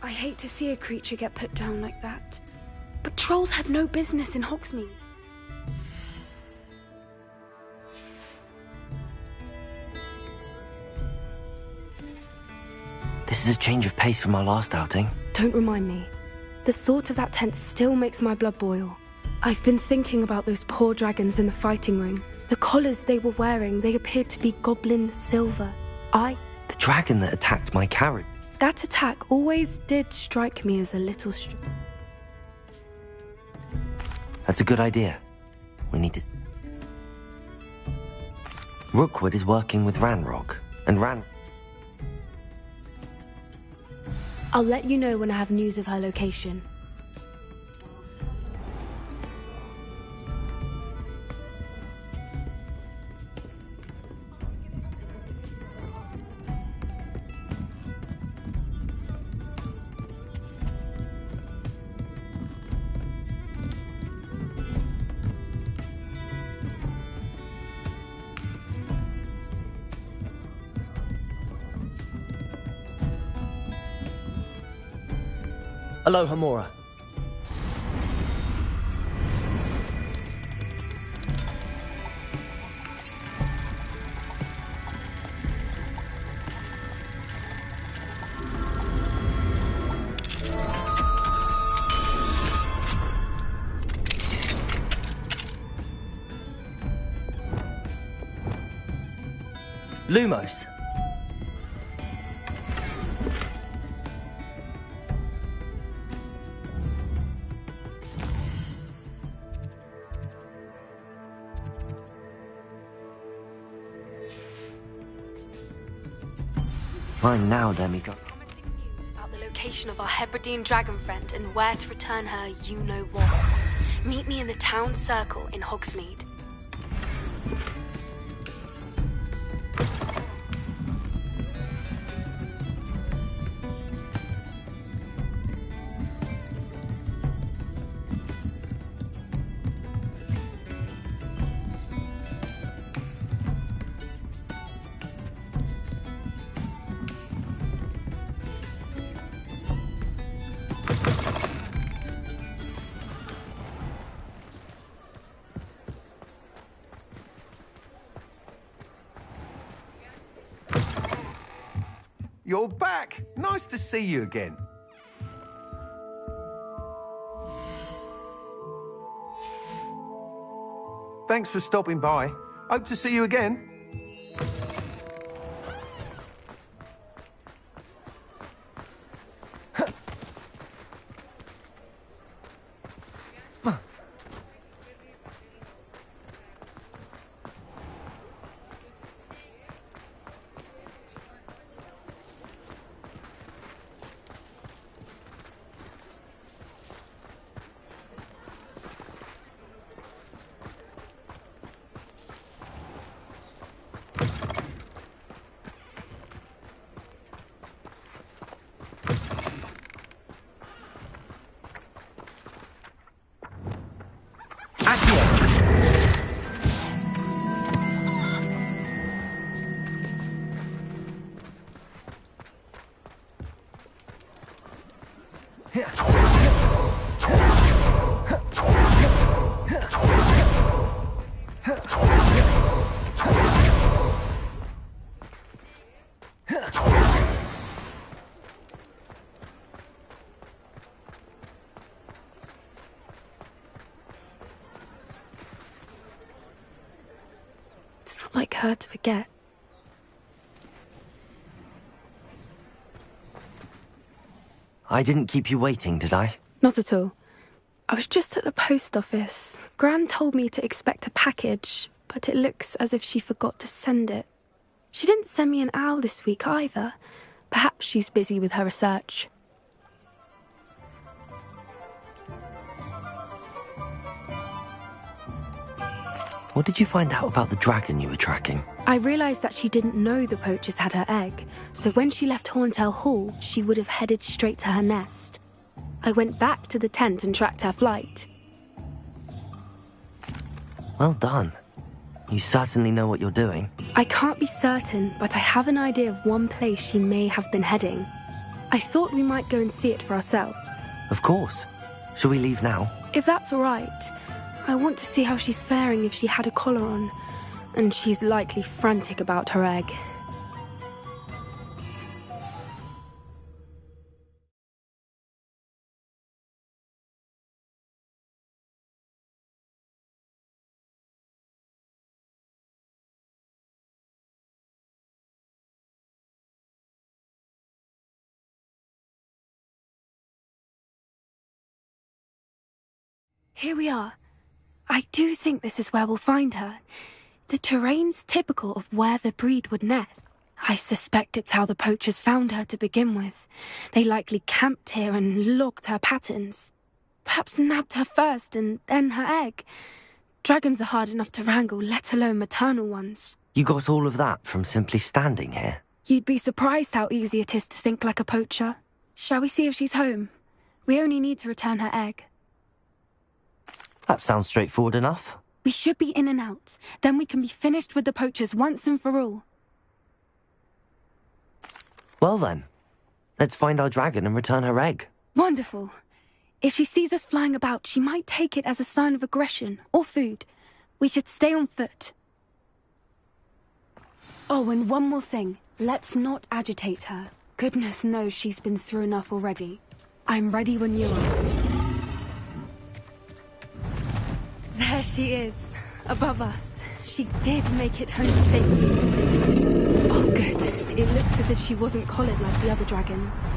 I hate to see a creature get put down like that. But trolls have no business in Hogsmeade. This is a change of pace from our last outing. Don't remind me. The thought of that tent still makes my blood boil. I've been thinking about those poor dragons in the fighting ring. The collars they were wearing, they appeared to be goblin silver. The dragon that attacked my carriage. That attack always did strike me as a little That's a good idea. We need to... Rookwood is working with Ranrock, and I'll let you know when I have news of her location. Aloha, Mora. Lumos. Fine now, Demigod. Promising news about the location of our Hebridean dragon friend and where to return her you-know-what. Meet me in the town circle in Hogsmeade. You're back! Nice to see you again. Thanks for stopping by. Hope to see you again. It's not like her to forget. I didn't keep you waiting, did I? Not at all. I was just at the post office. Gran told me to expect a package, but it looks as if she forgot to send it. She didn't send me an owl this week either. Perhaps she's busy with her research. What did you find out about the dragon you were tracking? I realised that she didn't know the poachers had her egg, so when she left Horntail Hall, she would have headed straight to her nest. I went back to the tent and tracked her flight. Well done. You certainly know what you're doing. I can't be certain, but I have an idea of one place she may have been heading. I thought we might go and see it for ourselves. Of course. Shall we leave now? If that's all right, I want to see how she's faring if she had a collar on. And she's likely frantic about her egg. Here we are. I do think this is where we'll find her. The terrain's typical of where the breed would nest. I suspect it's how the poachers found her to begin with. They likely camped here and logged her patterns. Perhaps nabbed her first and then her egg. Dragons are hard enough to wrangle, let alone maternal ones. You got all of that from simply standing here? You'd be surprised how easy it is to think like a poacher. Shall we see if she's home? We only need to return her egg. That sounds straightforward enough. We should be in and out. Then we can be finished with the poachers once and for all. Well then, let's find our dragon and return her egg. Wonderful. If she sees us flying about, she might take it as a sign of aggression or food. We should stay on foot. Oh, and one more thing. Let's not agitate her. Goodness knows she's been through enough already. I'm ready when you are. There she is, above us. She did make it home safely. Oh, good. It looks as if she wasn't collared like the other dragons.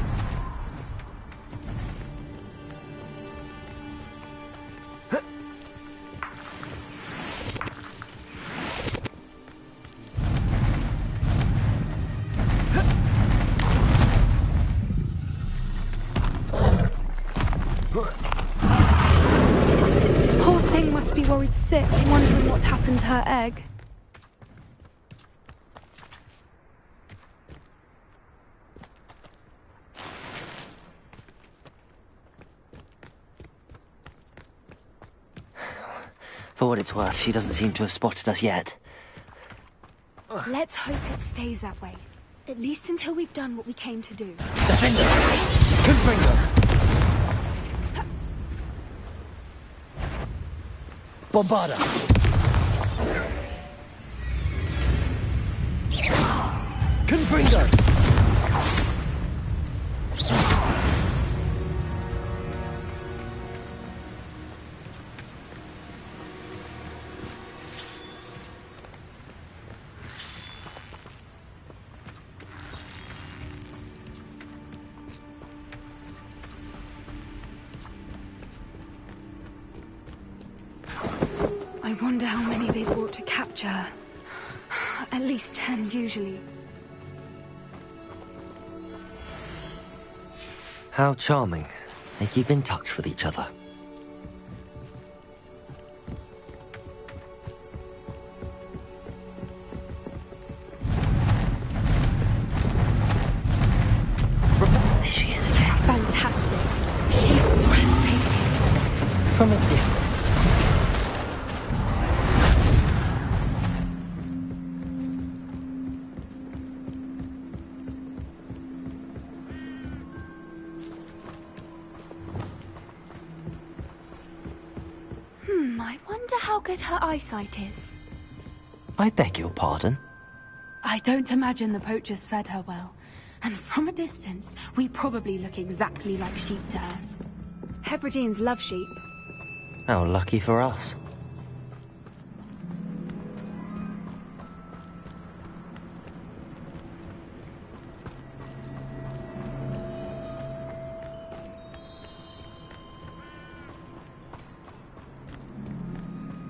Worried sick, wondering what happened to her egg. For what it's worth, she doesn't seem to have spotted us yet. Let's hope it stays that way. At least until we've done what we came to do. Defender! Confringo! Bombarda! Confringo! I wonder how many they brought to capture her. At least 10, usually. How charming. They keep in touch with each other. There she is again. Fantastic. She's breathtaking. From a distance. I wonder how good her eyesight is. I beg your pardon? I don't imagine the poachers fed her well. And from a distance, we probably look exactly like sheep to her. Hebrideans love sheep. How lucky for us.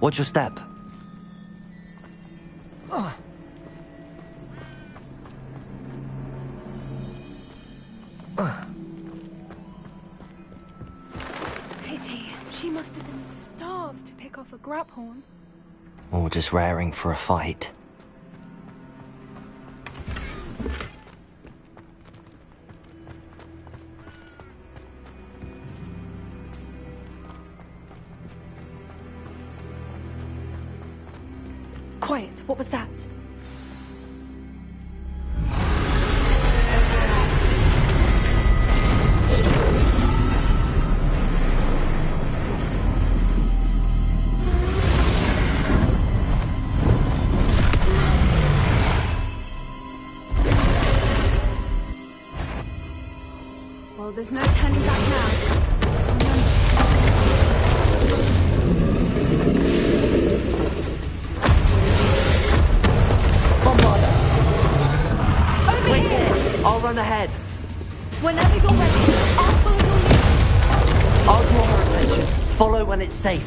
Watch your step. Pity. She must have been starved to pick off a grabhorn. Or just raring for a fight. Quiet. What was that? Well, there's no turning back now. Bombarda! Over Wait here! here! I'll run ahead. Whenever you're ready, I'll follow your lead. I'll draw her attention. Follow when it's safe.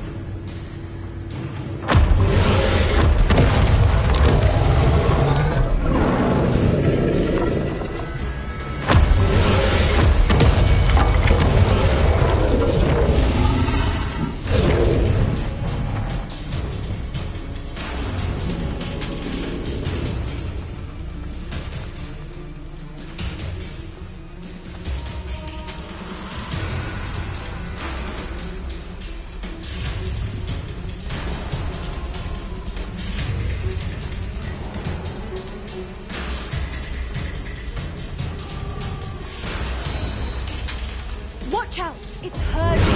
Watch out! It's her doing.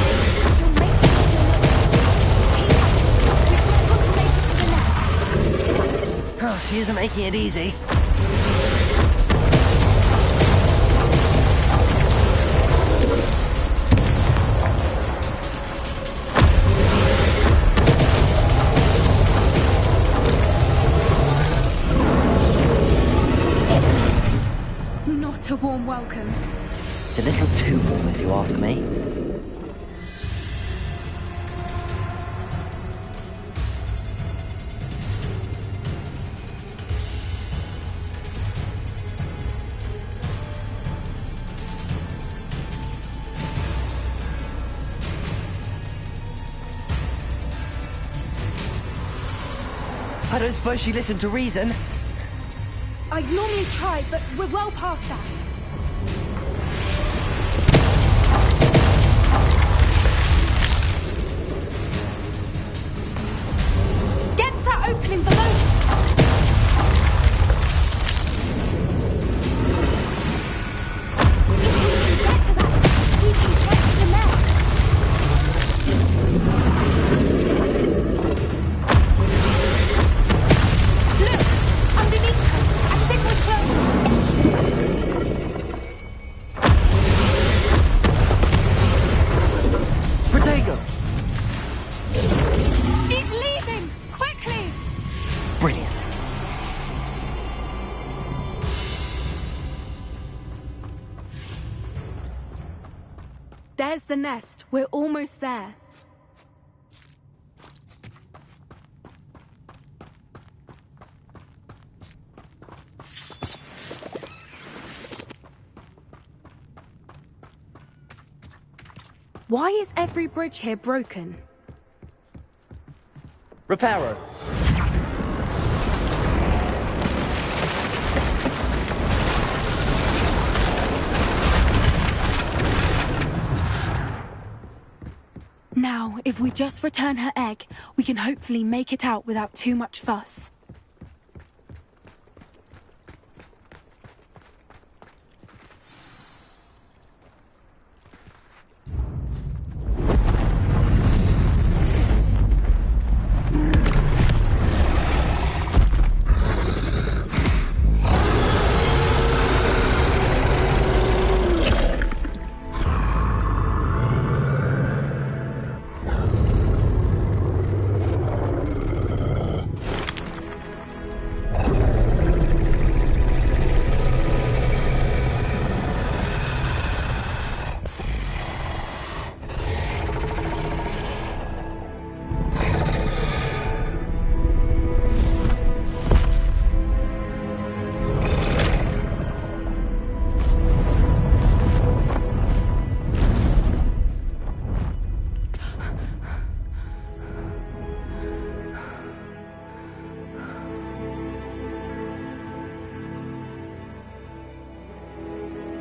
She'll make sure you're not. Keep up. We've just got to make it to the nest. Oh, she isn't making it easy. Not a warm welcome. It's a little too warm, if you ask me. I don't suppose she listened to reason. I'd normally try, but we're well past that. Get to that opening below. If we can get to that, we can get to the nest. Look, underneath her. I think we're close. Protego! She's leaving! Quickly! Brilliant. There's the nest. We're almost there. Why is every bridge here broken? Reparo! Now, if we just return her egg, we can hopefully make it out without too much fuss.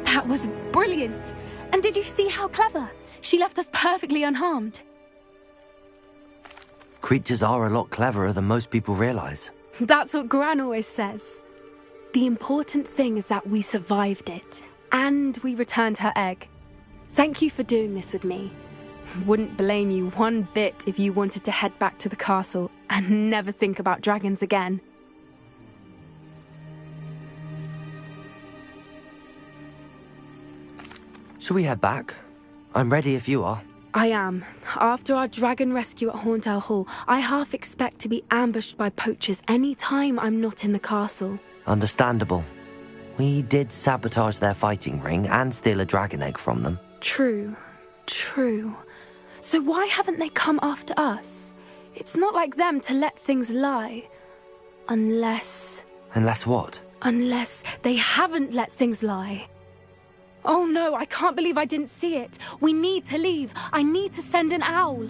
That was brilliant! And did you see how clever? She left us perfectly unharmed. Creatures are a lot cleverer than most people realize. That's what Gran always says. The important thing is that we survived it, and we returned her egg. Thank you for doing this with me. Wouldn't blame you one bit if you wanted to head back to the castle and never think about dragons again. Shall we head back? I'm ready if you are. I am. After our dragon rescue at Horndale Hall, I half expect to be ambushed by poachers any time I'm not in the castle. Understandable. We did sabotage their fighting ring and steal a dragon egg from them. True. So why haven't they come after us? It's not like them to let things lie. Unless what? Unless they haven't let things lie. Oh no, I can't believe I didn't see it. We need to leave. I need to send an owl.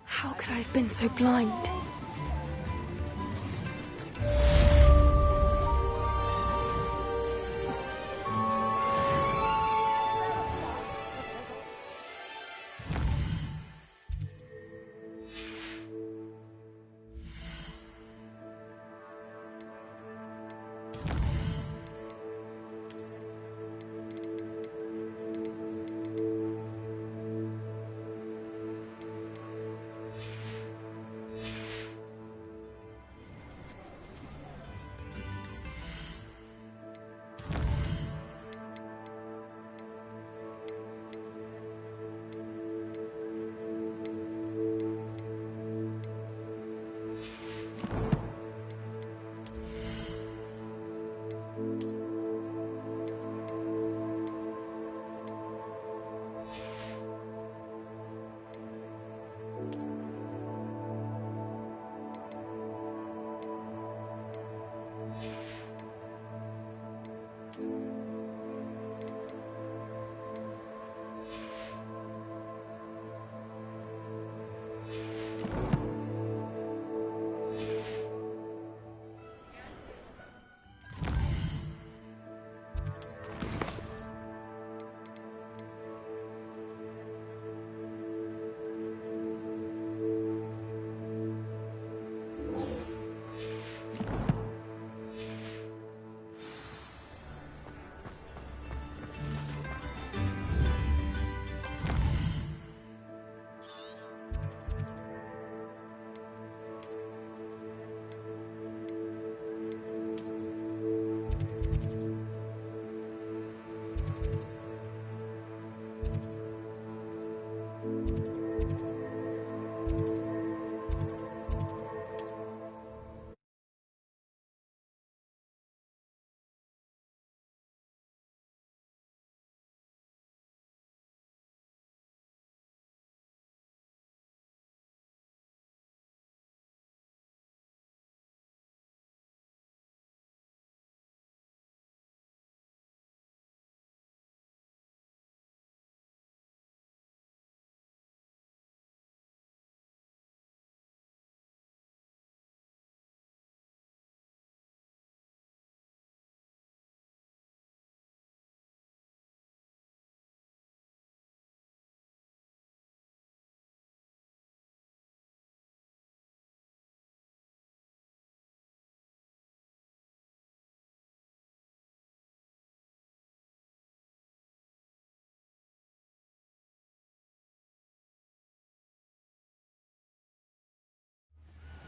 How could I have been so blind?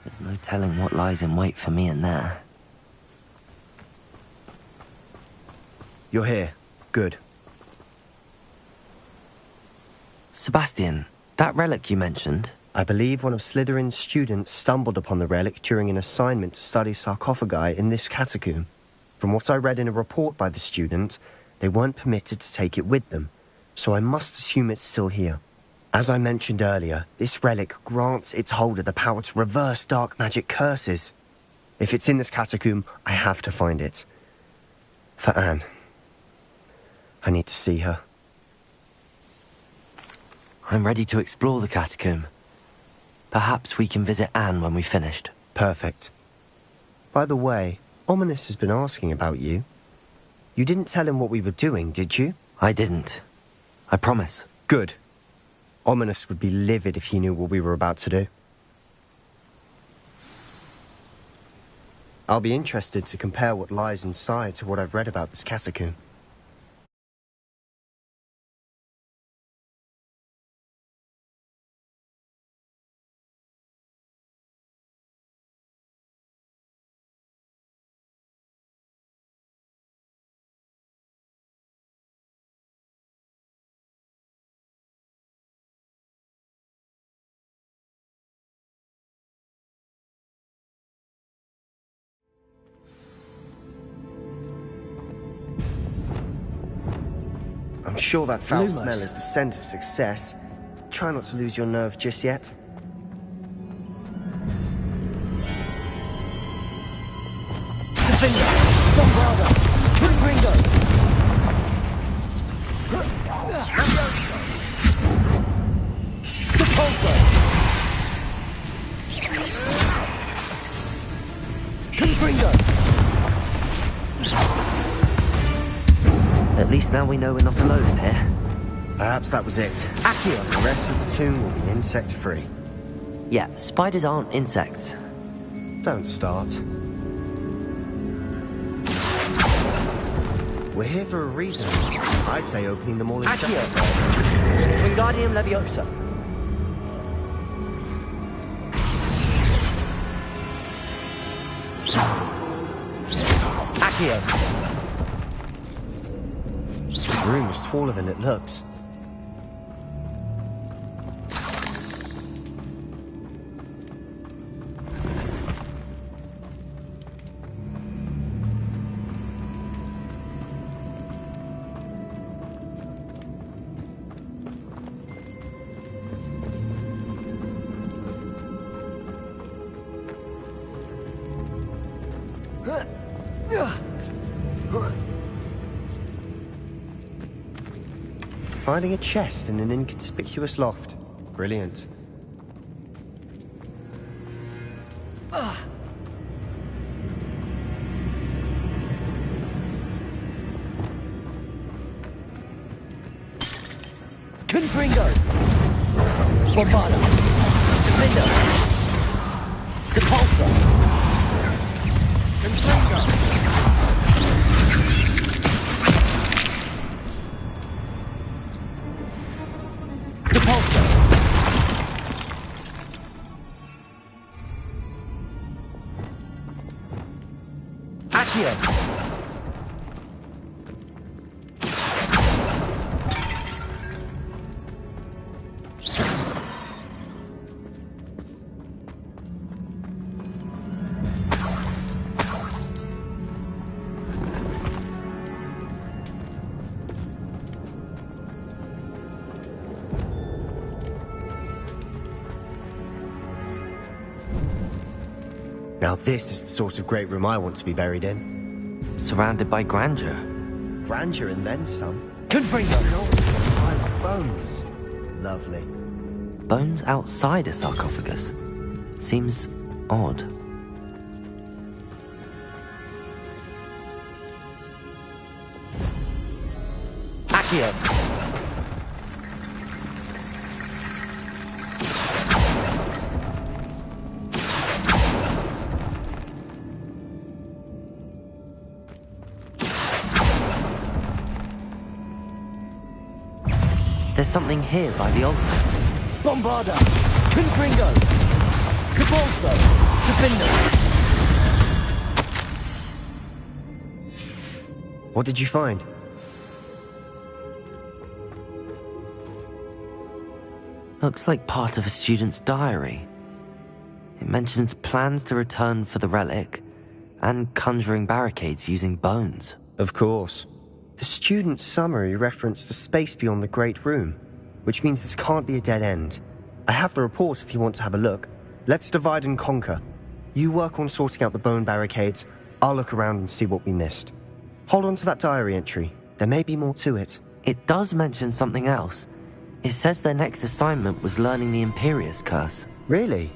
There's no telling what lies in wait for me in there. You're here. Good. Sebastian, that relic you mentioned, I believe one of Slytherin's students stumbled upon the relic during an assignment to study sarcophagi in this catacomb. From what I read in a report by the student, they weren't permitted to take it with them, so I must assume it's still here. As I mentioned earlier, this relic grants its holder the power to reverse dark magic curses. If it's in this catacomb, I have to find it. For Anne. I need to see her. I'm ready to explore the catacomb. Perhaps we can visit Anne when we've finished. Perfect. By the way, Ominis has been asking about you. You didn't tell him what we were doing, did you? I didn't. I promise. Good. Ominis would be livid if he knew what we were about to do. I'll be interested to compare what lies inside to what I've read about this catacomb. I'm sure that foul Lumos. smell is the scent of success. Try not to lose your nerve just yet. Defender! Bombarda! Confringo! Depulso! Confringo! At least now we know we're not alone in here. Perhaps that was it. Accio! The rest of the tomb will be insect-free. Yeah, spiders aren't insects. Don't start. We're here for a reason. I'd say opening them all is Accio! justified. Wingardium Leviosa! Accio! The room is taller than it looks. Finding a chest in an inconspicuous loft. Brilliant. Confringo! Bombarda! Defender! Depulso! Confringo! Depulso! Accio! Now this is the sort of great room I want to be buried in. Surrounded by grandeur. Grandeur and then some. Confringo! My bones. Lovely. Bones outside a sarcophagus. Seems odd. Accio! There's something here by the altar. Bombarda! Confringo! Depulso! Defender! What did you find? Looks like part of a student's diary. It mentions plans to return for the relic and conjuring barricades using bones. Of course. The student's summary referenced a space beyond the Great Room, which means this can't be a dead end. I have the report if you want to have a look. Let's divide and conquer. You work on sorting out the bone barricades. I'll look around and see what we missed. Hold on to that diary entry. There may be more to it. It does mention something else. It says their next assignment was learning the Imperius Curse. Really?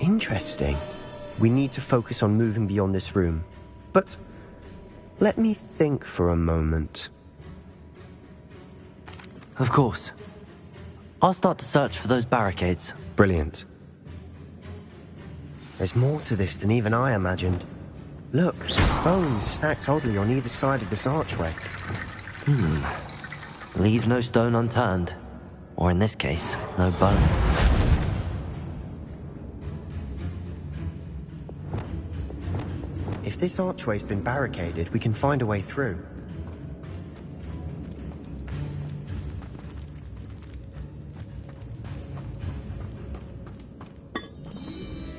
Interesting. We need to focus on moving beyond this room. But let me think for a moment. Of course. I'll start to search for those barricades. Brilliant. There's more to this than even I imagined. Look, bones stacked oddly on either side of this archway. Leave no stone unturned. Or in this case, no bone. If this archway's been barricaded, we can find a way through.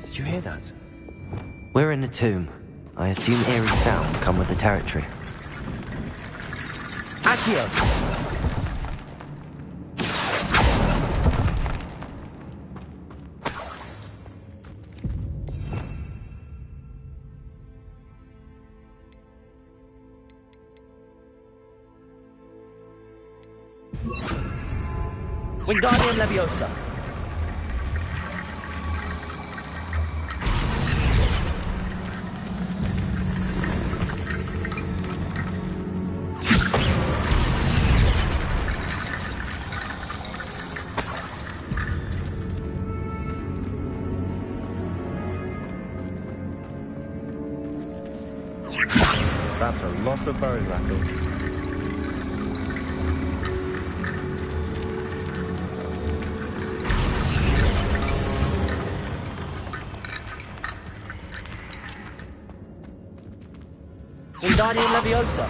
Did you hear that? We're in a tomb. I assume eerie sounds come with the territory. Accio! Wingardium Leviosa. That's a lot of bone rattle. Wingardium Leviosa.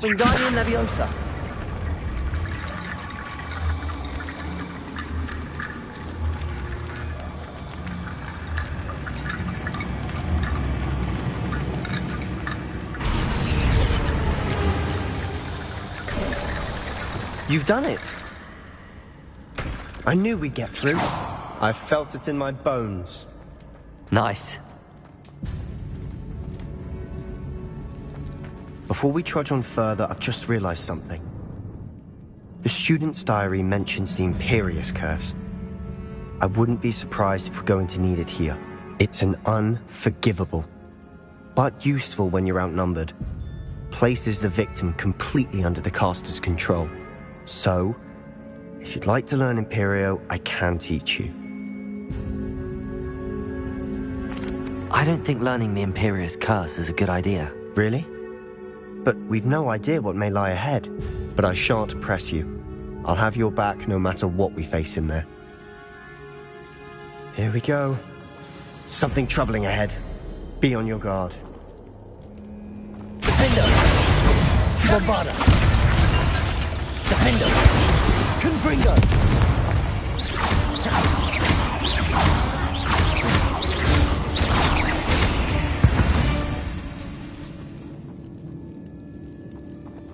Wingardium Leviosa. You've done it! I knew we'd get through. I felt it in my bones. Nice. Before we trudge on further, I've just realized something. The student's diary mentions the Imperius Curse. I wouldn't be surprised if we're going to need it here. It's an unforgivable, but useful when you're outnumbered. Places the victim completely under the caster's control. So, if you'd like to learn Imperio, I can teach you. I don't think learning the Imperius Curse is a good idea. Really? But we've no idea what may lie ahead. But I shan't press you. I'll have your back no matter what we face in there. Here we go. Something troubling ahead. Be on your guard. Defender. Bombarda. Defender. Confringo.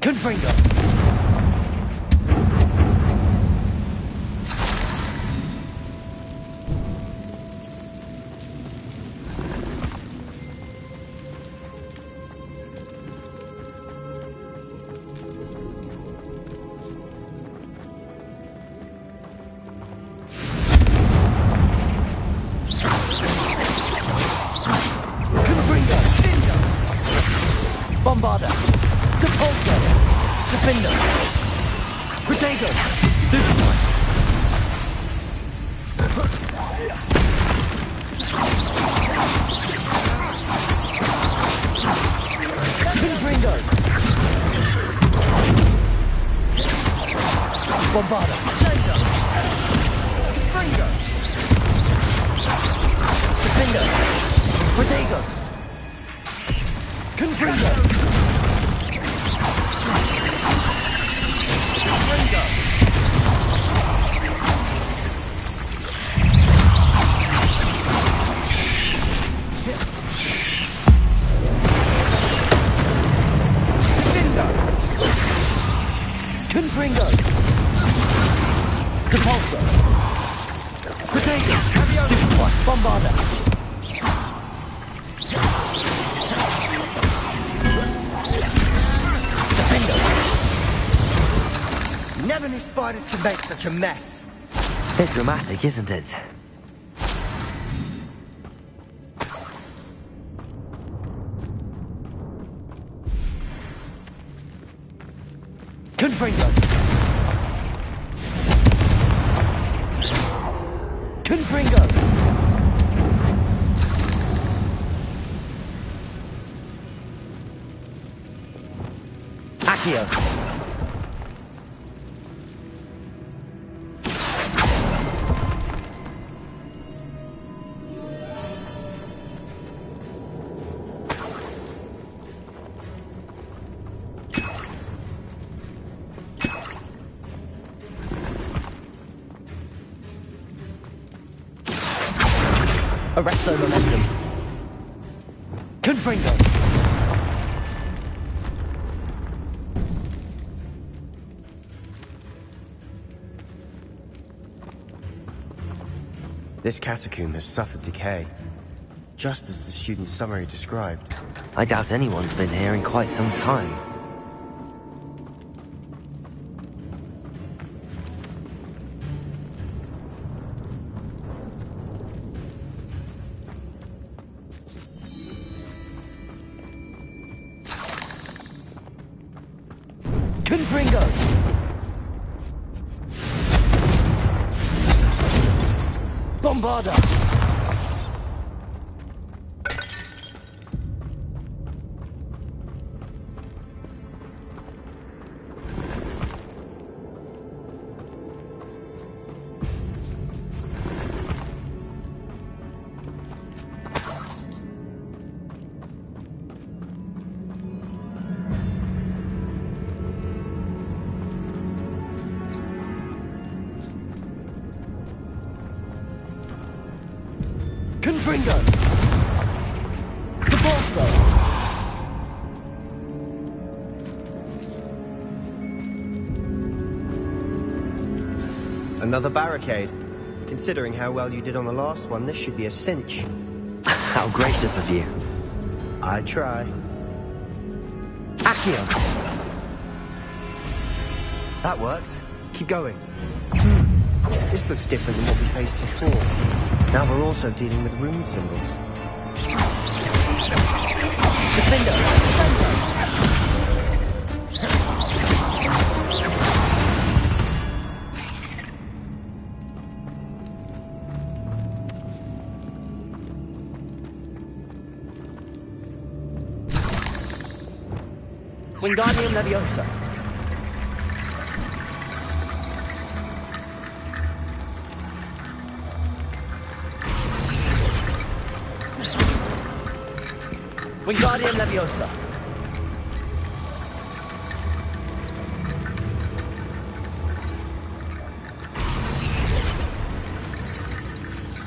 Confringo. Bombarda. Depulso! Defender! Protego! Stupefy! Confringo! Bombarda! Defender! Confringo! Defender! Protego! Confringo! Confringo! Confringo! Depulso! Protego! Stupefy! Bombarda! Defender! Never knew spiders could make such a mess. Bit dramatic, isn't it? Confringo! Confringo! Accio! Arresto momentum. Confringo! This catacomb has suffered decay, just as the student's summary described. I doubt anyone's been here in quite some time. Confringo! Bombarda! Confringo! Depulso! Another barricade. Considering how well you did on the last one, this should be a cinch. How gracious of you. I try. Accio! That worked. Keep going. This looks different than what we faced before. Now we're also dealing with rune symbols. Defender! Defender! Wingardium Leviosa! Wingardium Leviosa!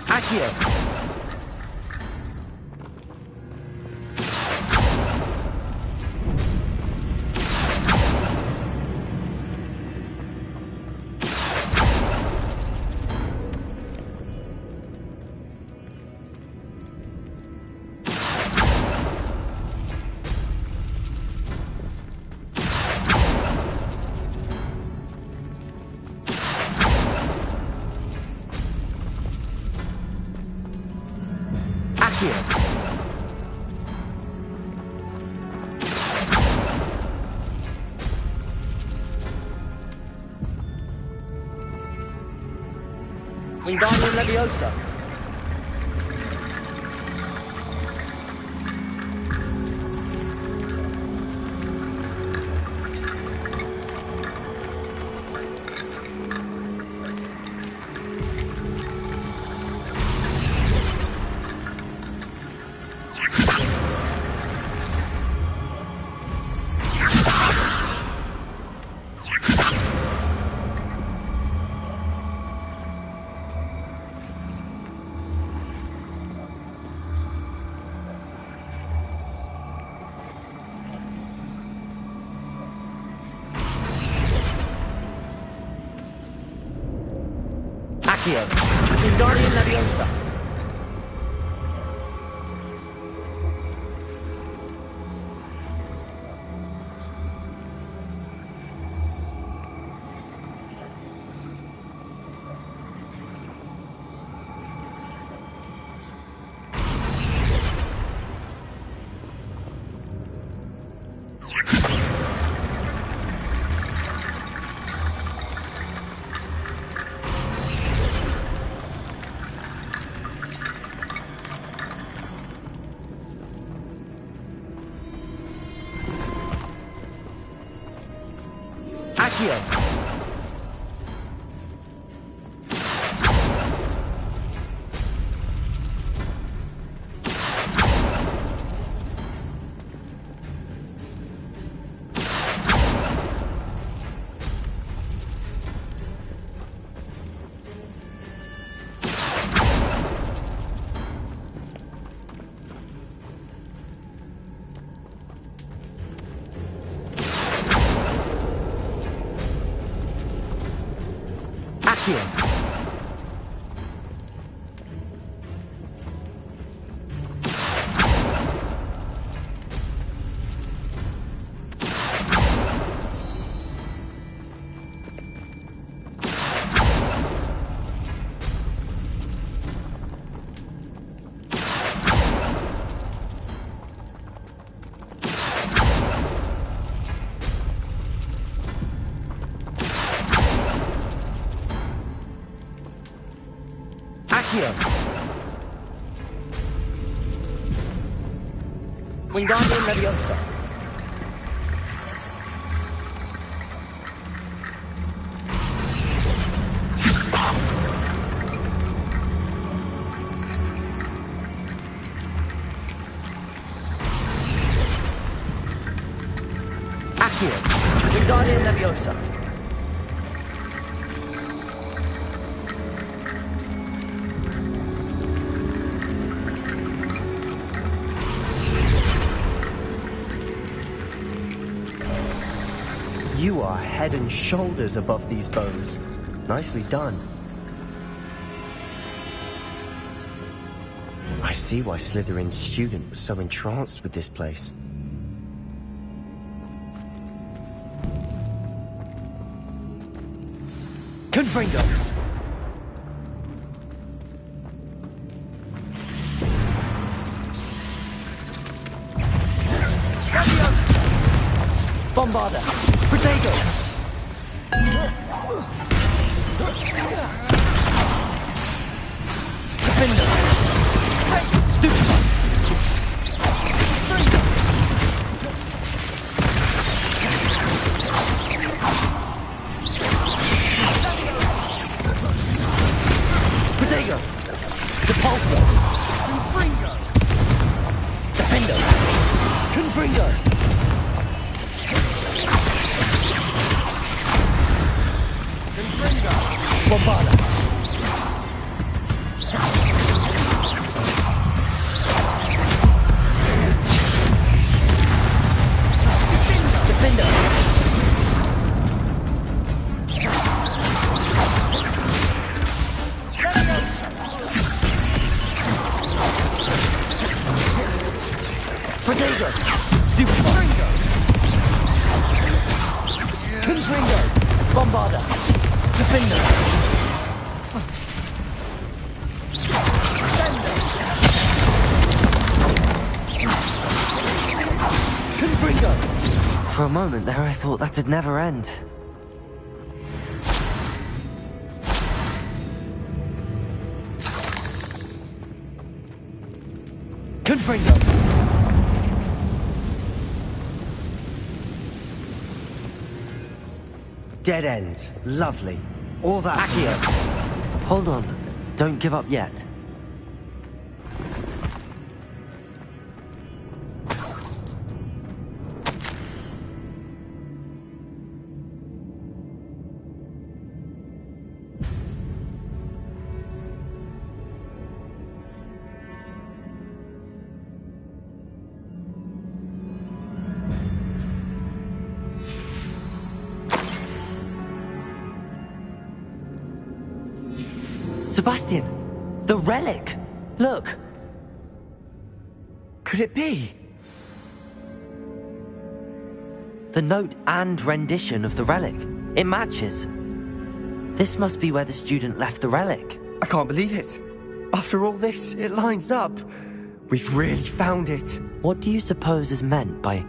Accio! Accio! Wingardium Leviosa. Accio. Wingardium Leviosa. Accio. Accio. Accio. Wingardium Leviosa. Accio. Wingardium Leviosa. You are head and shoulders above these bones. Nicely done. I see why Slytherin's student was so entranced with this place. Confringo. Bombarda. Protego. Defender. Stupefy. Protego. Depulso. Confringo. Defender. Confringo. Bombarda. Defender. Protego. Stupefy. Confringo. Bombarda. Defender. For a moment there, I thought that'd never end. Confringo! Dead end. Lovely. All that... Accio! Hold on. Don't give up yet. Sebastian! The relic! Look! Could it be? The note and rendition of the relic. It matches. This must be where the student left the relic. I can't believe it. After all this, it lines up. We've really found it. What do you suppose is meant by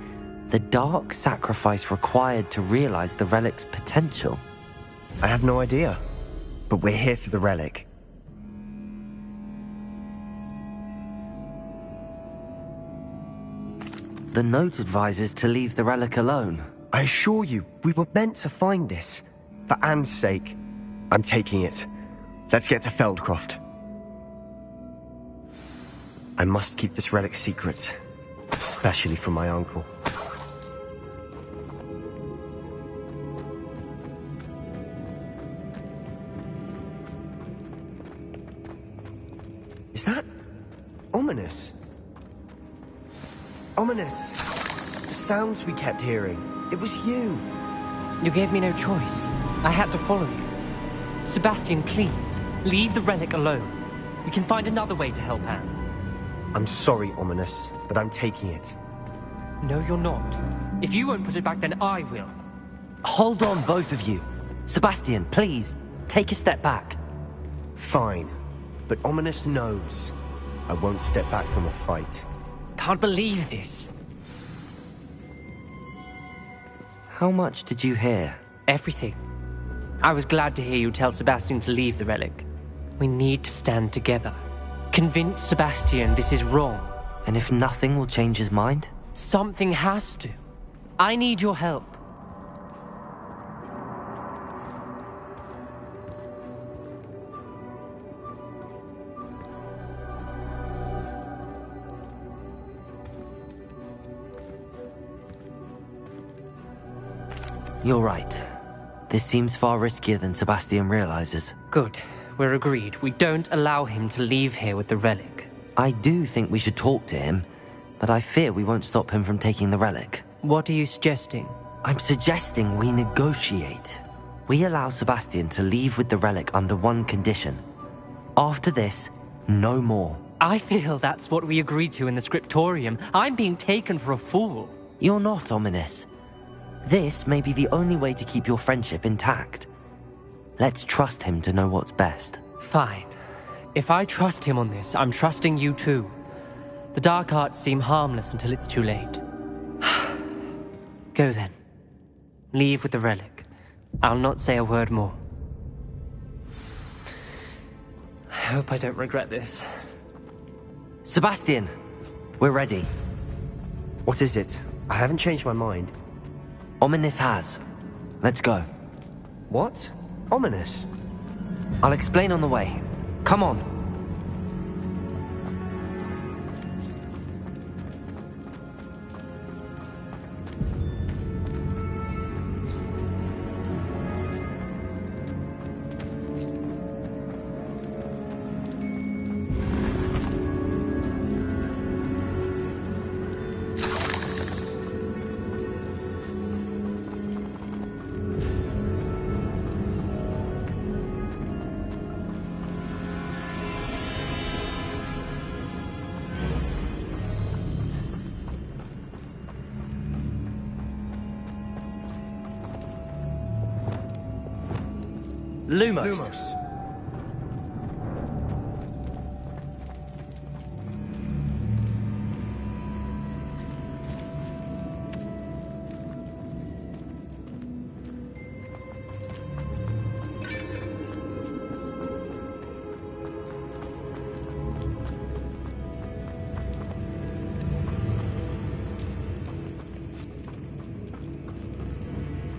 the dark sacrifice required to realize the relic's potential? I have no idea. But we're here for the relic. The note advises to leave the relic alone. I assure you, we were meant to find this. For Anne's sake. I'm taking it. Let's get to Feldcroft. I must keep this relic secret. Especially from my uncle. Is that... ominous? Ominous. The sounds we kept hearing. It was you. You gave me no choice. I had to follow you. Sebastian, please, leave the relic alone. We can find another way to help Anne. I'm sorry, Ominous, but I'm taking it. No, you're not. If you won't put it back, then I will. Hold on, both of you. Sebastian, please, take a step back. Fine. But Ominous knows. I won't step back from a fight. Can't believe this. How much did you hear? Everything. I was glad to hear you tell Sebastian to leave the relic. We need to stand together. Convince Sebastian this is wrong. And if nothing will change his mind? Something has to. I need your help. You're right. This seems far riskier than Sebastian realizes. Good. We're agreed. We don't allow him to leave here with the relic. I do think we should talk to him, but I fear we won't stop him from taking the relic. What are you suggesting? I'm suggesting we negotiate. We allow Sebastian to leave with the relic under one condition. After this, no more. I feel that's what we agreed to in the scriptorium. I'm being taken for a fool. You're not, Ominous. This may be the only way to keep your friendship intact. Let's trust him to know what's best. Fine. If I trust him on this, I'm trusting you too. The dark arts seem harmless until it's too late. Go then. Leave with the relic. I'll not say a word more. I hope I don't regret this. Sebastian, we're ready. What is it? I haven't changed my mind. Ominous has. Let's go. What? Ominous? I'll explain on the way. Come on. Lumos.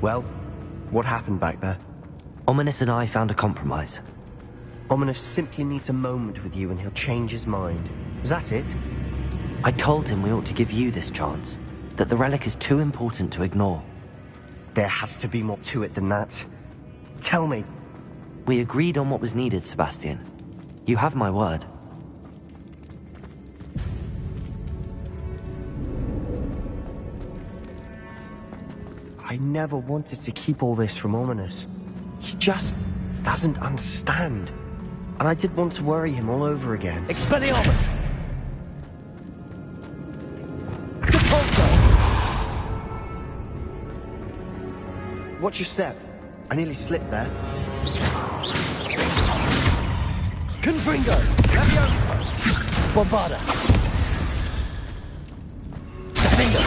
Well, what happened back there? Ominous and I found a compromise. Ominous simply needs a moment with you and he'll change his mind. Is that it? I told him we ought to give you this chance, that the relic is too important to ignore. There has to be more to it than that. Tell me. We agreed on what was needed, Sebastian. You have my word. I never wanted to keep all this from Ominous. He just doesn't understand. And I didn't want to worry him all over again. Expelliarmus! Depulso! Watch your step. I nearly slipped there. Confringo! Bombarda! Defender!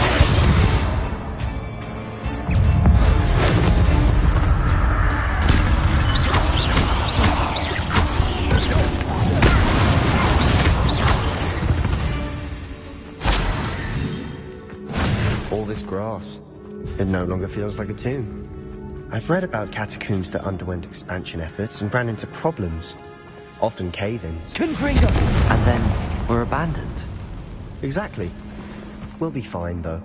All this grass. It no longer feels like a tomb. I've read about catacombs that underwent expansion efforts and ran into problems. Often cave-ins. Confringo! And then were abandoned. Exactly. We'll be fine, though.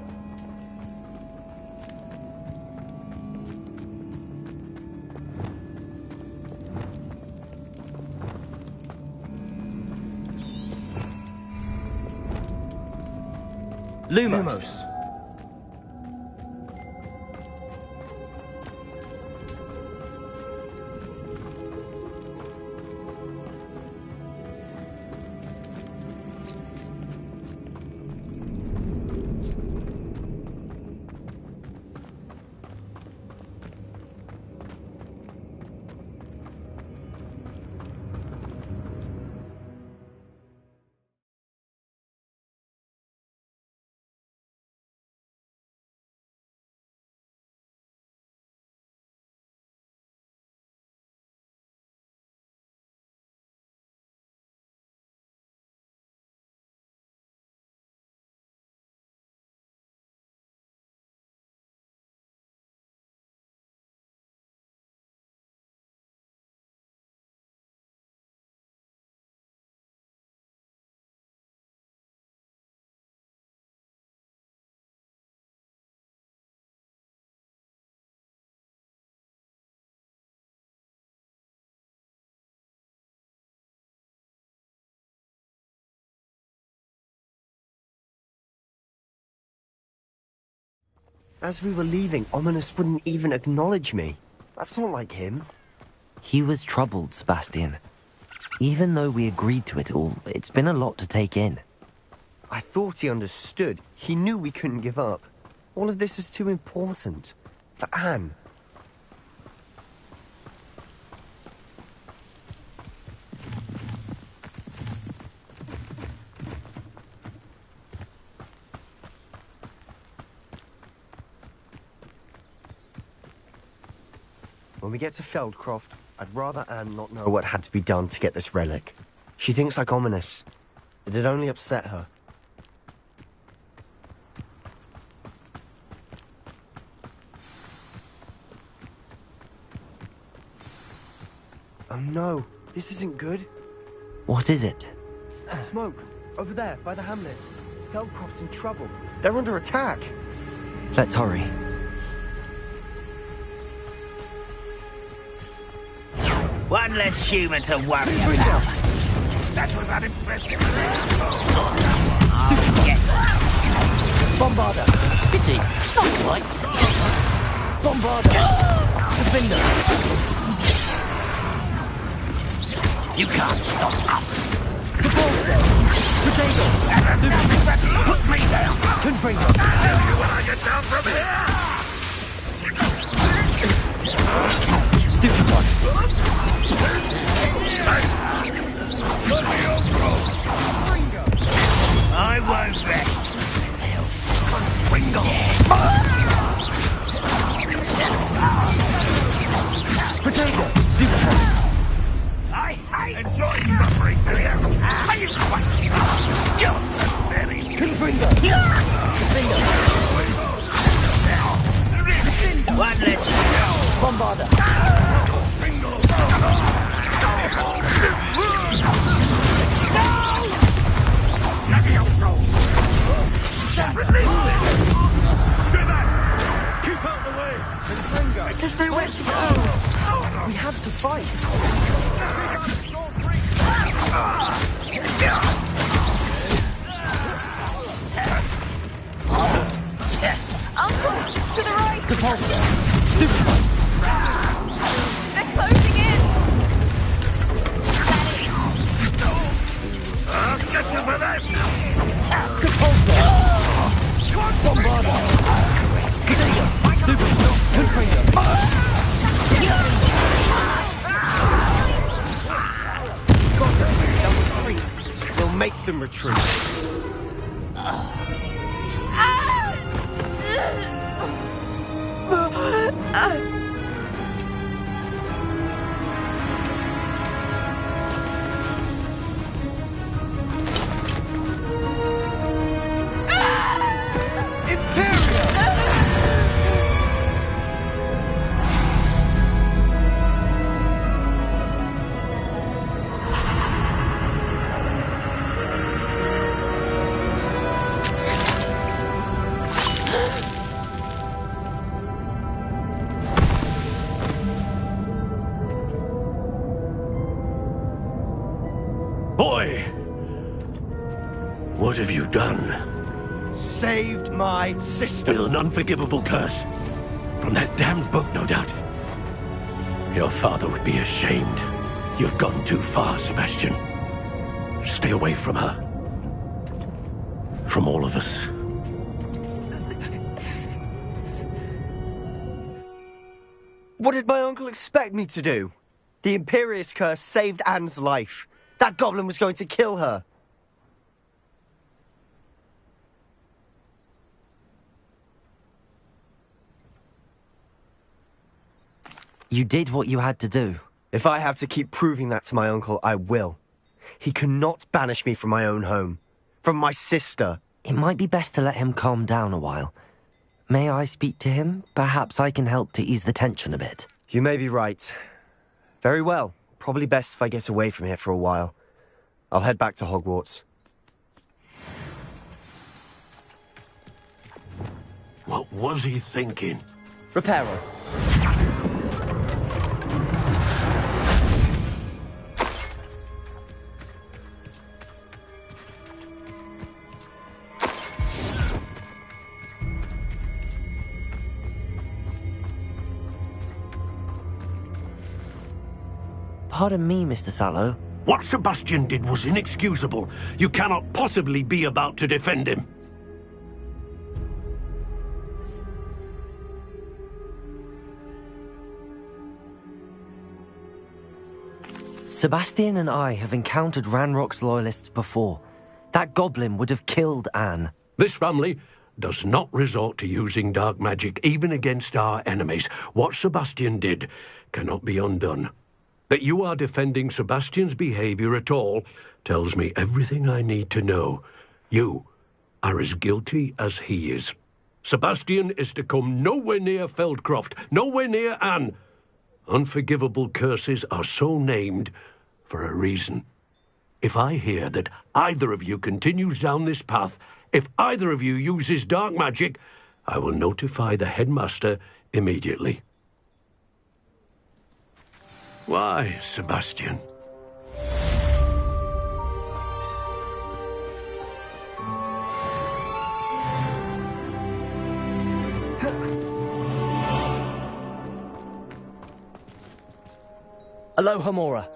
Lumos! As we were leaving, Ominous wouldn't even acknowledge me. That's not like him. He was troubled, Sebastian. Even though we agreed to it all, it's been a lot to take in. I thought he understood. He knew we couldn't give up. All of this is too important. For Anne. When we get to Feldcroft, I'd rather Anne not know what had to be done to get this relic. She thinks like Ominous. It'd only upset her. Oh no, this isn't good. What is it? Smoke, over there, by the hamlet. Feldcroft's in trouble. They're under attack. Let's hurry. One less human to worry about. That was unimpressive. Bombarda! Pity. Not like. Bombarda! Defender! You can't stop us. Depulso! Potato! Put me down. Confringo! Tell you when I get down from here. Stupid one! I won't rest until Confringo. Potato! Stupid one! I hate enjoying suffering, do you? Are you quite? You're pathetic. Confringo! Defender! One less. Bombarda. Stay back! Keep out the way! There's nowhere to go. We have to fight. Uncle, to the right! Repulsor. Stupid. They're closing in! I'll get you for this! Repulsor. Bombarda. Stupid. Confringo. Got them. They'll retreat. We'll make them retreat. Boy! What have you done? Saved my sister. With an unforgivable curse. From that damned book, no doubt. Your father would be ashamed. You've gone too far, Sebastian. Stay away from her. From all of us. What did my uncle expect me to do? The Imperius curse saved Anne's life. That goblin was going to kill her. You did what you had to do. If I have to keep proving that to my uncle, I will. He cannot banish me from my own home. From my sister. It might be best to let him calm down a while. May I speak to him? Perhaps I can help to ease the tension a bit. You may be right. Very well. Probably best if I get away from here for a while. I'll head back to Hogwarts. What was he thinking? Reparo. Pardon me, Mr. Sallow. What Sebastian did was inexcusable. You cannot possibly be about to defend him. Sebastian and I have encountered Ranrock's loyalists before. That goblin would have killed Anne. This family does not resort to using dark magic even against our enemies. What Sebastian did cannot be undone. That you are defending Sebastian's behavior at all tells me everything I need to know. You are as guilty as he is. Sebastian is to come nowhere near Feldcroft, nowhere near Anne. Unforgivable curses are so named for a reason. If I hear that either of you continues down this path, if either of you uses dark magic, I will notify the headmaster immediately. Why, Sebastian? Alohomora.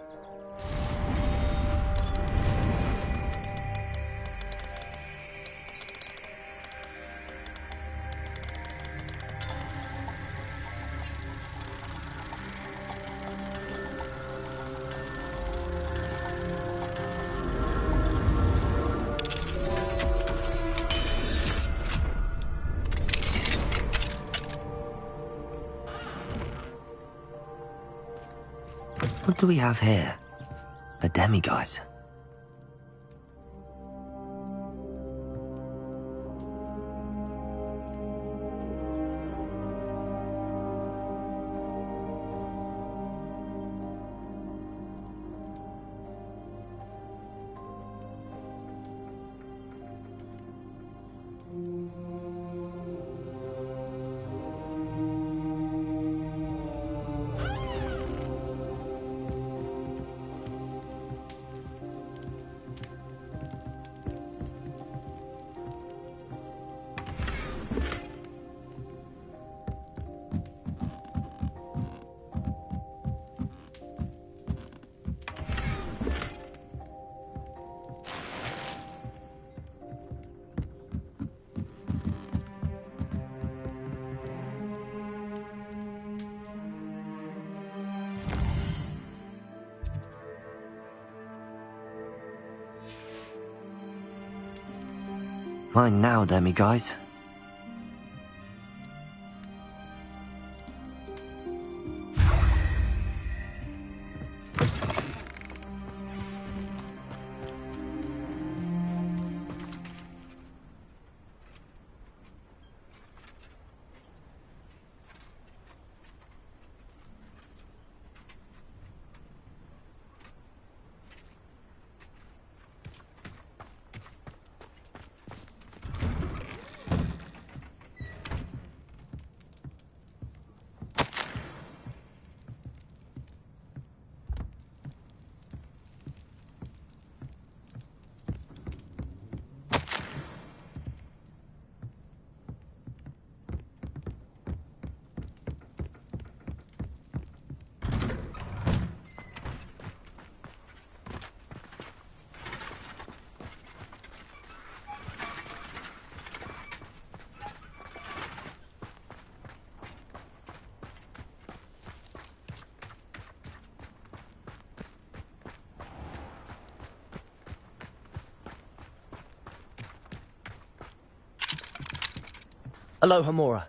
What do we have here? A demiguise. Mine now, Demi guys. Aloha, Mora.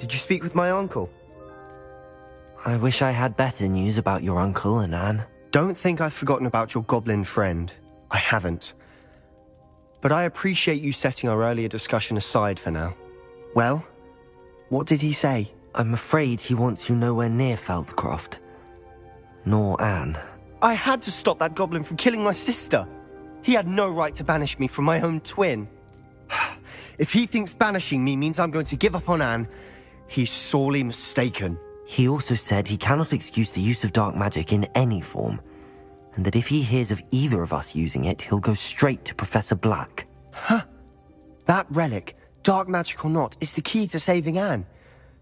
Did you speak with my uncle? I wish I had better news about your uncle and Anne. Don't think I've forgotten about your goblin friend. I haven't. But I appreciate you setting our earlier discussion aside for now. Well, what did he say? I'm afraid he wants you nowhere near Feldcroft. Nor Anne. I had to stop that goblin from killing my sister. He had no right to banish me from my own twin. If he thinks banishing me means I'm going to give up on Anne, he's sorely mistaken. He also said he cannot excuse the use of dark magic in any form, and that if he hears of either of us using it, he'll go straight to Professor Black. Huh. That relic, dark magic or not, is the key to saving Anne.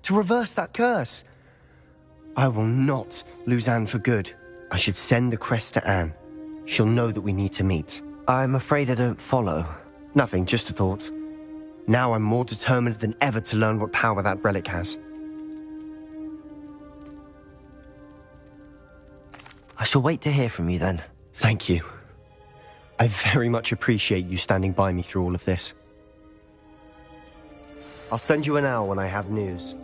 To reverse that curse. I will not lose Anne for good. I should send the crest to Anne. She'll know that we need to meet. I'm afraid I don't follow. Nothing, just a thought. Now I'm more determined than ever to learn what power that relic has. I shall wait to hear from you then. Thank you. I very much appreciate you standing by me through all of this. I'll send you an owl when I have news.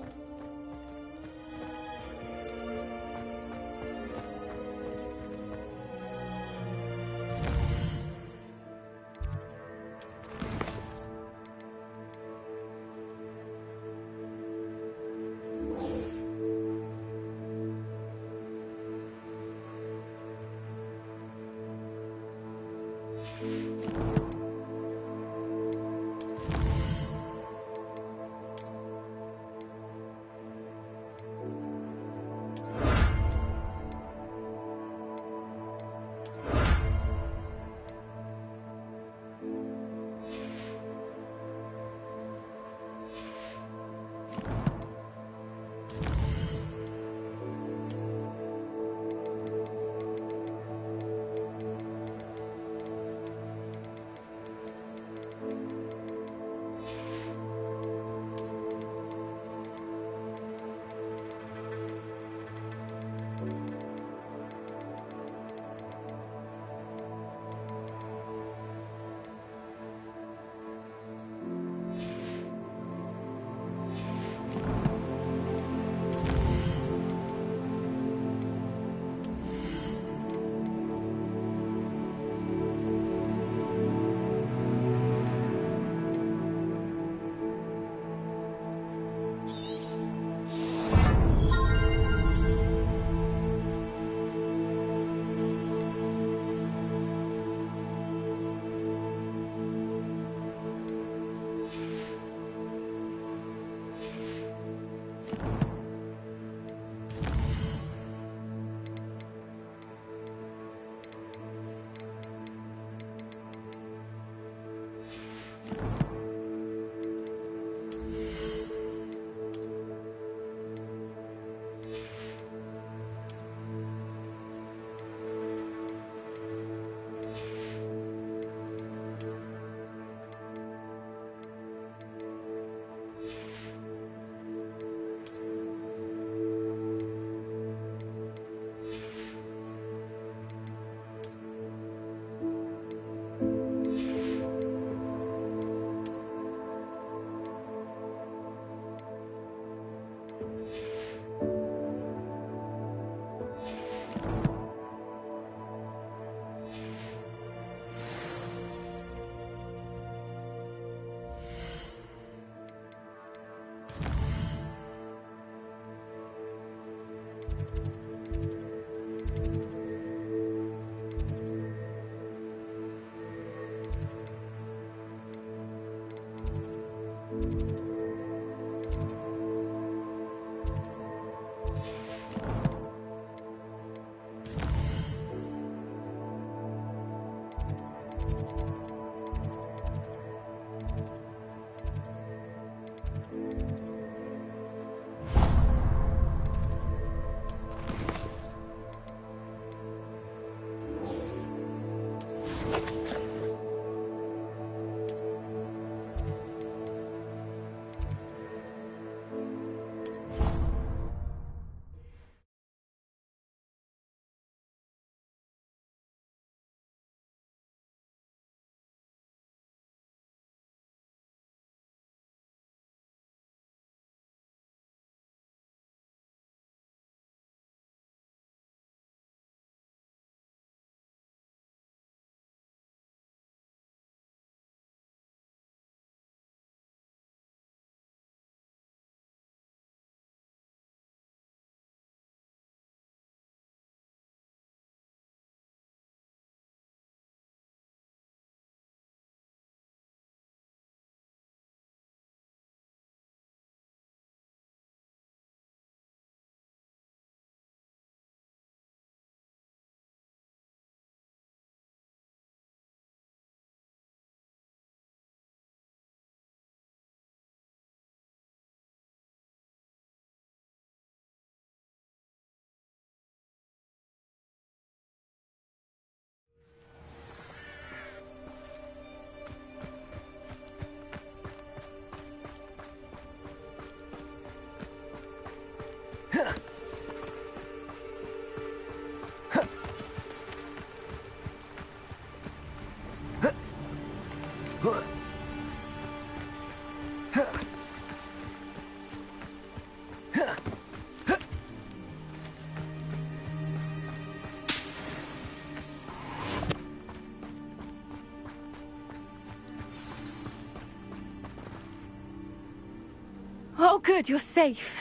Oh, good, you're safe.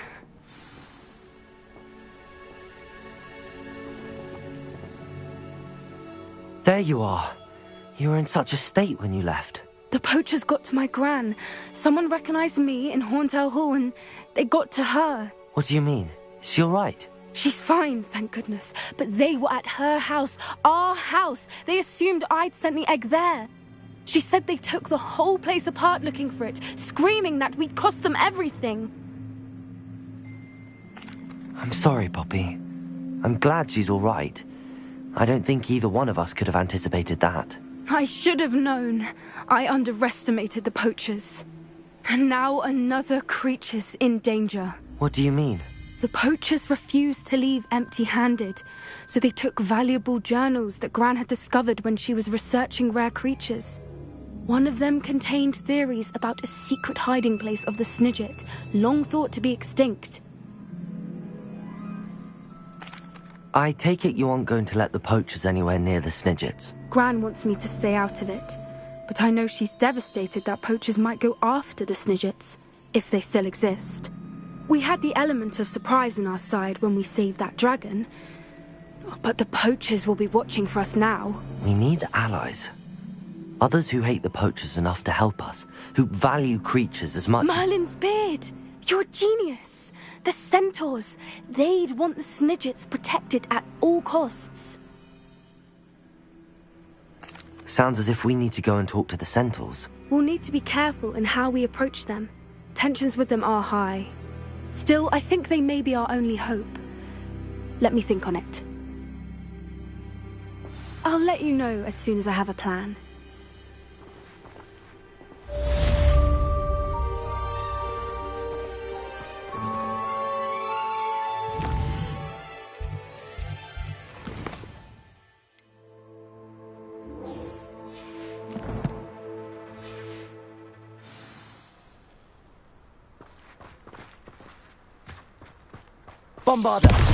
There you are. You were in such a state when you left. The poachers got to my gran. Someone recognized me in Horntail Hall and they got to her. What do you mean? Is she all right? She's fine, thank goodness. But they were at her house, our house. They assumed I'd sent the egg there. She said they took the whole place apart looking for it, screaming that we'd cost them everything. I'm sorry, Poppy. I'm glad she's all right. I don't think either one of us could have anticipated that. I should have known. I underestimated the poachers. And now another creature's in danger. What do you mean? The poachers refused to leave empty-handed, so they took valuable journals that Gran had discovered when she was researching rare creatures. One of them contained theories about a secret hiding place of the Snidget, long thought to be extinct. I take it you aren't going to let the poachers anywhere near the Snidgets. Gran wants me to stay out of it, but I know she's devastated that poachers might go after the Snidgets, if they still exist. We had the element of surprise on our side when we saved that dragon, but the poachers will be watching for us now. We need allies. Others who hate the poachers enough to help us, who value creatures as much Merlin's beard! You're a genius! The centaurs! They'd want the Snidgets protected at all costs. Sounds as if we need to go and talk to the centaurs. We'll need to be careful in how we approach them. Tensions with them are high. Still, I think they may be our only hope. Let me think on it. I'll let you know as soon as I have a plan. Bombarder!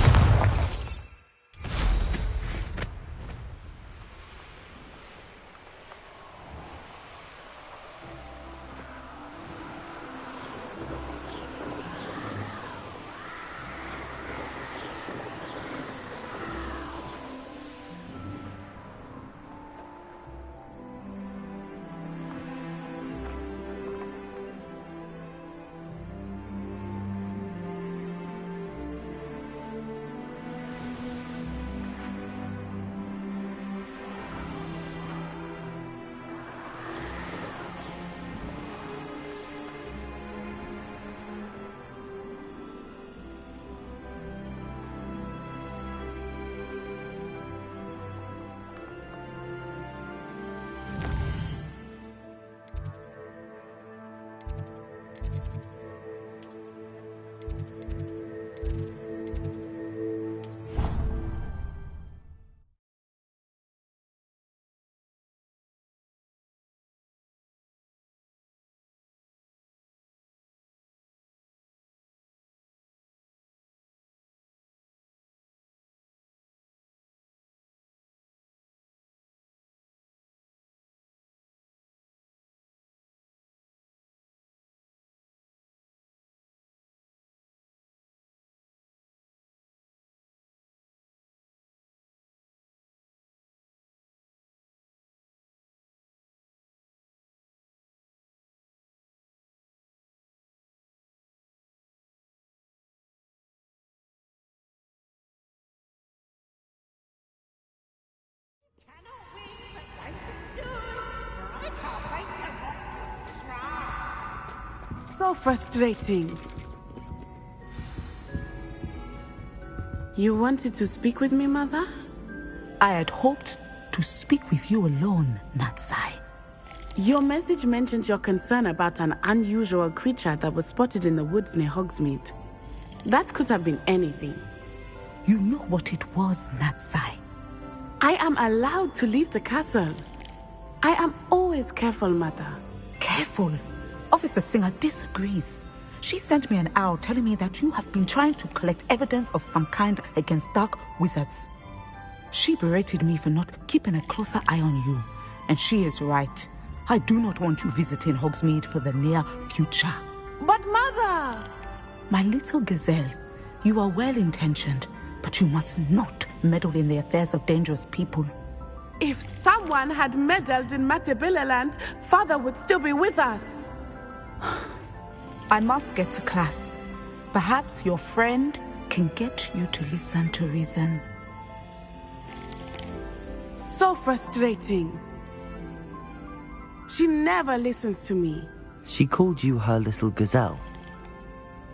So frustrating. You wanted to speak with me, Mother? I had hoped to speak with you alone, Natsai. Your message mentioned your concern about an unusual creature that was spotted in the woods near Hogsmeade. That could have been anything. You know what it was, Natsai. I am allowed to leave the castle. I am always careful, Mother. Careful? Officer Singer disagrees. She sent me an owl telling me that you have been trying to collect evidence of some kind against dark wizards. She berated me for not keeping a closer eye on you. And she is right. I do not want you visiting Hogsmeade for the near future. But Mother! My little gazelle, you are well-intentioned, but you must not meddle in the affairs of dangerous people. If someone had meddled in Matabeleland, Father would still be with us. I must get to class. Perhaps your friend can get you to listen to reason. So frustrating. She never listens to me. She called you her little gazelle.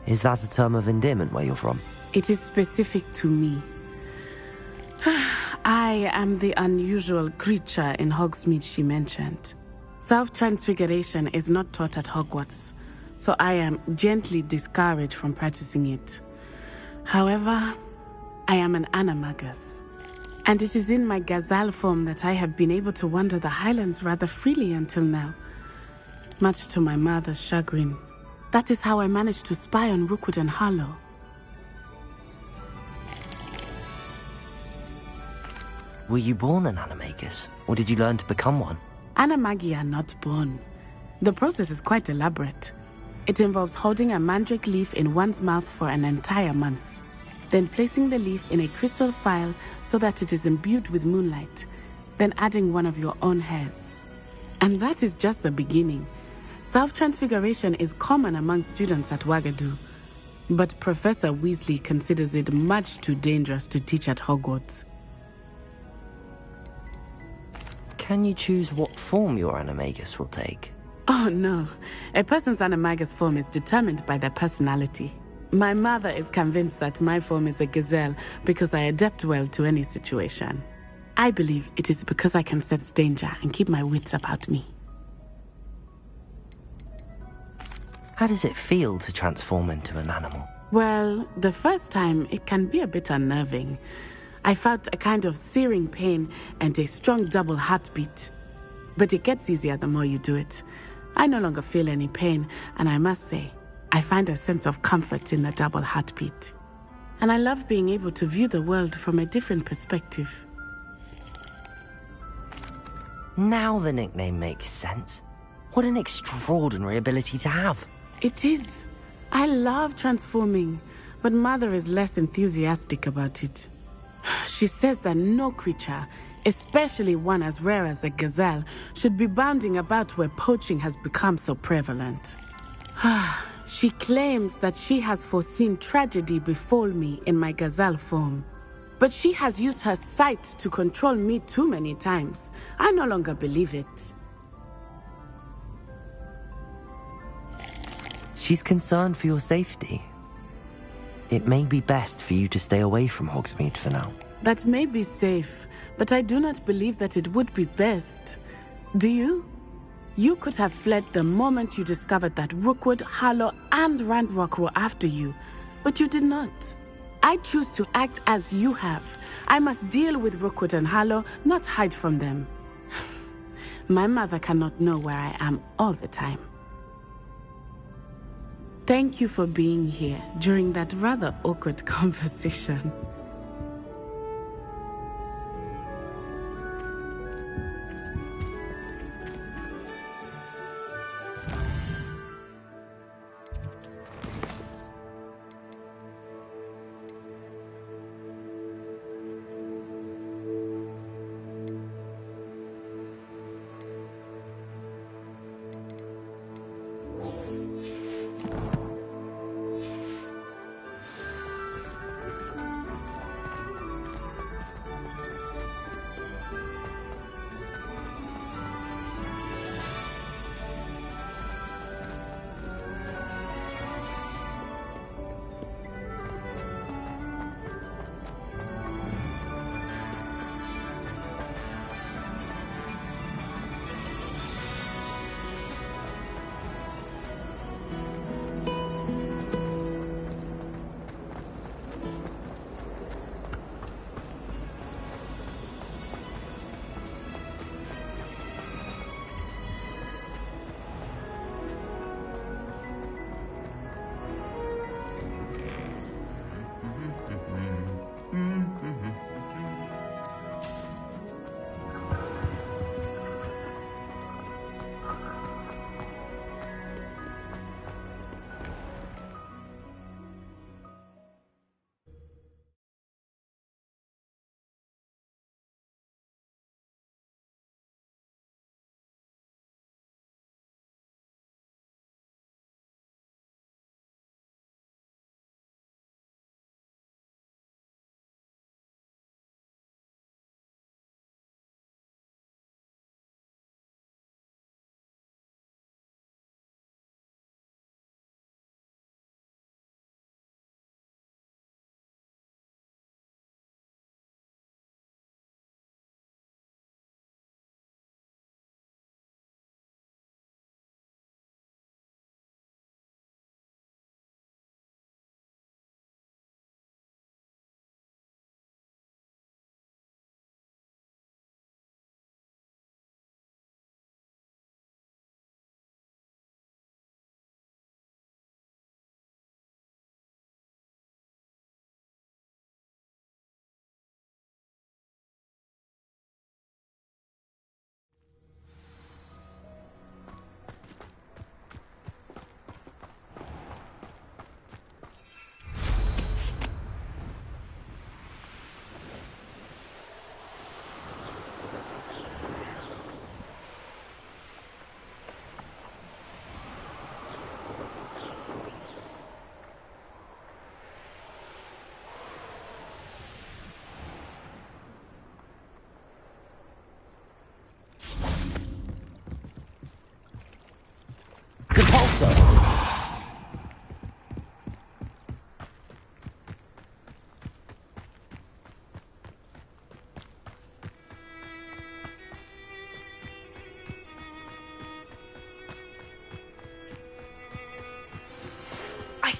Is that a term of endearment where you're from? It is specific to me. I am the unusual creature in Hogsmeade she mentioned. Self-transfiguration is not taught at Hogwarts, so I am gently discouraged from practicing it. However, I am an animagus, and it is in my gazelle form that I have been able to wander the Highlands rather freely until now, much to my mother's chagrin. That is how I managed to spy on Rookwood and Harlow. Were you born an animagus, or did you learn to become one? Animagi are not born. The process is quite elaborate. It involves holding a mandrake leaf in one's mouth for an entire month, then placing the leaf in a crystal phial so that it is imbued with moonlight, then adding one of your own hairs. And that is just the beginning. Self-transfiguration is common among students at Wagadu, but Professor Weasley considers it much too dangerous to teach at Hogwarts. Can you choose what form your animagus will take? Oh no, a person's animagus form is determined by their personality. My mother is convinced that my form is a gazelle because I adapt well to any situation. I believe it is because I can sense danger and keep my wits about me. How does it feel to transform into an animal? Well, the first time it can be a bit unnerving. I felt a kind of searing pain and a strong double heartbeat. But it gets easier the more you do it. I no longer feel any pain, and I must say, I find a sense of comfort in the double heartbeat. And I love being able to view the world from a different perspective. Now the nickname makes sense. What an extraordinary ability to have. It is. I love transforming, but Mother is less enthusiastic about it. She says that no creature, especially one as rare as a gazelle, should be bounding about where poaching has become so prevalent. She claims that she has foreseen tragedy befall me in my gazelle form. But she has used her sight to control me too many times. I no longer believe it. She's concerned for your safety. It may be best for you to stay away from Hogsmeade for now. That may be safe, but I do not believe that it would be best. Do you? You could have fled the moment you discovered that Rookwood, Harlow, and Ranrock were after you, but you did not. I choose to act as you have. I must deal with Rookwood and Harlow, not hide from them. My mother cannot know where I am all the time. Thank you for being here during that rather awkward conversation.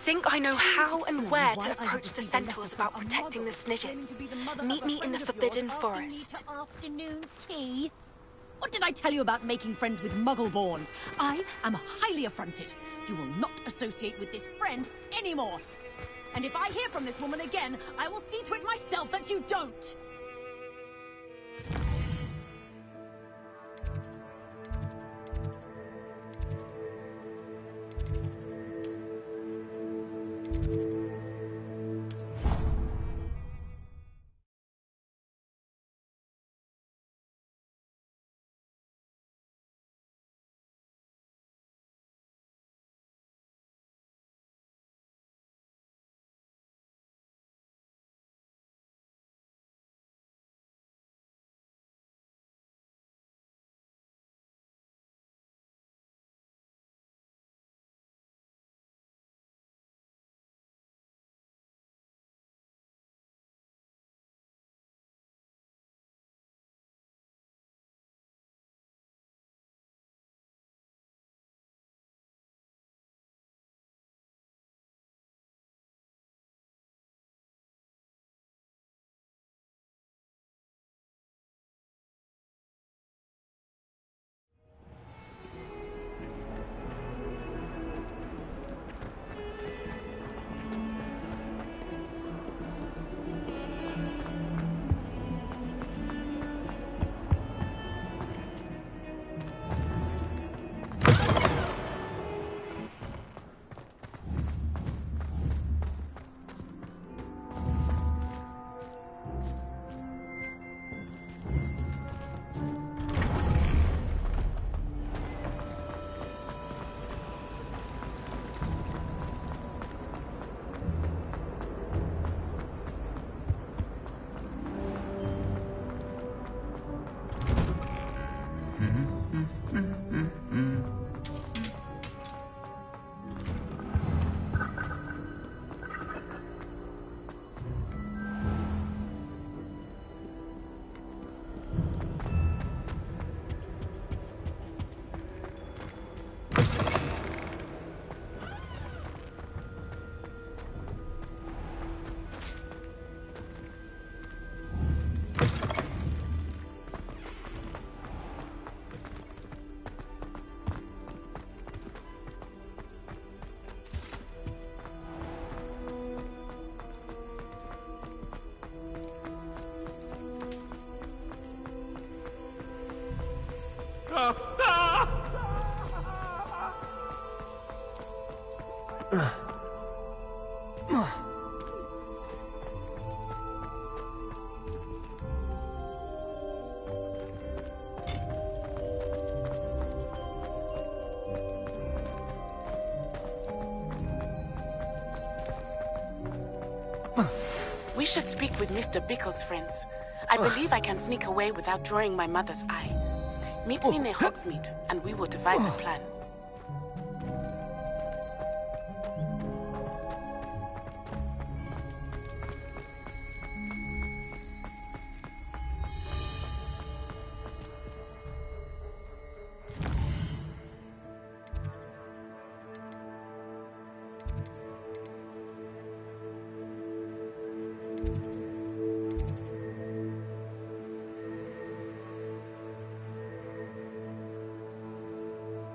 think I know how and where to approach the centaurs about protecting the Snidgets. Meet me in the Forbidden Forest. Afternoon tea? What did I tell you about making friends with Muggleborns? I am highly affronted. You will not associate with this friend anymore. And if I hear from this woman again, I will see to it myself that you don't. We should speak with Mr. Bickle's friends. I believe I can sneak away without drawing my mother's eye. Meet me near Hogsmeade, and we will devise a plan.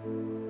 you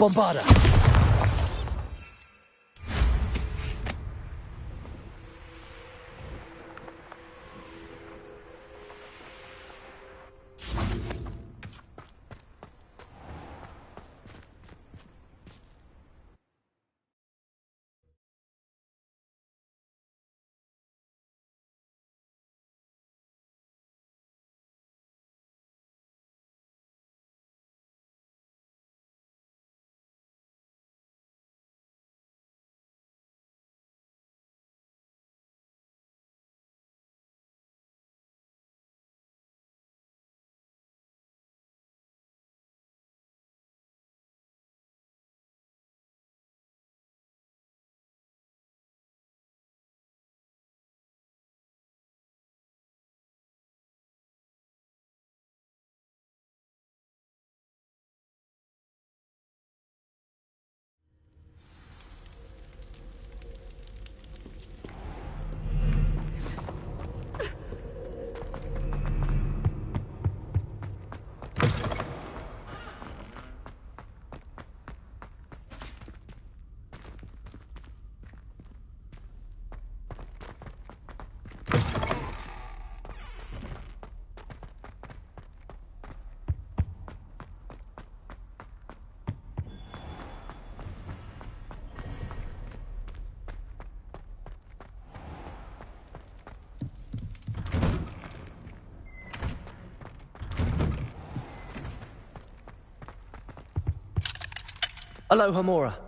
Bombarda! Aloha Mora.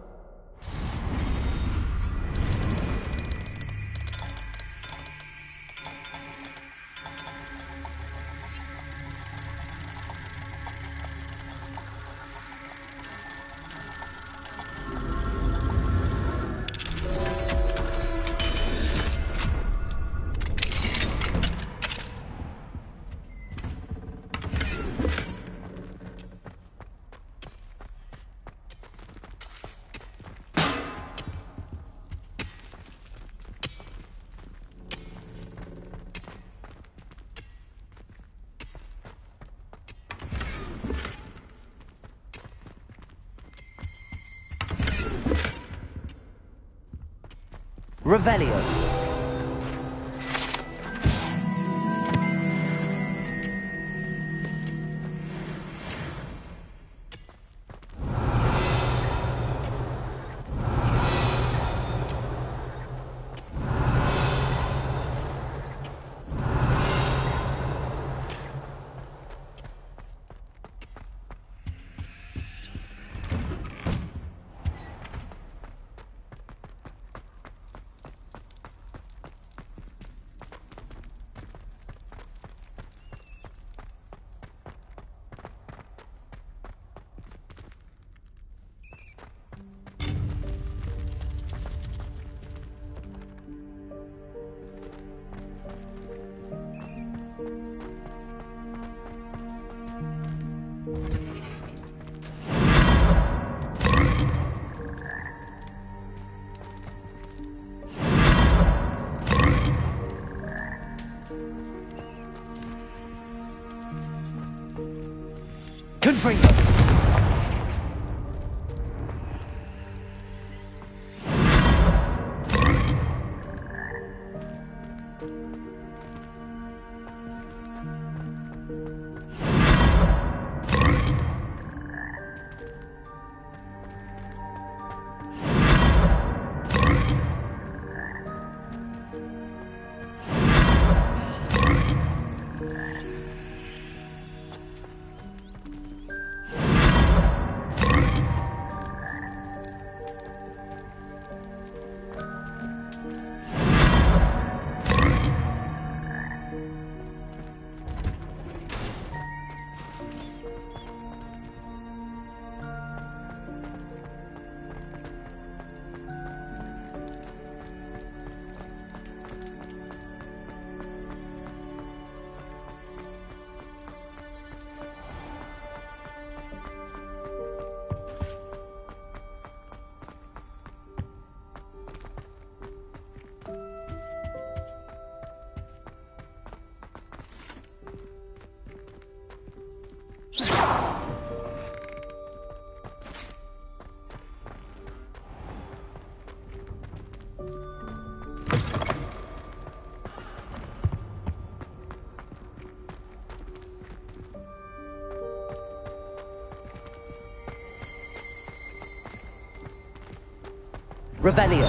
Revelio. Confringo! Revelio.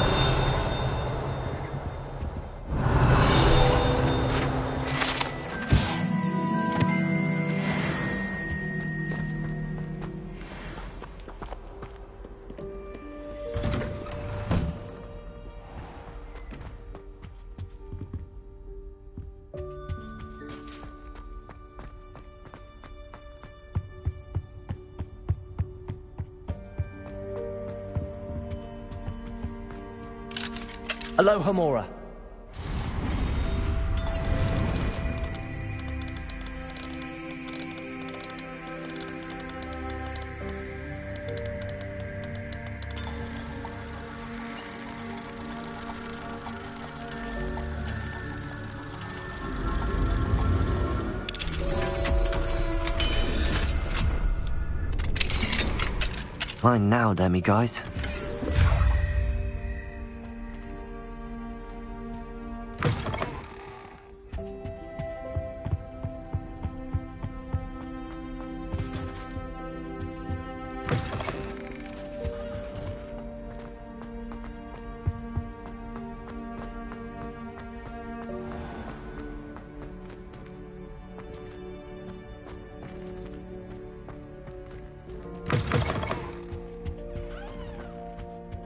Aloha Mora. Fine now, Demi guys.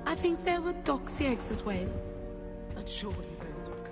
I think there were doxy eggs as well. But surely those were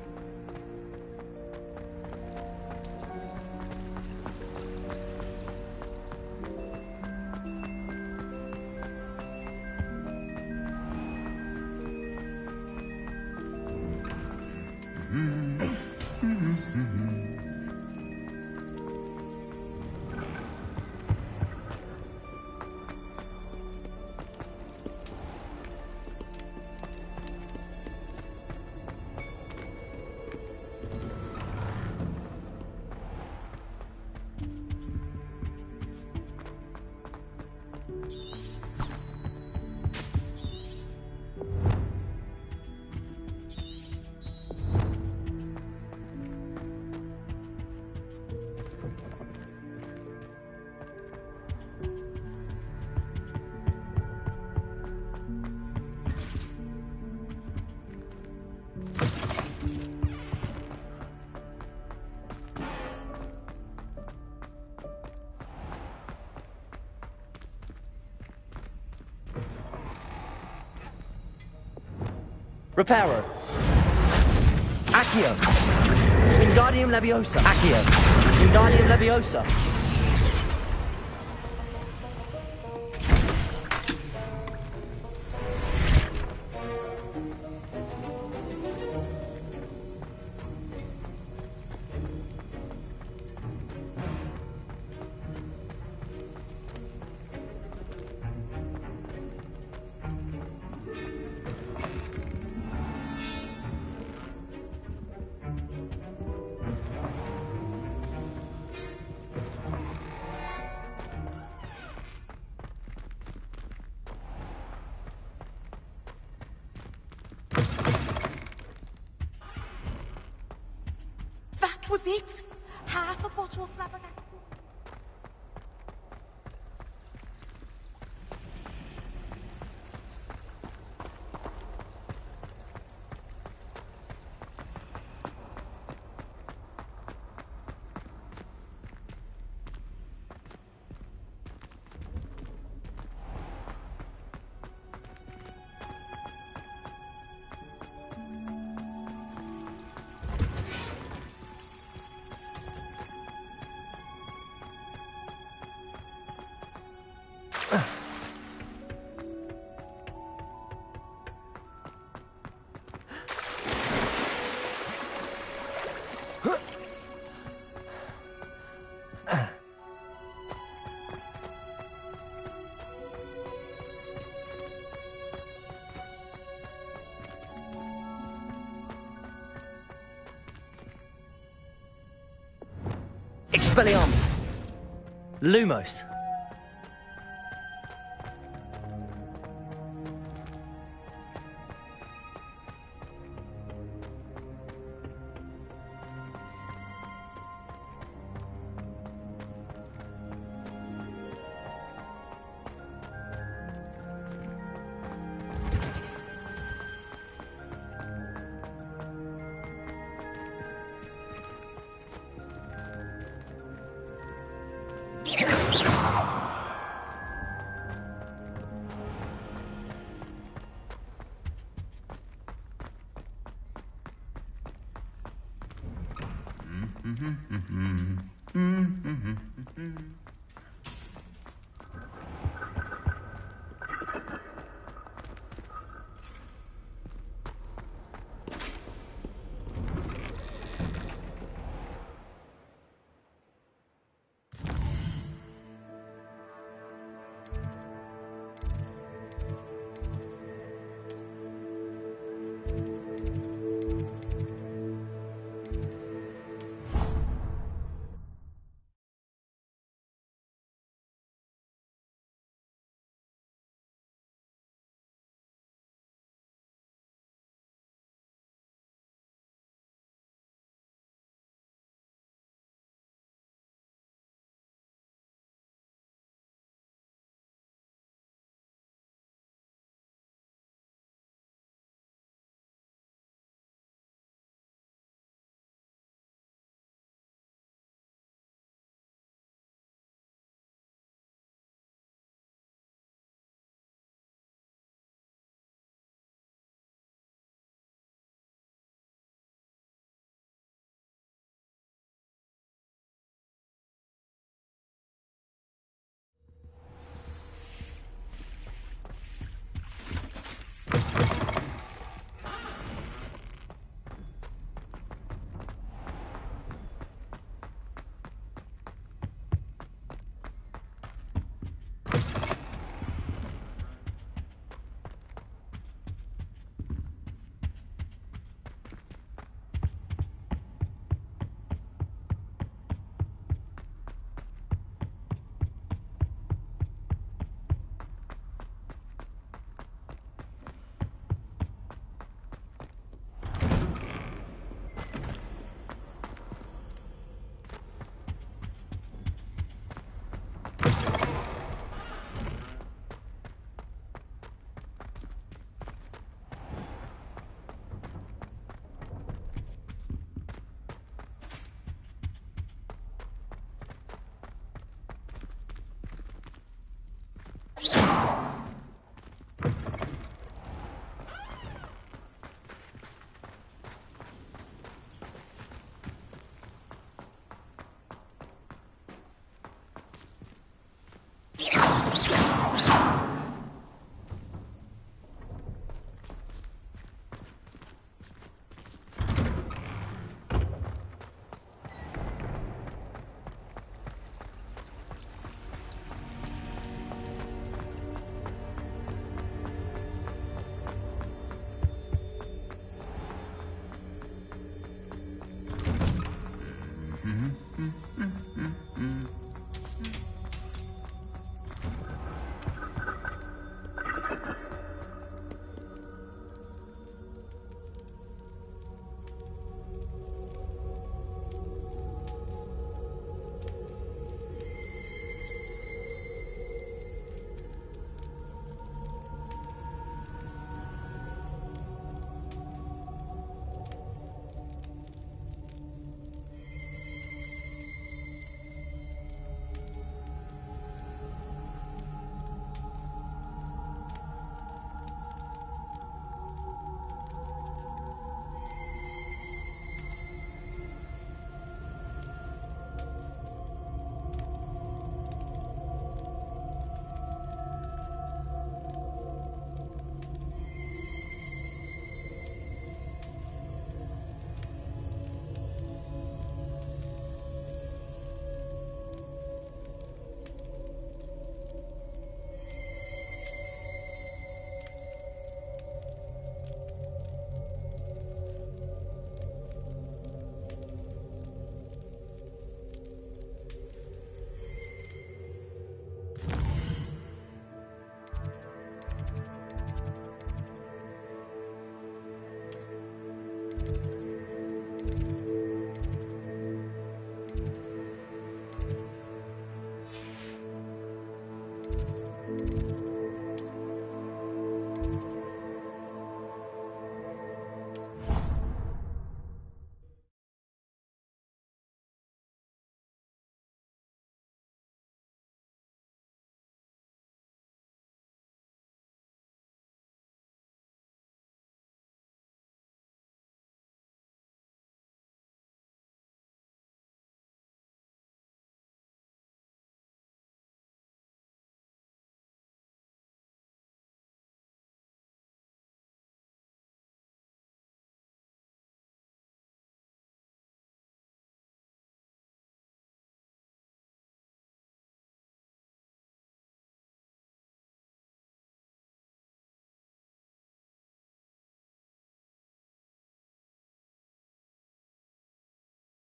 Reparo. Accio. Wingardium Leviosa. Accio. Wingardium Leviosa. was it. Half a bottle of flabbergasted. Expelliarmus! Lumos!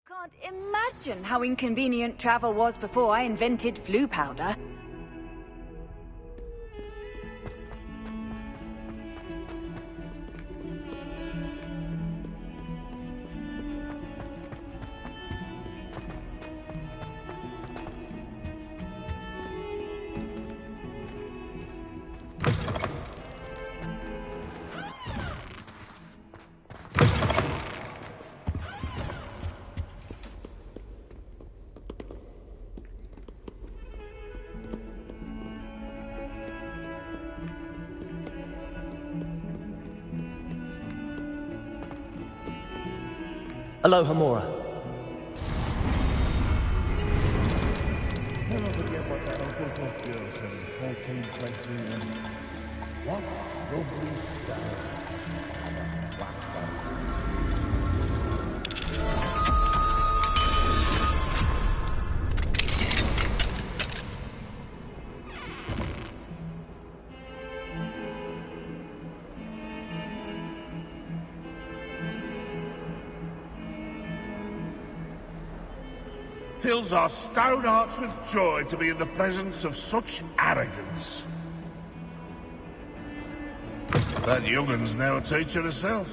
Can't imagine how inconvenient travel was before I invented flu powder. Aloha Mora. Never forget what that Uncle Puff girl said in 1421. What lovely style. Fills our stout hearts with joy to be in the presence of such arrogance. That young'un's now a teacher herself.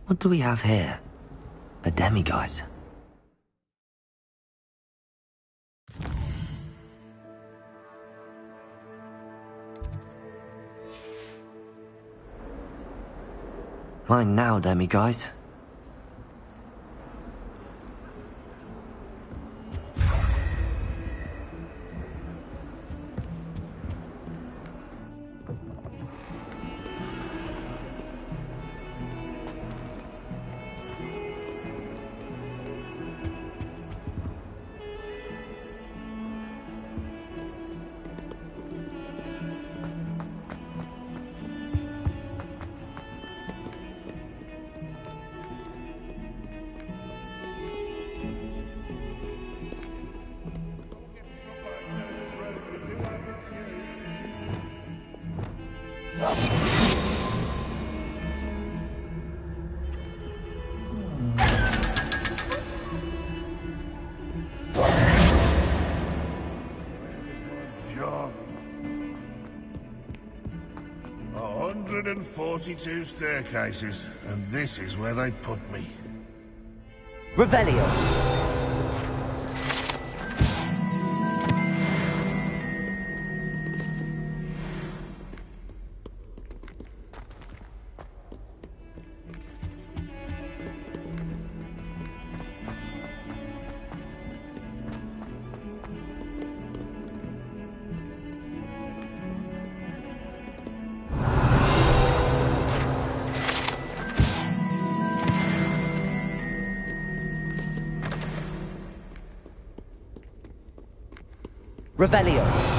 What do we have here? A demiguise. Mine now, demiguise. John. 142 staircases, and this is where they put me. Revelio. Revelio.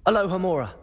Aloha Mora.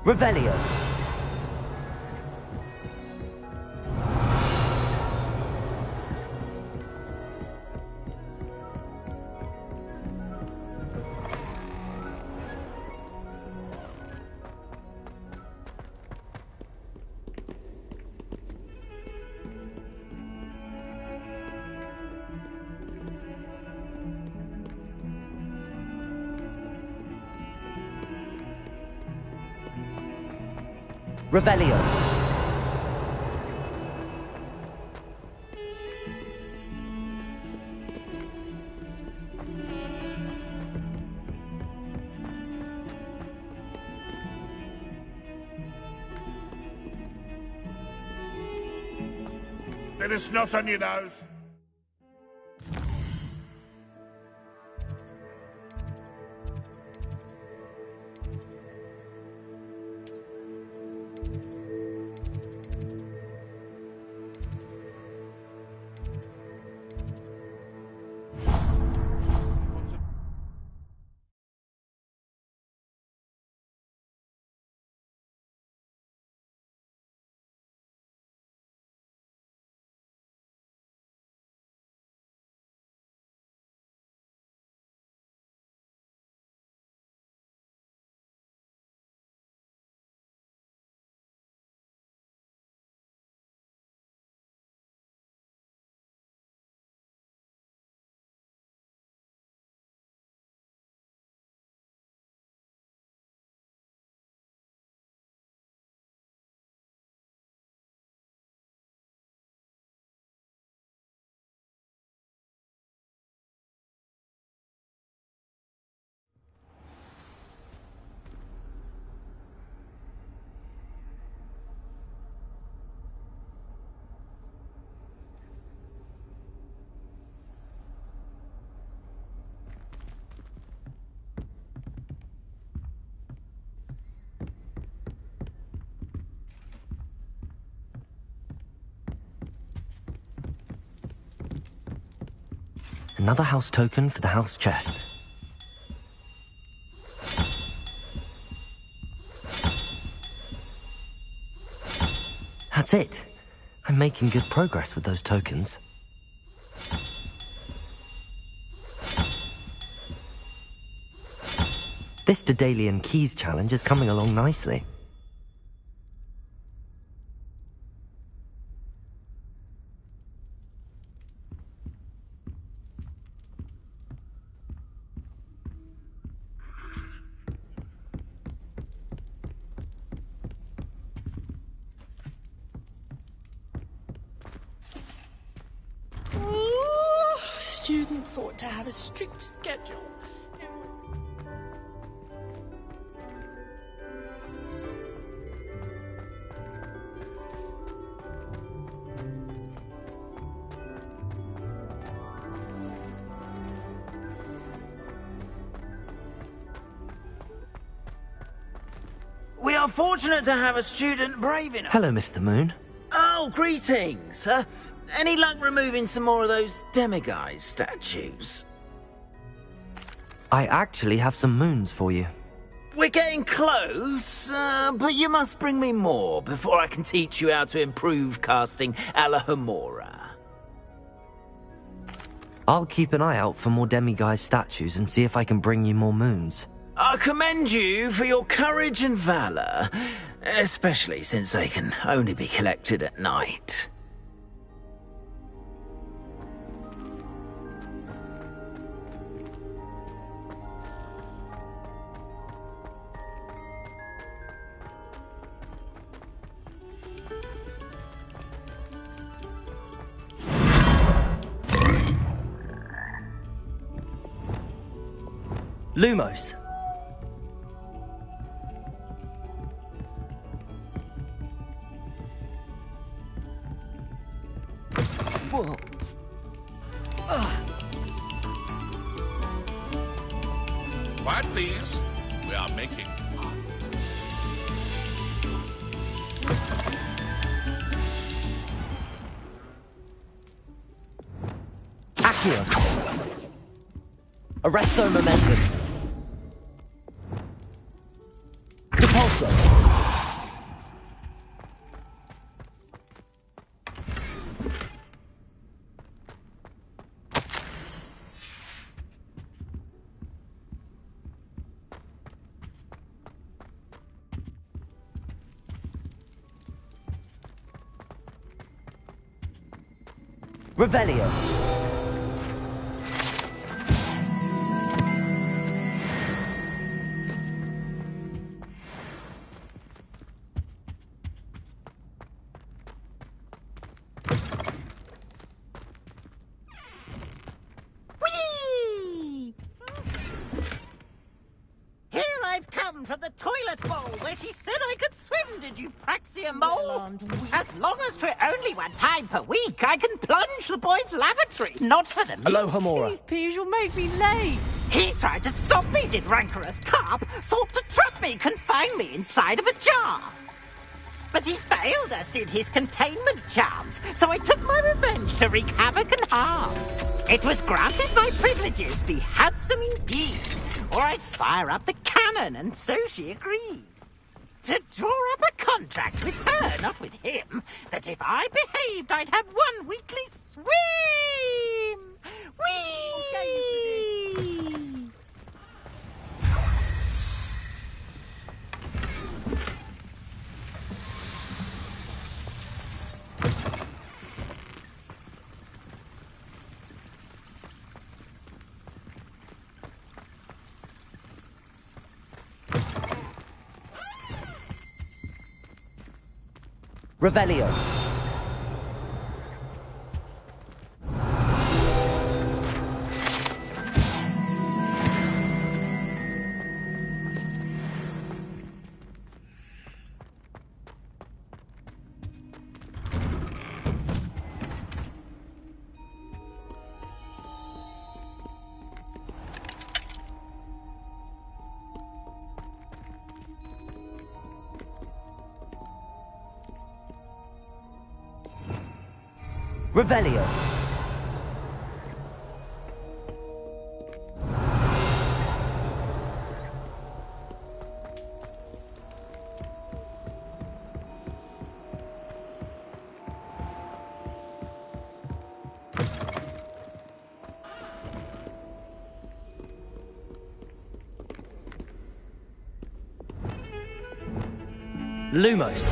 Revelio. Revelio. Let us not on your nose. Another house token for the house chest. That's it. I'm making good progress with those tokens. This Daedalian Keys challenge is coming along nicely. Students ought to have a strict schedule. We are fortunate to have a student brave enough. Hello, Mr. Moon. Oh, greetings. Any luck removing some more of those demiguise statues? I actually have some moons for you. We're getting close, but you must bring me more before I can teach you how to improve casting Alahomora. I'll keep an eye out for more demiguise statues and see if I can bring you more moons. I commend you for your courage and valor, especially since they can only be collected at night. Lumos. Whoa. Quiet, please. We are making. Accio. Arresto momentum. Repulso. Revelio. Whee! Here I've come from the toilet bowl where she said I could swim, did you Praxia Mole? As long as for only 1 time per week, I can plunge the boys' lavatory. Not for the meal. Aloha, Mora. These peas will make me late. He tried to stop me, did rancorous carp. Sought to trap me, confine me inside of a jar. But he failed, as did his containment charms, so I took my revenge to wreak havoc and harm. It was granted my privileges be handsome indeed, or I'd fire up the cannon, and so she agreed. To draw up a contract with her, not with him, that if I behaved, I'd have 1 weekly swim! Whee! Revelio. Revelio. Lumos.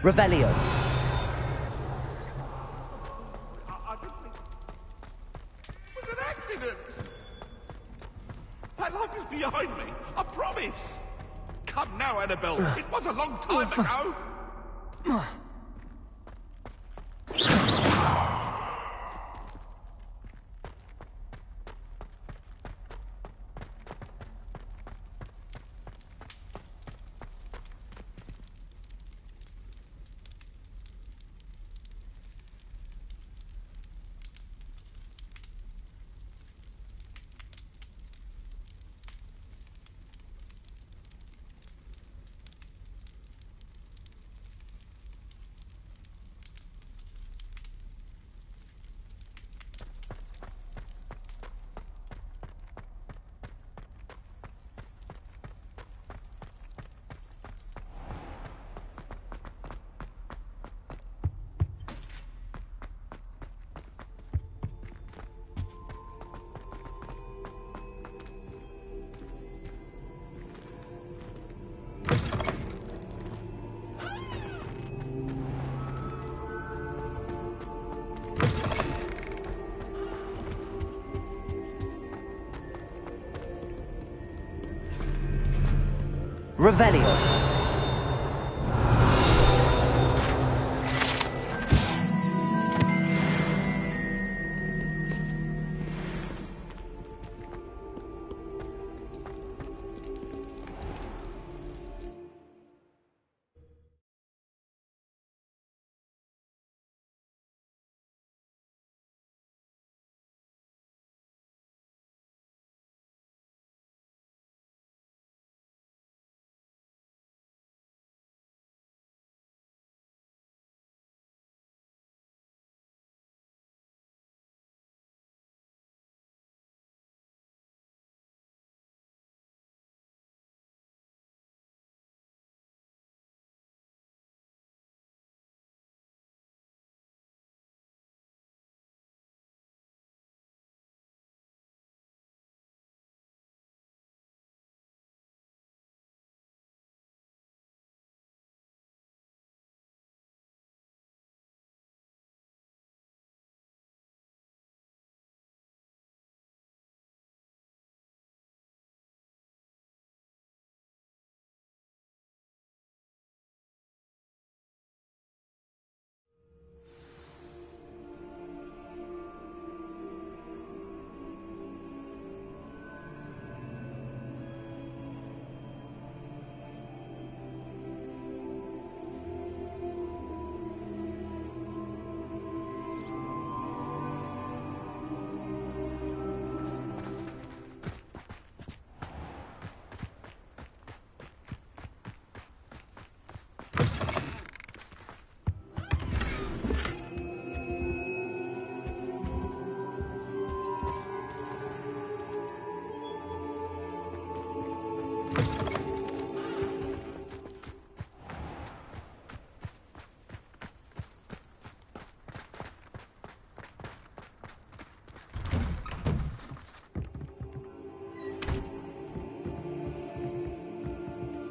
Revelio. It was an accident! My life is behind me, I promise! Come now, Annabelle, it was a long time ago! Revelio.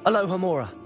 Aloha Mora.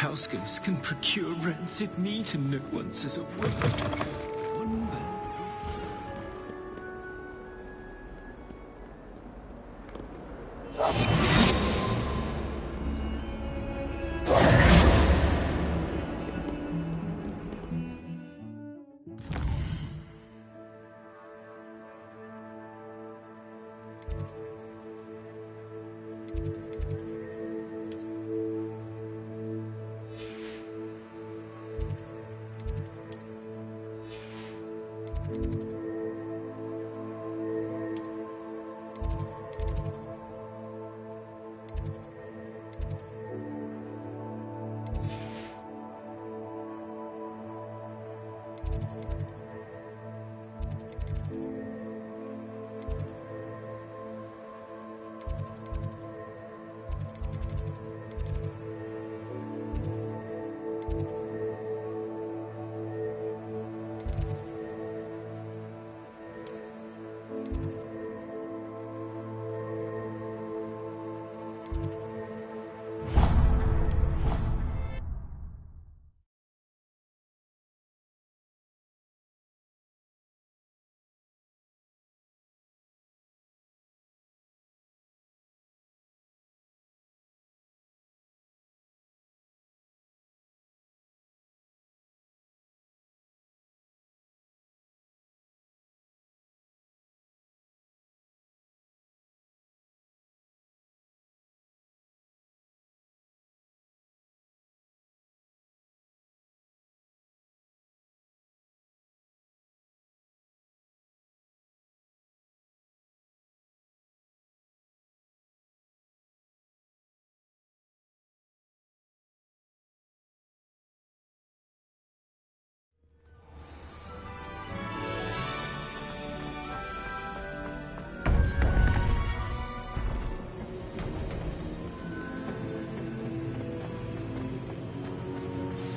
housegoers can procure rancid meat and no one says a word. One bad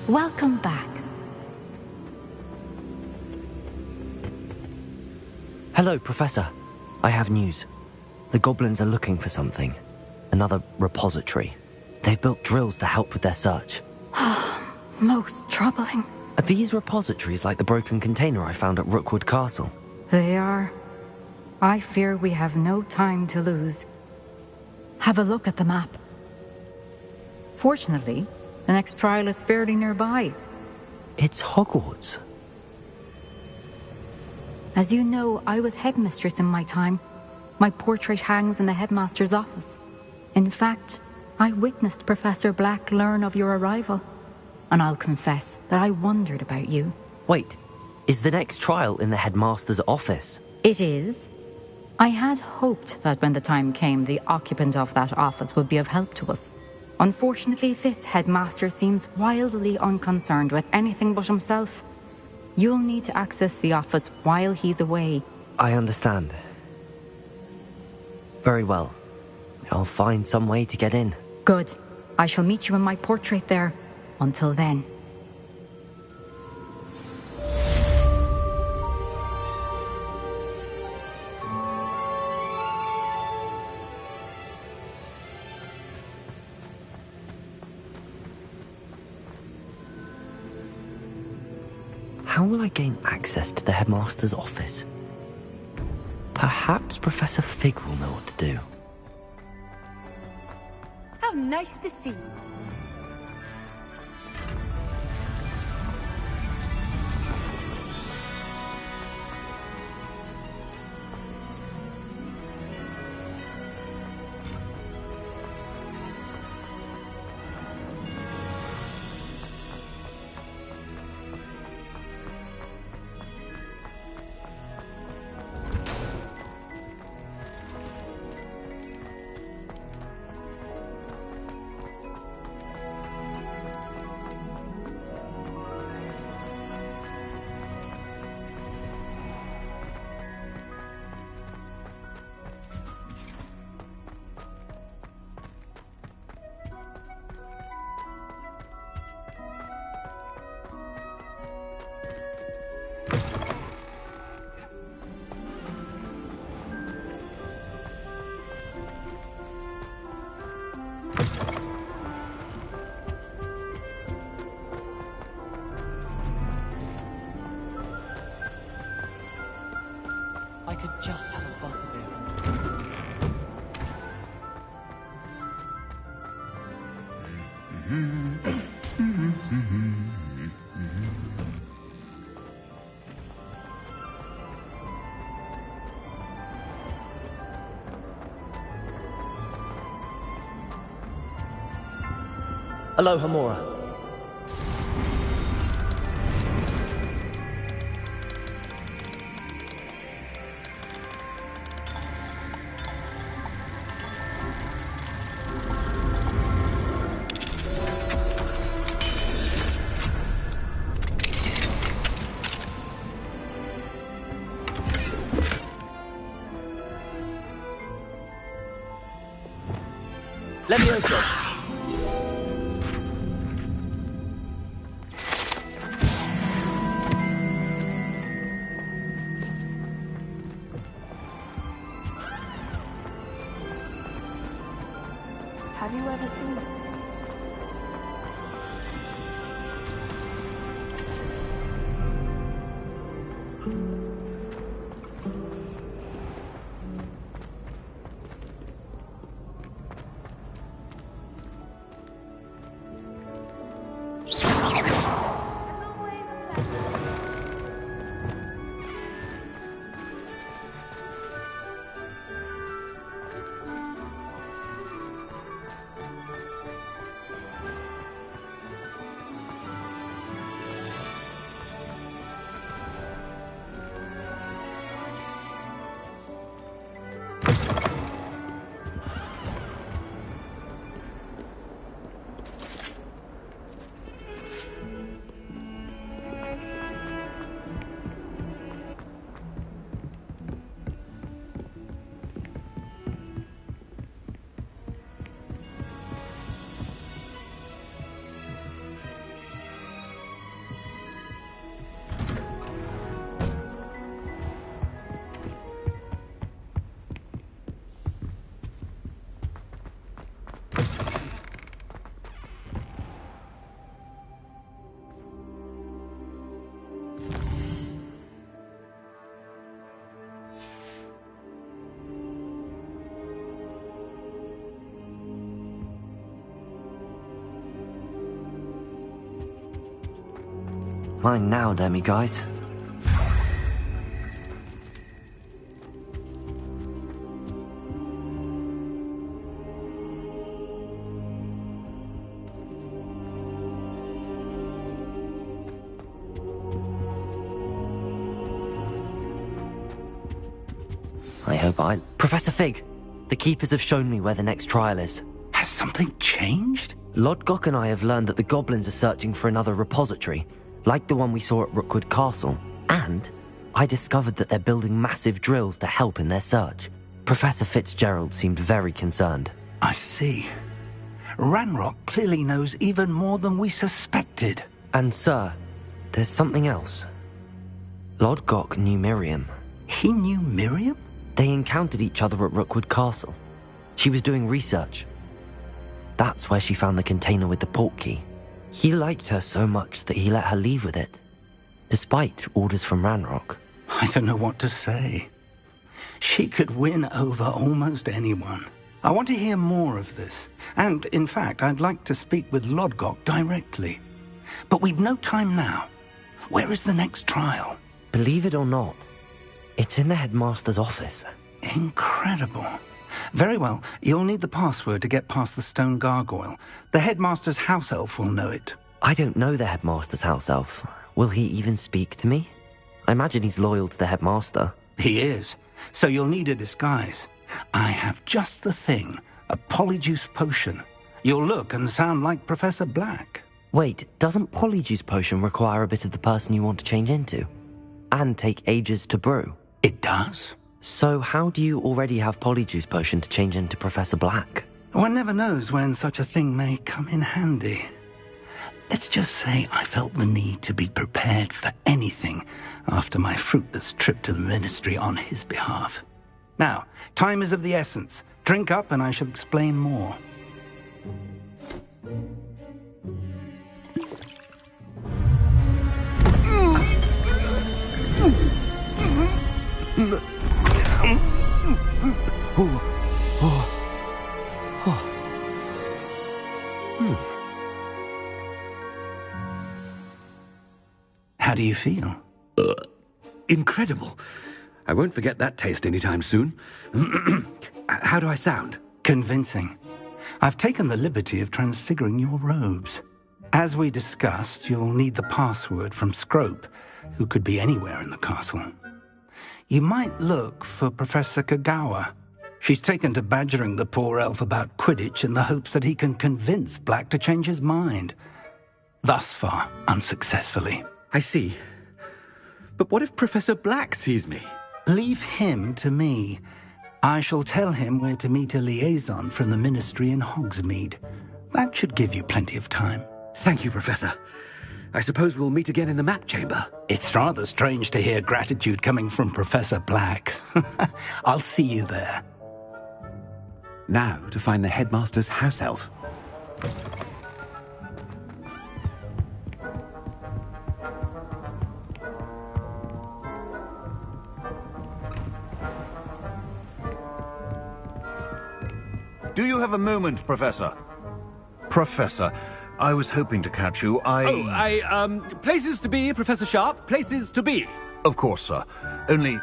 Welcome back. Hello, Professor. I have news. The goblins are looking for something. Another repository. They've built drills to help with their search. Most troubling. Are these repositories like the broken container I found at Rookwood Castle? They are. I fear we have no time to lose. Have a look at the map. Fortunately, the next trial is fairly nearby. It's Hogwarts. As you know, I was headmistress in my time. My portrait hangs in the headmaster's office. In fact, I witnessed Professor Black learn of your arrival. And I'll confess that I wondered about you. Wait, is the next trial in the headmaster's office? It is. I had hoped that when the time came, the occupant of that office would be of help to us. Unfortunately, this headmaster seems wildly unconcerned with anything but himself. You'll need to access the office while he's away. I understand. Very well. I'll find some way to get in. Good. I shall meet you in my portrait there. Until then. How will I gain access to the headmaster's office? Perhaps Professor Fig will know what to do. How nice to see you. just had a butterbeer. Aloha, Mora. Levioso. Have you ever seen it? Mine now, Demi, guys. Professor Fig, the Keepers have shown me where the next trial is. Has something changed? Lodgok and I have learned that the goblins are searching for another repository, like the one we saw at Rookwood Castle. And I discovered that they're building massive drills to help in their search. Professor Fitzgerald seemed very concerned. I see. Ranrock clearly knows even more than we suspected. And sir, there's something else. Lodgok knew Miriam. He knew Miriam? They encountered each other at Rookwood Castle. She was doing research. That's where she found the container with the port key. He liked her so much that he let her leave with it, despite orders from Ranrock. I don't know what to say. She could win over almost anyone. I want to hear more of this. And, in fact, I'd like to speak with Lodgok directly. But we've no time now. Where is the next trial? Believe it or not, it's in the headmaster's office. Incredible. Very well. You'll need the password to get past the stone gargoyle. The headmaster's house elf will know it. I don't know the headmaster's house elf. Will he even speak to me? I imagine he's loyal to the headmaster. He is. So you'll need a disguise. I have just the thing. A polyjuice potion. You'll look and sound like Professor Black. Wait, doesn't polyjuice potion require a bit of the person you want to change into? And take ages to brew? It does. So how do you already have polyjuice potion to change into Professor Black? One never knows when such a thing may come in handy. Let's just say I felt the need to be prepared for anything after my fruitless trip to the Ministry on his behalf. Now, time is of the essence. Drink up and I shall explain more. do you feel? Incredible. I won't forget that taste anytime soon. How do I sound? Convincing. I've taken the liberty of transfiguring your robes. As we discussed, you'll need the password from Scrope, who could be anywhere in the castle. You might look for Professor Kagawa. She's taken to badgering the poor elf about Quidditch in the hopes that he can convince Black to change his mind. Thus far, unsuccessfully. I see. But what if Professor Black sees me? Leave him to me. I shall tell him where to meet a liaison from the Ministry in Hogsmeade. That should give you plenty of time. Thank you, Professor. I suppose we'll meet again in the map chamber. It's rather strange to hear gratitude coming from Professor Black. I'll see you there. Now to find the headmaster's house elf. Do you have a moment, Professor? Professor, I was hoping to catch you. Places to be, Professor Sharp. Places to be. Of course, sir. Only...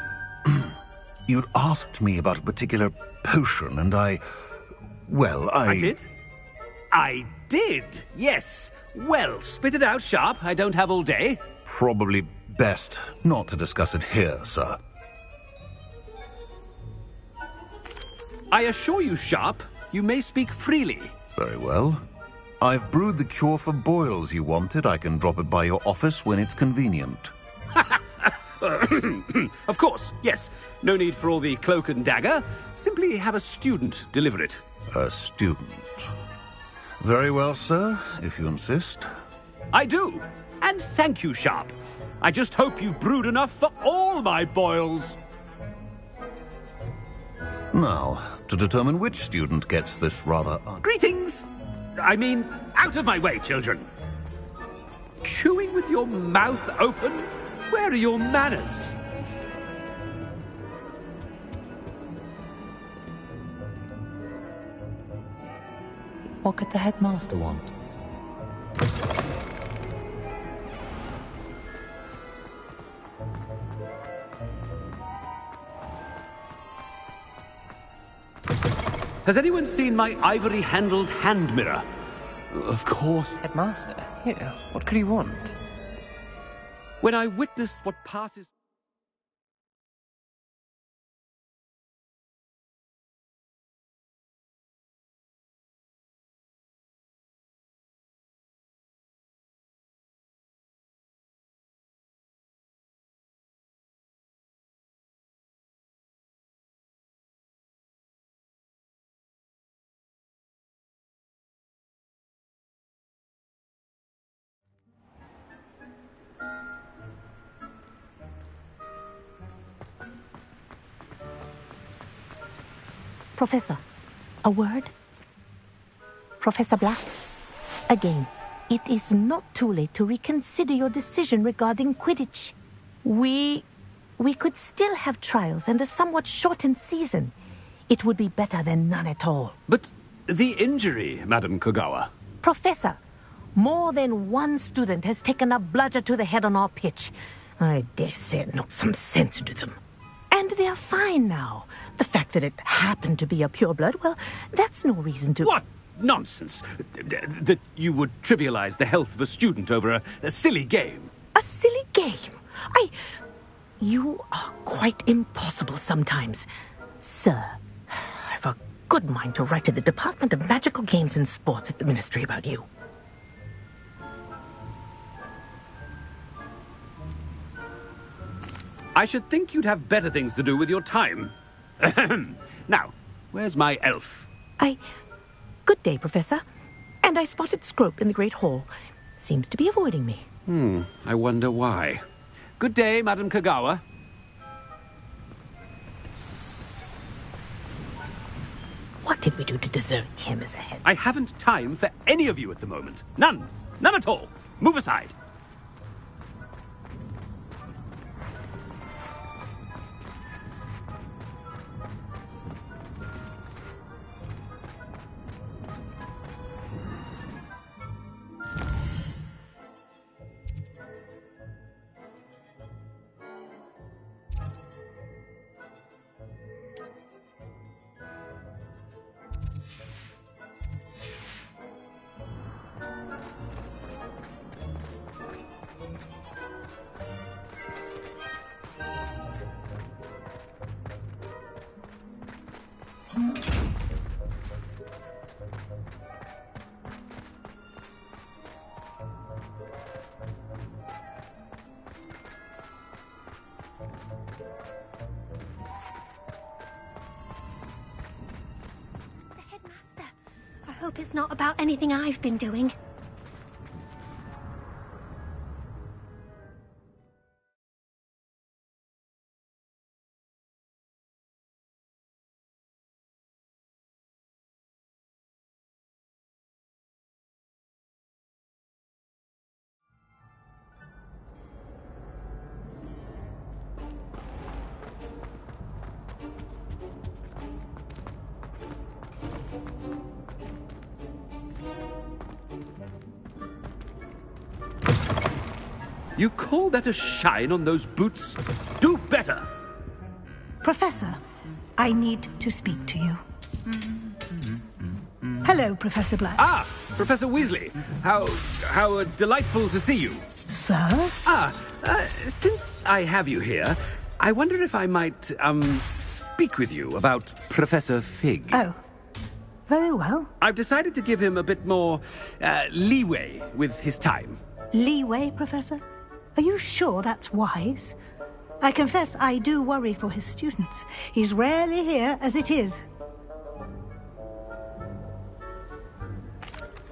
you'd asked me about a particular potion, and I did? I did, yes. Well, spit it out, Sharp. I don't have all day. Probably best not to discuss it here, sir. I assure you, Sharp, you may speak freely. Very well. I've brewed the cure for boils you wanted. I can drop it by your office when it's convenient. Of course, yes. No need for all the cloak and dagger. Simply have a student deliver it. A student. Very well, sir, if you insist. I do. And thank you, Sharp. I just hope you've brewed enough for all my boils. Now, to determine which student gets this rather... Greetings! I mean, out of my way, children. Chewing with your mouth open? Where are your manners? What could the headmaster want? Has anyone seen my ivory-handled hand mirror? Of course. Headmaster, here, what could he want? When I witnessed what passes... Professor, a word? Professor Black? Again, it is not too late to reconsider your decision regarding Quidditch. We could still have trials and a somewhat shortened season. It would be better than none at all. But the injury, Madam Kogawa. Professor, more than one student has taken a bludger to the head on our pitch. I dare say it knocked some sense into them. And they're fine now. The fact that it happened to be a pureblood, well, that's no reason to... What nonsense! That you would trivialize the health of a student over a silly game. A silly game? You are quite impossible sometimes. Sir, I've a good mind to write to the Department of Magical Games and Sports at the Ministry about you. I should think you'd have better things to do with your time. Now, where's my elf? Good day, Professor. And I spotted Scrope in the Great Hall. Seems to be avoiding me. I wonder why. Good day, Madam Kogawa. What did we do to deserve him as a head? I haven't time for any of you at the moment. None. None at all. Move aside. hope it's not about anything I've been doing. You call that a shine on those boots? Do better! Professor, I need to speak to you. Hello, Professor Black. Ah, Professor Weasley. How delightful to see you. Sir? Since I have you here, I wonder if I might, speak with you about Professor Fig. Oh, very well. I've decided to give him a bit more, leeway with his time. Leeway, Professor? Are you sure that's wise? I confess I do worry for his students. He's rarely here as it is.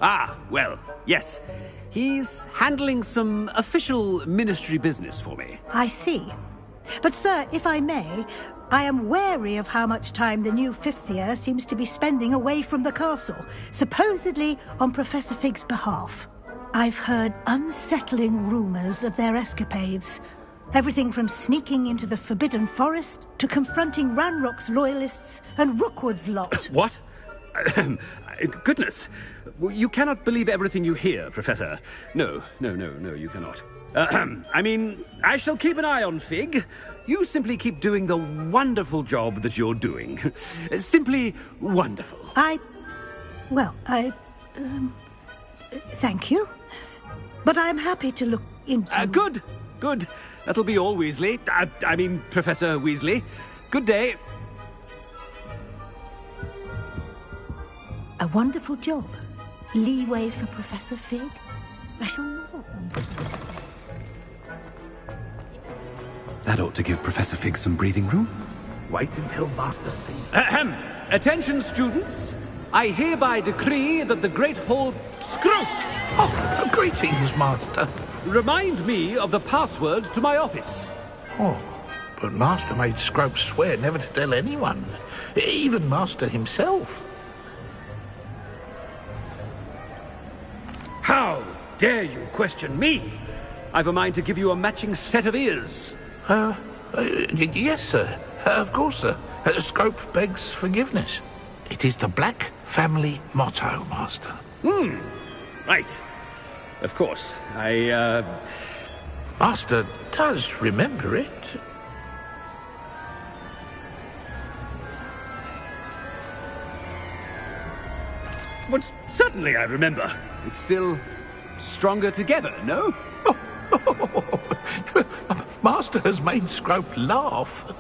Ah, well, yes. He's handling some official ministry business for me. I see. But, sir, if I may, I am wary of how much time the new fifth year seems to be spending away from the castle, supposedly on Professor Fig's behalf. I've heard unsettling rumors of their escapades. Everything from sneaking into the Forbidden Forest to confronting Ranrock's loyalists and Rookwood's lot. What? Goodness. You cannot believe everything you hear, Professor. No, you cannot. I mean, I shall keep an eye on Fig. You simply keep doing the wonderful job that you're doing. Simply wonderful. Thank you. But I'm happy to look into... Good. That'll be all, Weasley. I mean, Professor Weasley. Good day. A wonderful job. Leeway for Professor Fig. I shall never understand. That ought to give Professor Fig some breathing room. Wait until Master sees. Attention, students. I hereby decree that the Great Hall... Scrope! Oh, greetings, Master. Remind me of the password to my office. Oh, but Master made Scrope swear never to tell anyone, even Master himself. How dare you question me? I've a mind to give you a matching set of ears. Yes, sir. Of course, sir. Scrope begs forgiveness. It is the Black family motto, Master. Right. Of course. Master does remember it. But certainly I remember. It's still stronger together, no? Master has made Scrope laugh.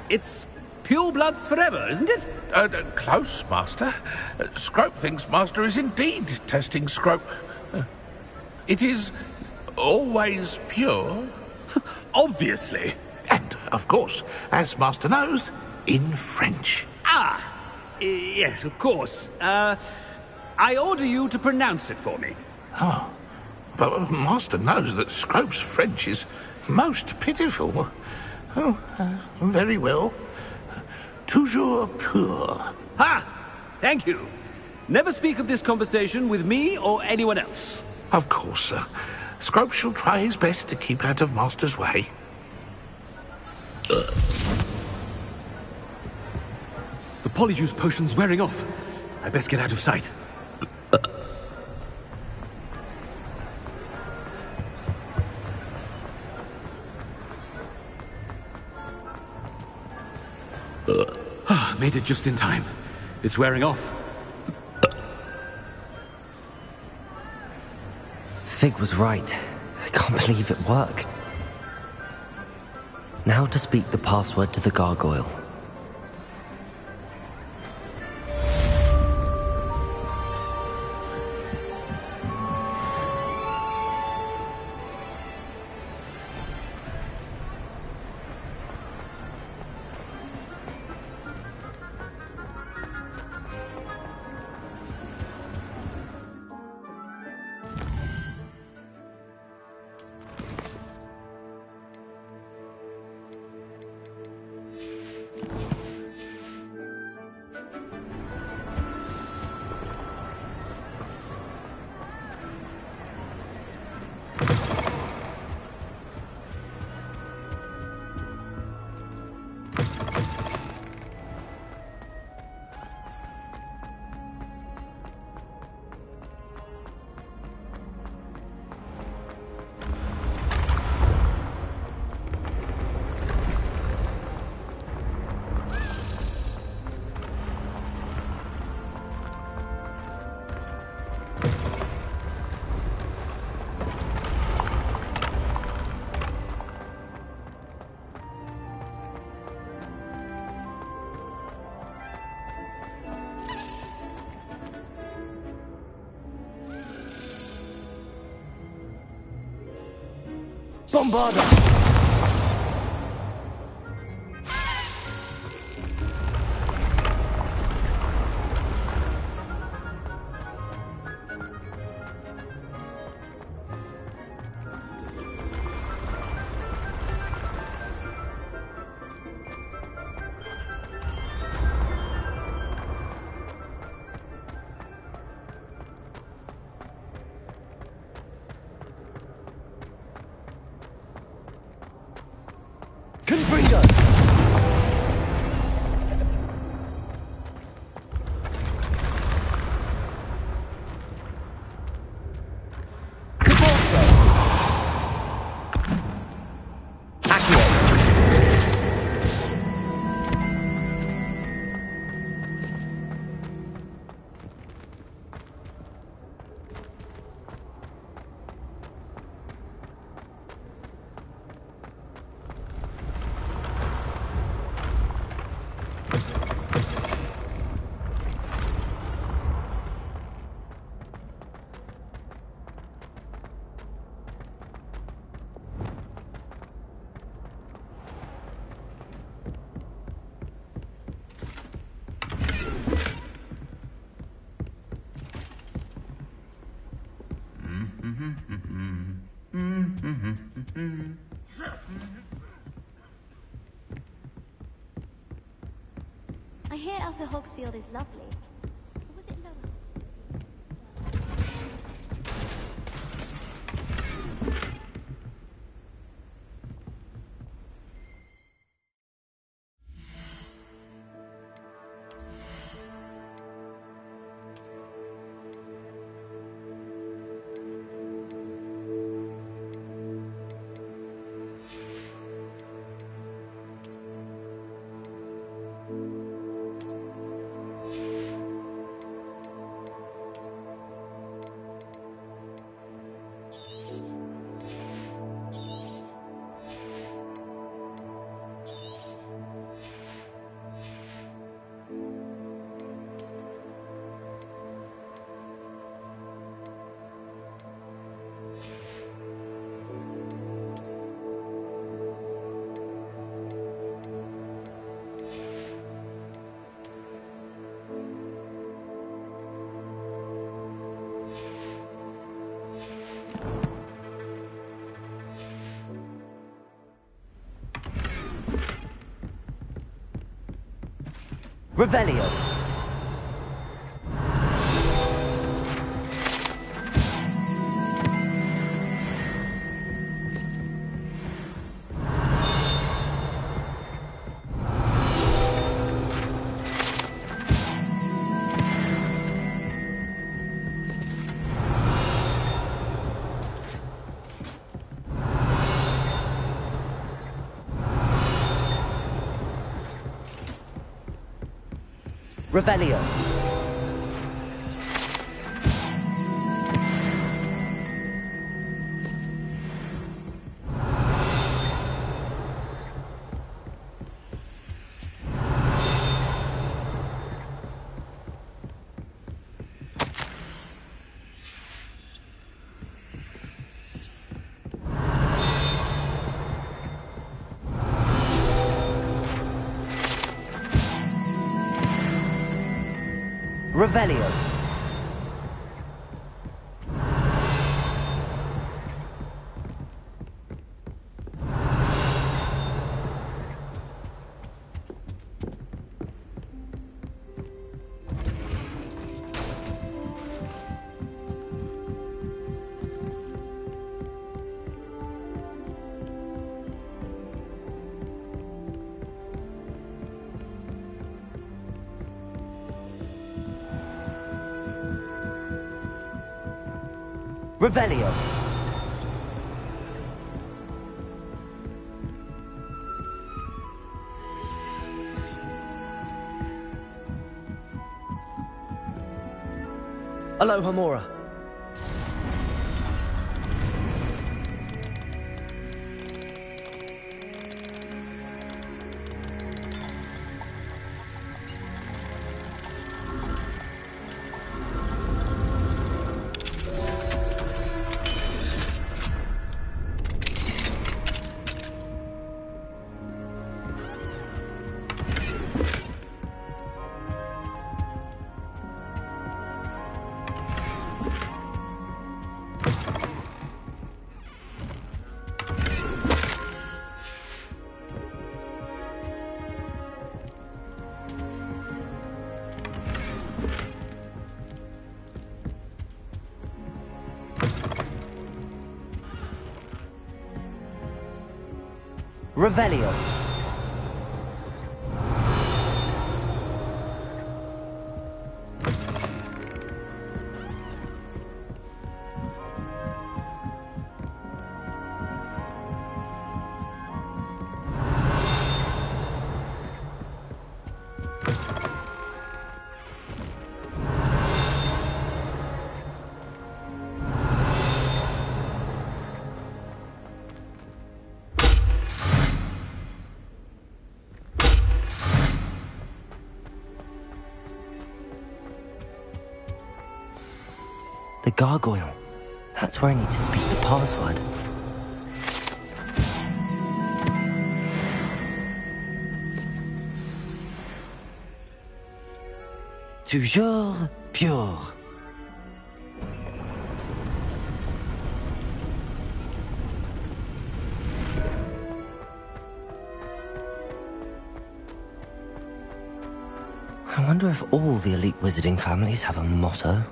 It's pure bloods forever, isn't it? Close, Master. Scrope thinks Master is indeed testing Scrope. It is always pure. Obviously. And, of course, as Master knows, in French. Yes, of course. I order you to pronounce it for me. Oh, but Master knows that Scrope's French is most pitiful. Oh, very well. Toujours pur. Thank you. Never speak of this conversation with me or anyone else. Of course, sir. Scrope shall try his best to keep out of Master's way. The Polyjuice potion's wearing off. I best get out of sight. Made it just in time. It's wearing off. Fig was right. I can't believe it worked. Now to speak the password to the gargoyle. Bombarda! Confringo! Cabalso! Accio! I hear Alpha Hogsfield is lovely. Or was it lonely? Revelio. Revelio. Revelio. Revelio. Alohomora. Revelio. The gargoyle. That's where I need to speak the password. Toujours pure. I wonder if all the elite wizarding families have a motto.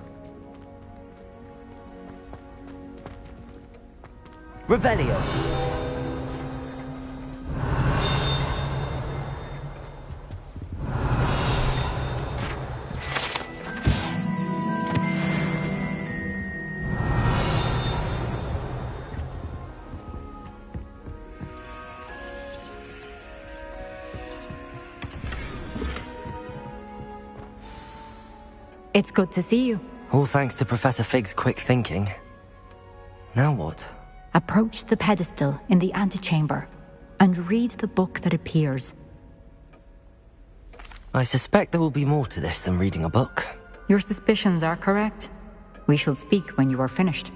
Revelio. It's good to see you. All thanks to Professor Fig's quick thinking. Now what? Approach the pedestal in the antechamber and read the book that appears. I suspect there will be more to this than reading a book. Your suspicions are correct. We shall speak when you are finished.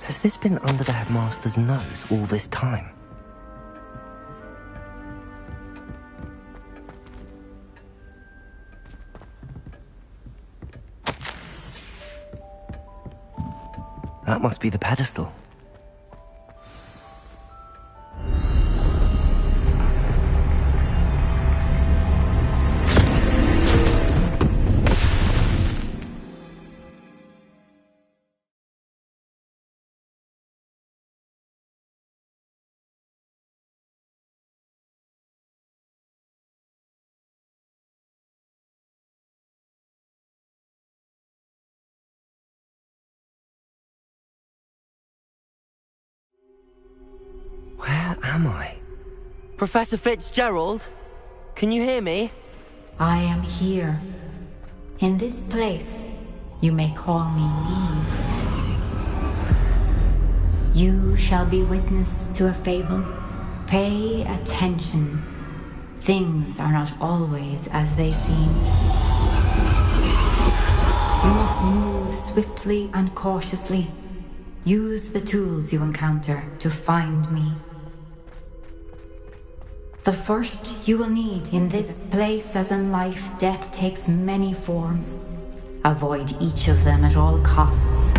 Has this been under the headmaster's nose all this time? That must be the pedestal. Where am I? Professor Fitzgerald? Can you hear me? I am here. In this place, you may call me Neve. You shall be witness to a fable. Pay attention. Things are not always as they seem. You must move swiftly and cautiously. Use the tools you encounter to find me. The first you will need in this place, as in life, death takes many forms. Avoid each of them at all costs.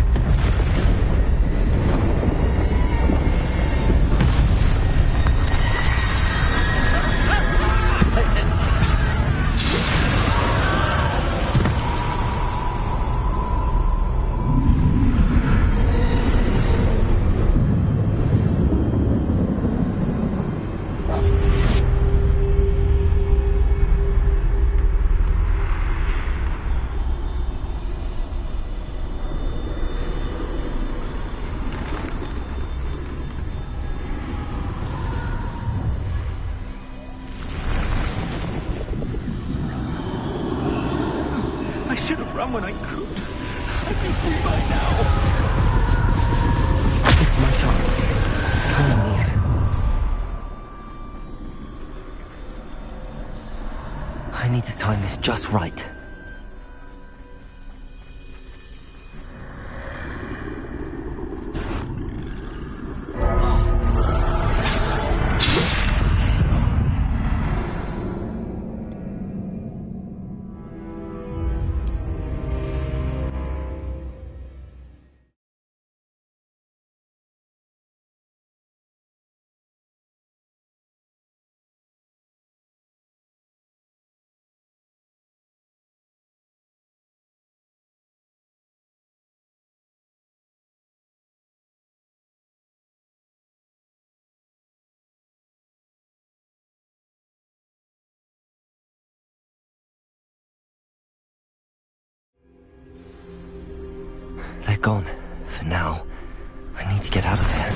When I could, I'd be free by now. This is my chance. Come on, Eve. I need to time this just right. gone. For now. I need to get out of here.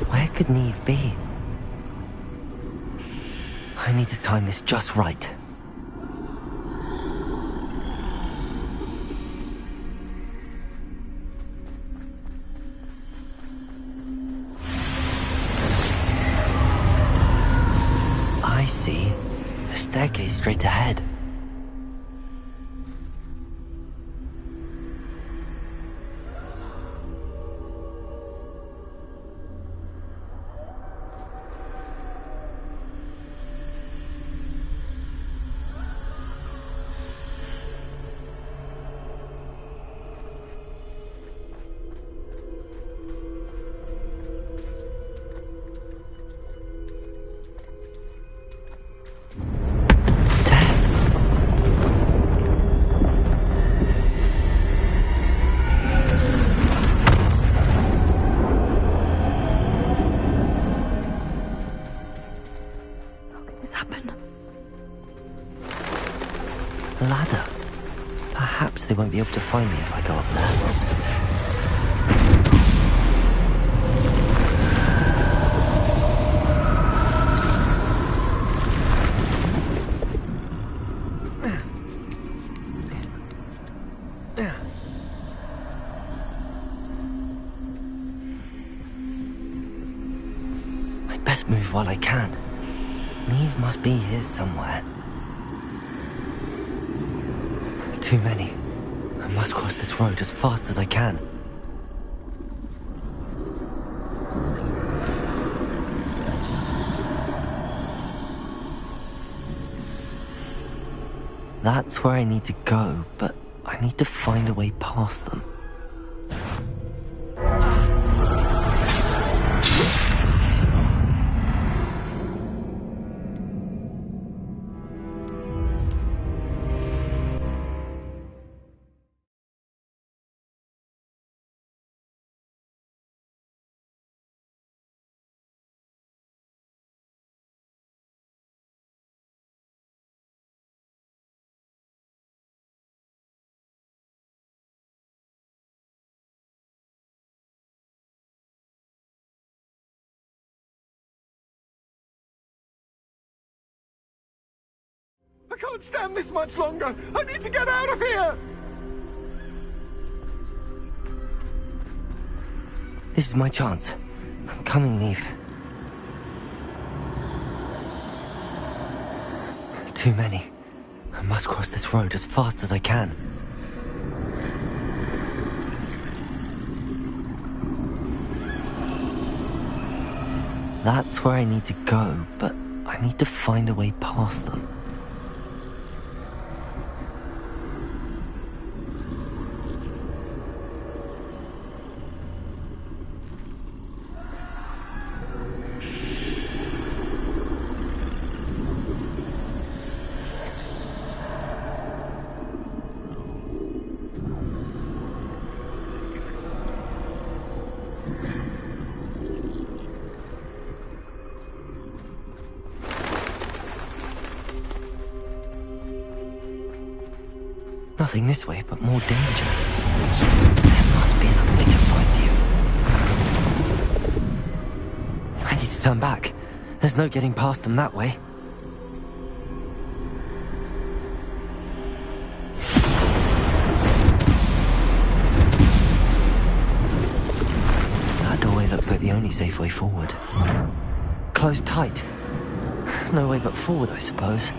Where could Neve be? I need to time this just right. I see. A staircase straight ahead. Ladder. Perhaps they won't be able to find me if I go up there. I'd best move while I can. Neve must be here somewhere. Too many. I must cross this road as fast as I can. That's where I need to go, but I need to find a way past them. I can't stand this much longer! I need to get out of here! This is my chance. I'm coming, Neve. Too many. I must cross this road as fast as I can. That's where I need to go, but I need to find a way past them. Nothing this way, but more danger. There must be another way to find you. I need to turn back. There's no getting past them that way. That doorway looks like the only safe way forward. Closed tight. No way but forward, I suppose.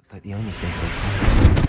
Looks like the only safe way forward.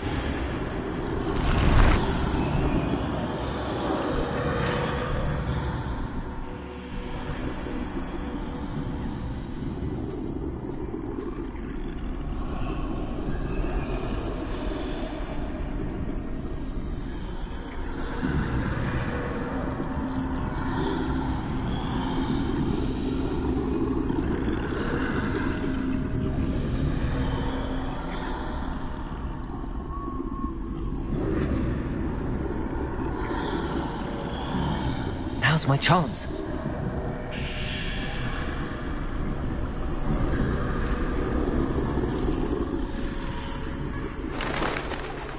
Now's my chance.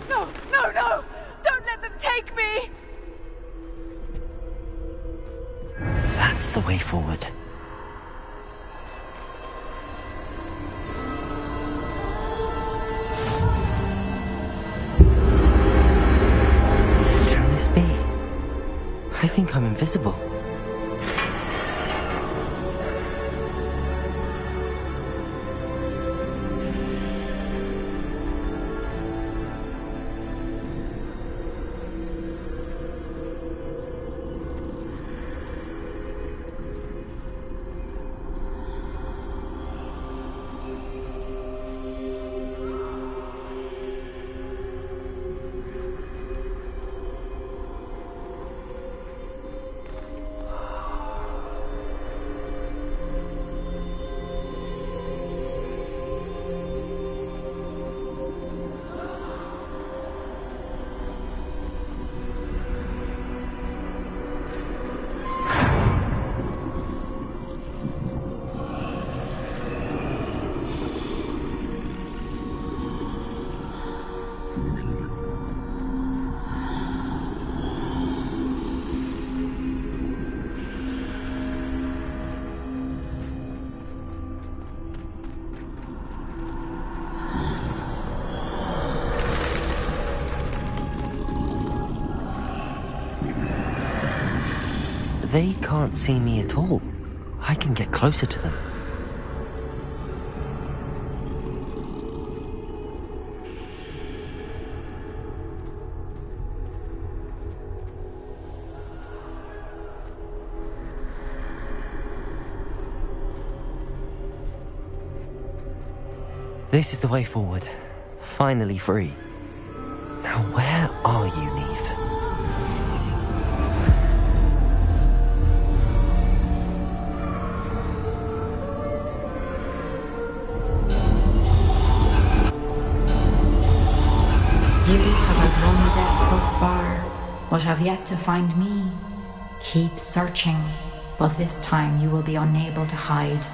No, no, no! Don't let them take me! That's the way forward. Can this be? I think I'm invisible. They can't see me at all. I can get closer to them. This is the way forward. Finally free. Now where are you, Neve? You have outrun death thus far, but have yet to find me. Keep searching, but this time you will be unable to hide.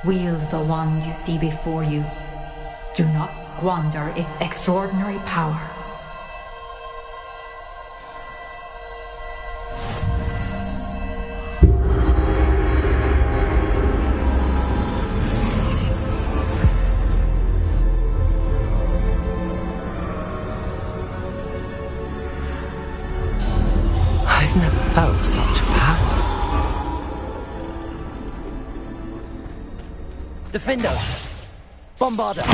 Wield the wand you see before you. Do not squander its extraordinary power. I've never felt such power. Defendo! Bombarda!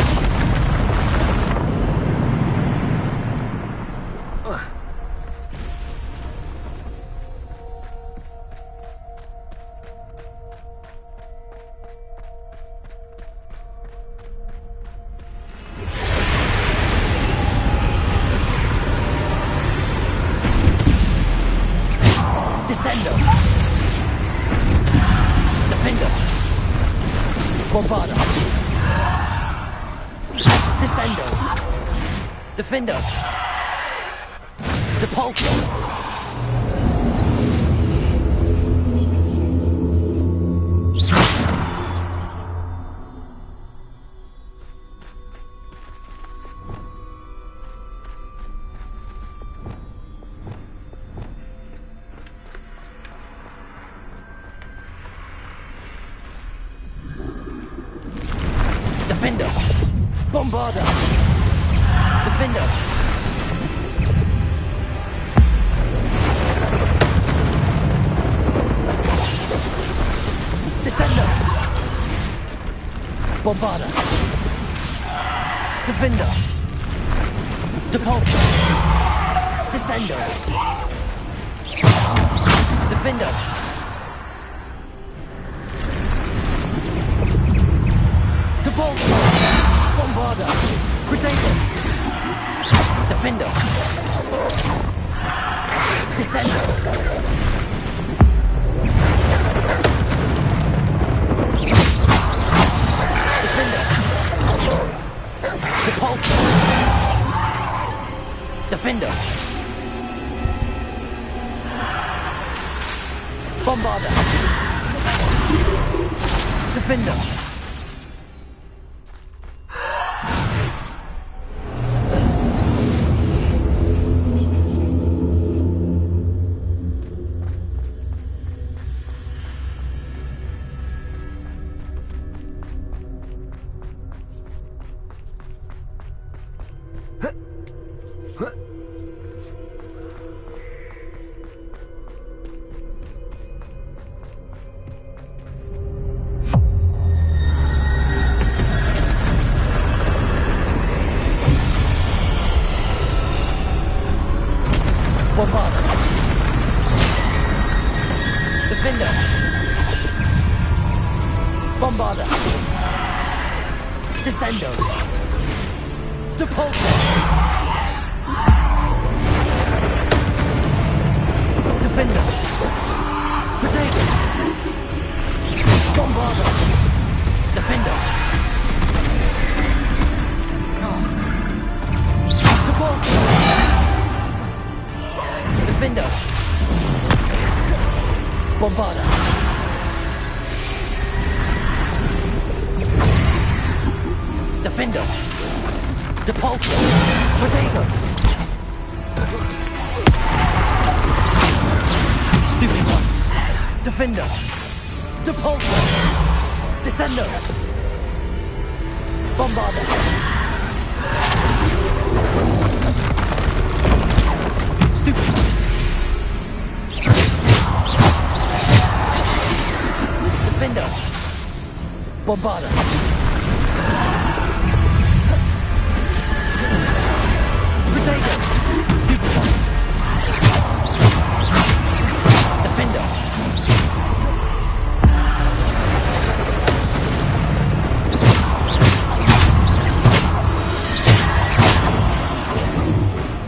Descendo! Defendo! Bombarda! Descendo! Defendo! Depulso! Defender! Bombarda! Defender! Descender! Bombarda! Defender. Depulsor. Descender. Defender. Depulsor. Bombarder. Predator. Defender. Descender. Defender. Depulsor. Defender. Bombarder. Defender. Bombarder. Defender. Bombarder. Descendo. Depulsor. Defender. Predator. Bombarder. Defender. Depulsor. Defender. Bombarder. Defender. Depulsor. Predator. Stupid one. Defender. Depulsor. Descender. Bombarder. Stupid one. Defender. Bombarder. Predator. Stupid one. Defender.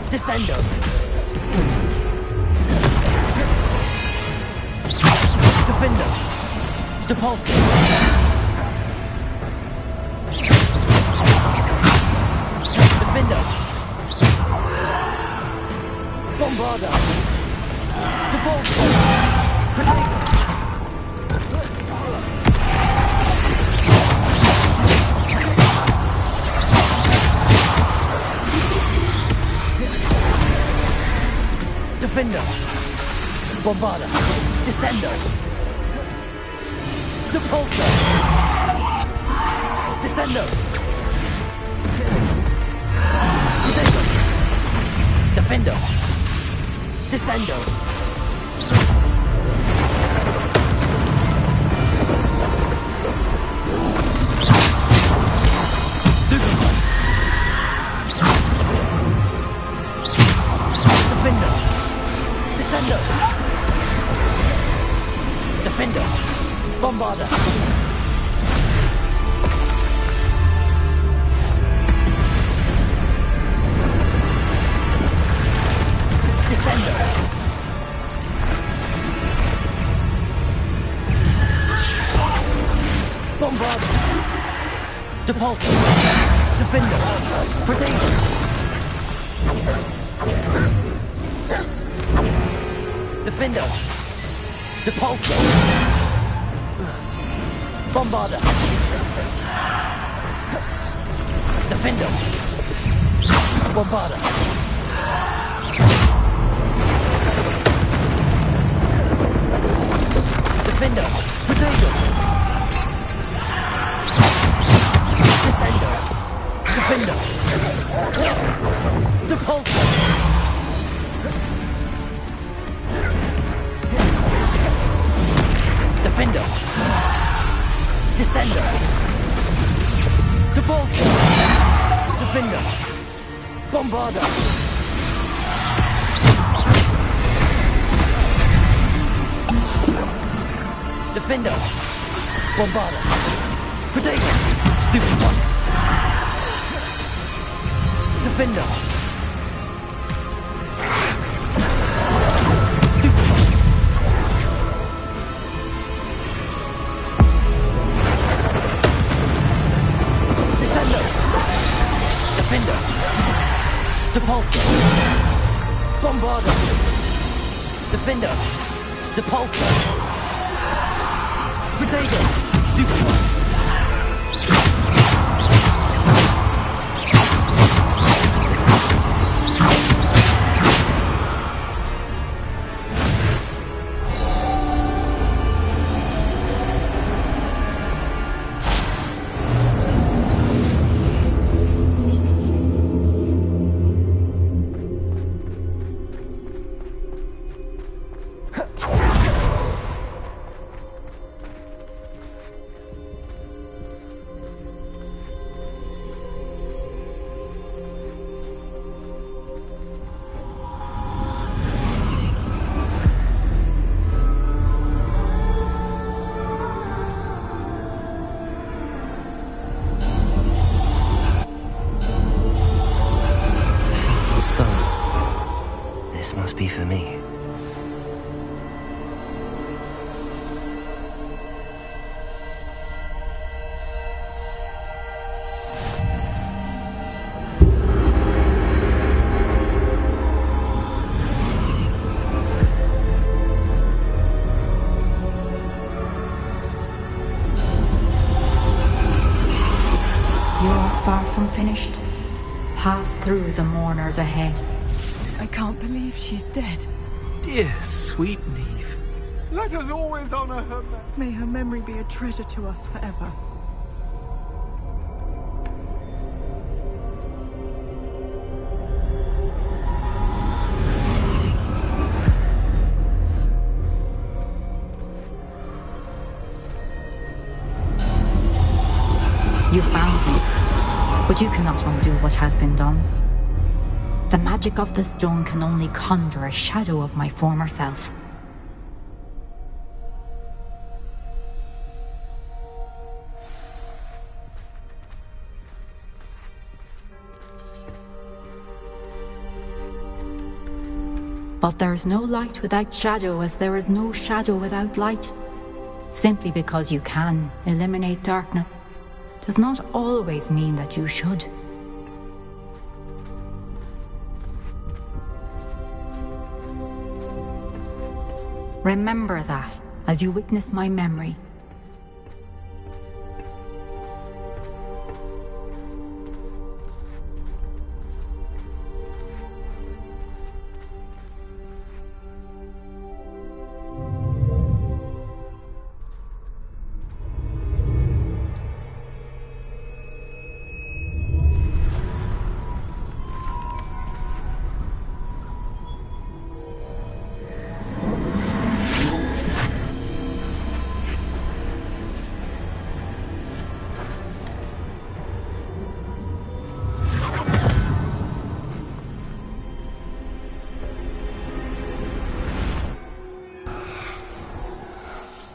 Descender. Defender. Depulsor. Defender. Bombarder. Depulsor. Predator. Defender. Bombarder. Descender. Depulsor. Descender. Predator. Defender. Descender. Stupid one. Defender. Descender. Defender. Bombarder. Descender. Bombarder. Depulsor. Defender. Predator. Defender. Depulsor. Bombarder. Defender. Bombarder. Defender. Predator. Descender. Defender. Depulsor. Defender. Descender. Depulsor. Defender! Bombarda! Defender! Bombarda! Protego! Stupid one! Defender! Stupid one! Descendo! Defender! Depulso! Bombarda! Defender! Depulso! Protego! Stupid one! This must be for me. You're far from finished. Pass through the mourners ahead. I can't believe she's dead. Dear, sweet Neve. Let us always honor her. May her memory be a treasure to us forever. You found me, but you cannot undo what has been done. The magic of the stone can only conjure a shadow of my former self. But there is no light without shadow, as there is no shadow without light. Simply because you can eliminate darkness does not always mean that you should. Remember that as you witness my memory.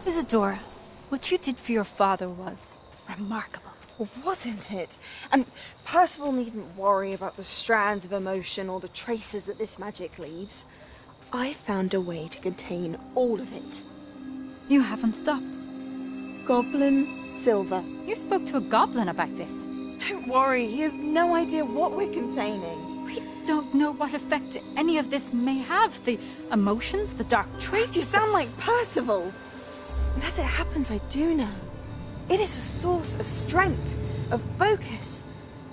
Isidora, what you did for your father was remarkable. Well, wasn't it? And Percival needn't worry about the strands of emotion or the traces that this magic leaves. I found a way to contain all of it. You haven't stopped. Goblin Silver. You spoke to a goblin about this. Don't worry, he has no idea what we're containing. We don't know what effect any of this may have. The emotions, the dark traits. You sound like Percival. And as it happens, I do know. It is a source of strength, of focus.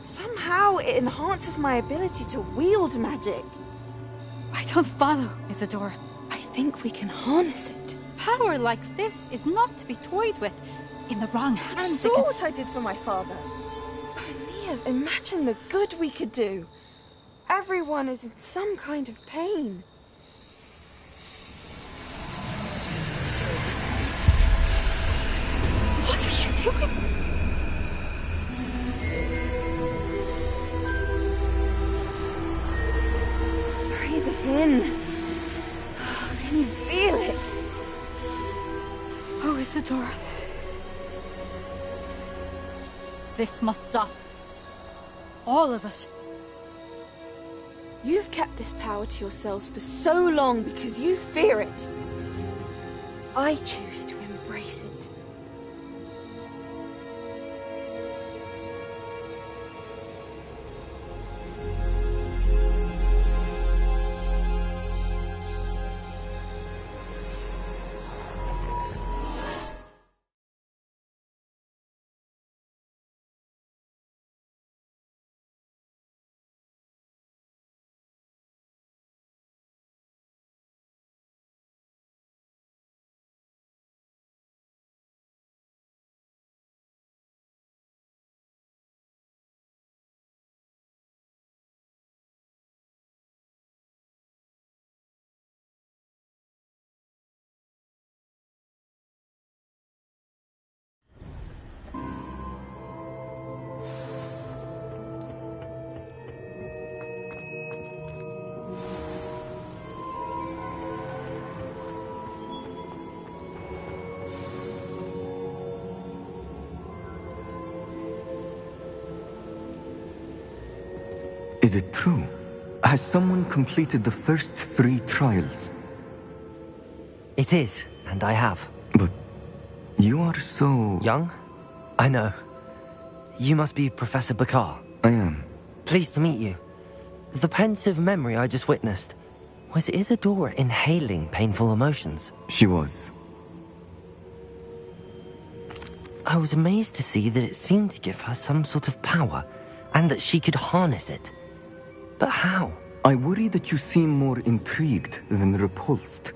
Somehow it enhances my ability to wield magic. I don't follow, Isidora. I think we can harness it. Power like this is not to be toyed with. In the wrong hands, You saw what I did for my father. Oh, Neve, imagine the good we could do. Everyone is in some kind of pain. What are you doing? Isadora. This must stop. All of it. You've kept this power to yourselves for so long because you fear it. I choose to embrace it. Is it true? Has someone completed the first 3 trials? It is, and I have. But you are so... Young? I know. You must be Professor Bakar. I am. Pleased to meet you. The pensive memory I just witnessed, was Isadora inhaling painful emotions? She was. I was amazed to see that it seemed to give her some sort of power, and that she could harness it. But how? I worry that you seem more intrigued than repulsed.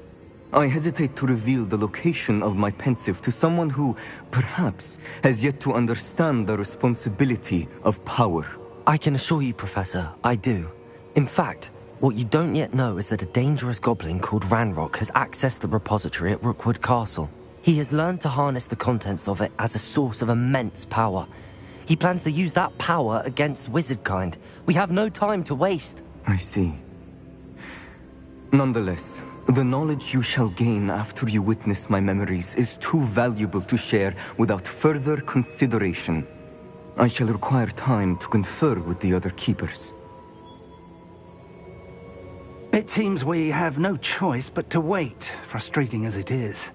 I hesitate to reveal the location of my pensive to someone who, perhaps, has yet to understand the responsibility of power. I can assure you, Professor, I do. In fact, what you don't yet know is that a dangerous goblin called Ranrock has accessed the repository at Rookwood Castle. He has learned to harness the contents of it as a source of immense power. He plans to use that power against wizardkind. We have no time to waste. I see. Nonetheless, the knowledge you shall gain after you witness my memories is too valuable to share without further consideration. I shall require time to confer with the other keepers. It seems we have no choice but to wait, frustrating as it is.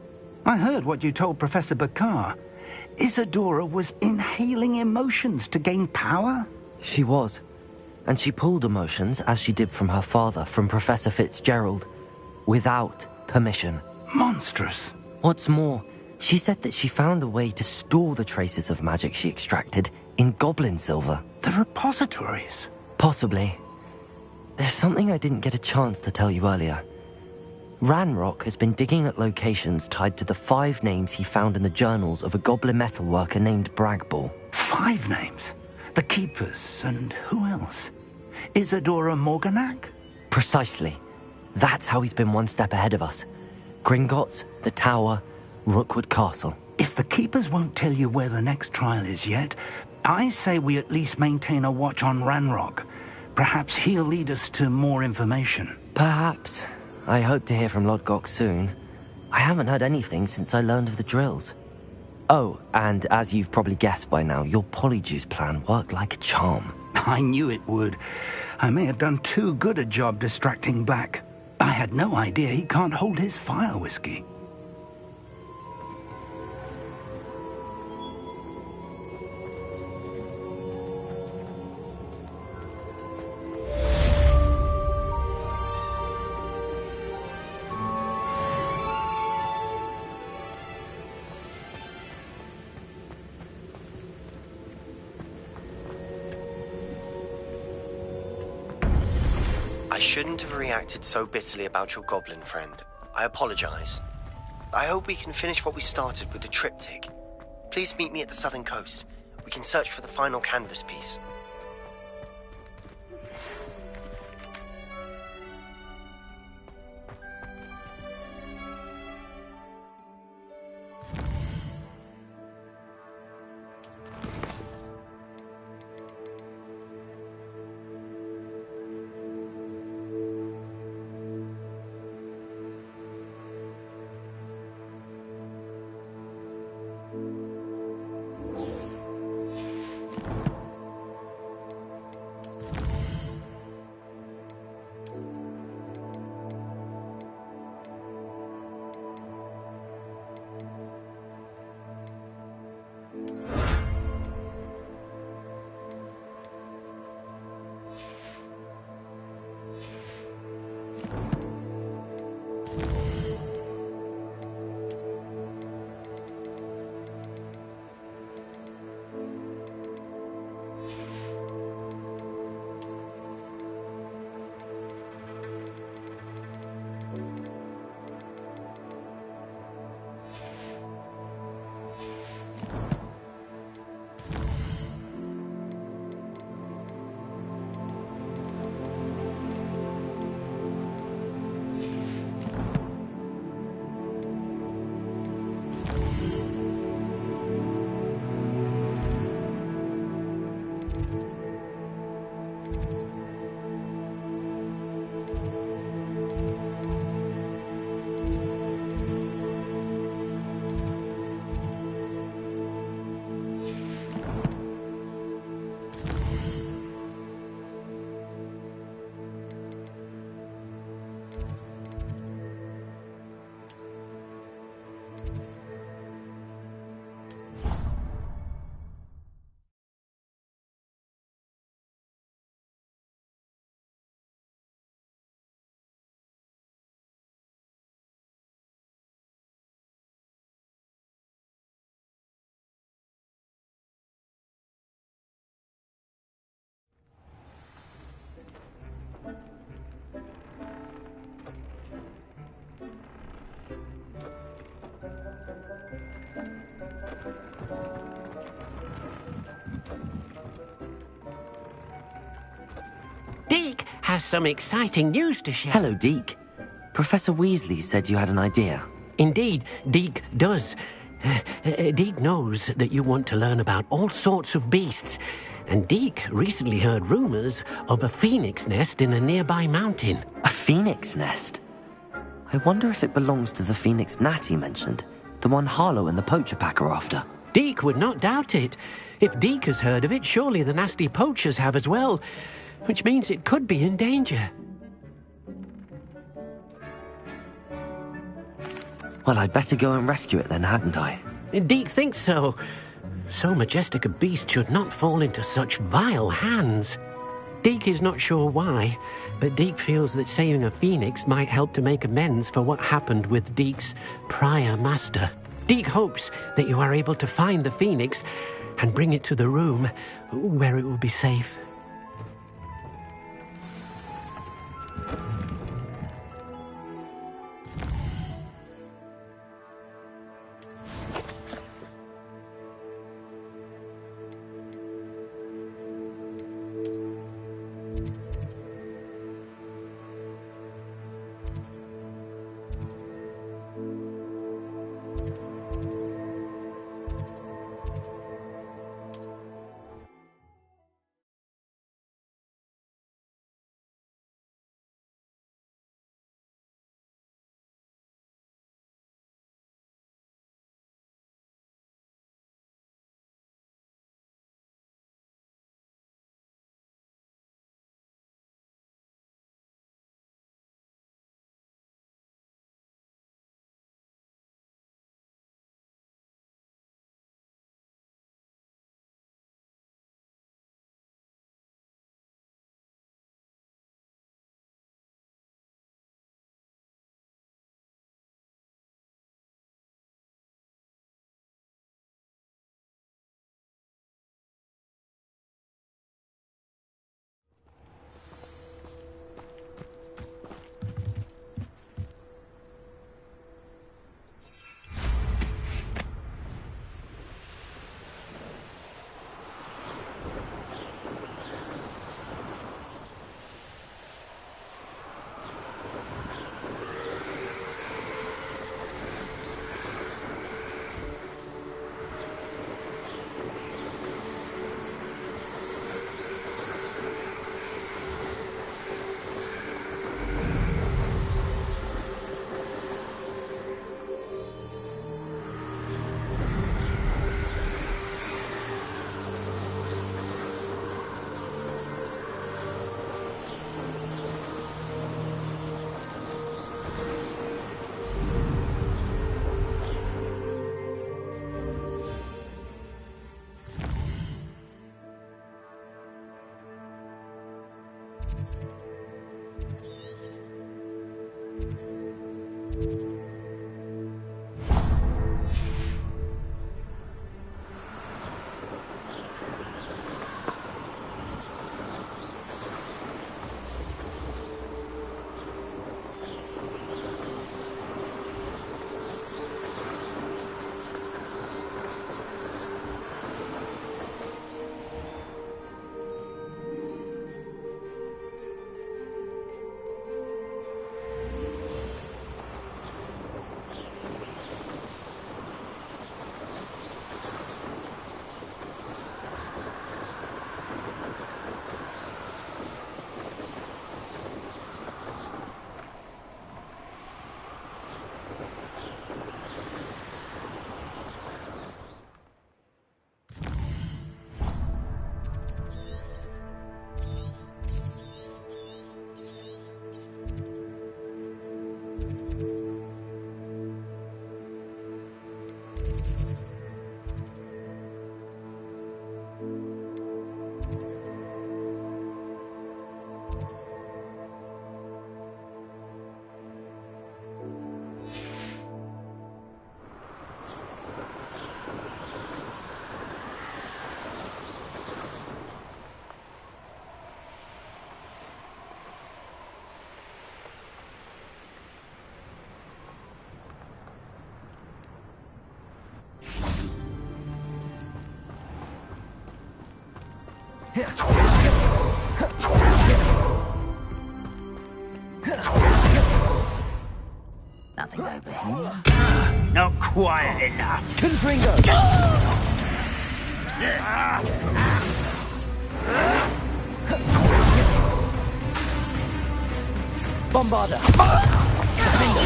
I heard what you told Professor Bakar. Isadora was inhaling emotions to gain power? She was. And she pulled emotions, as she did from her father, from Professor Fitzgerald, without permission. Monstrous. What's more, she said that she found a way to store the traces of magic she extracted in goblin silver. The repositories? Possibly. There's something I didn't get a chance to tell you earlier. Ranrock has been digging at locations tied to the 5 names he found in the journals of a goblin metalworker named Bragball. 5 names? The Keepers, and who else? Isadora Morganac? Precisely. That's how he's been one step ahead of us. Gringotts, the Tower, Rookwood Castle. If the Keepers won't tell you where the next trial is yet, I say we at least maintain a watch on Ranrock. Perhaps he'll lead us to more information. Perhaps. I hope to hear from Lodgok soon. I haven't heard anything since I learned of the drills. Oh, and as you've probably guessed by now, your Polyjuice plan worked like a charm. I knew it would. I may have done too good a job distracting Black. I had no idea he can't hold his fire whiskey. I shouldn't have reacted so bitterly about your goblin friend. I apologize. I hope we can finish what we started with the triptych. Please meet me at the southern coast. We can search for the final canvas piece. has some exciting news to share. Hello, Deke. Professor Weasley said you had an idea. Indeed, Deke does. Deke knows that you want to learn about all sorts of beasts, and Deke recently heard rumors of a phoenix nest in a nearby mountain. A phoenix nest? I wonder if it belongs to the phoenix Natty mentioned, the one Harlow and the Poacher Pack are after. Deke would not doubt it. If Deke has heard of it, surely the nasty poachers have as well, which means it could be in danger. Well, I'd better go and rescue it then, hadn't I? Deke thinks so. So majestic a beast should not fall into such vile hands. Deke is not sure why, but Deke feels that saving a phoenix might help to make amends for what happened with Deke's prior master. Deke hopes that you are able to find the phoenix and bring it to the room where it will be safe. Not quiet enough. Confringo! Bombarda! Defender!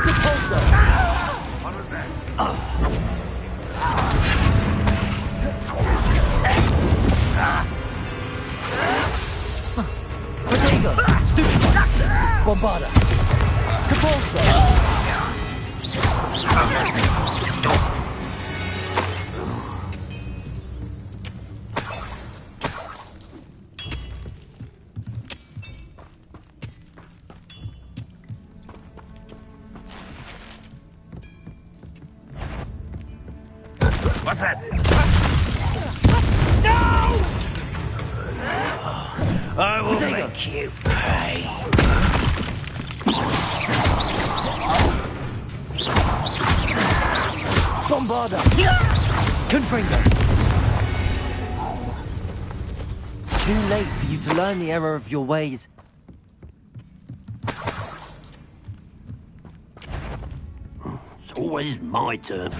Repulsor! Protego! Stupid! Bombarda! Repulsor! What's that? No! I will make you pay. Bombarda! Confringo! Too late for you to learn the error of your ways. It's always my turn.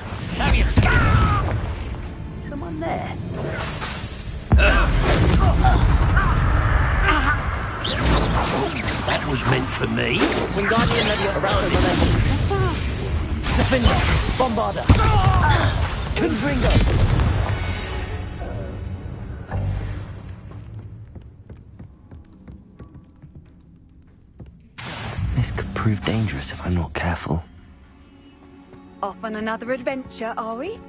Someone there. That was meant for me. Wingardium Leviosa around the momentum. Defender! Bombarda! Confringo! This could prove dangerous if I'm not careful. Off on another adventure, are we?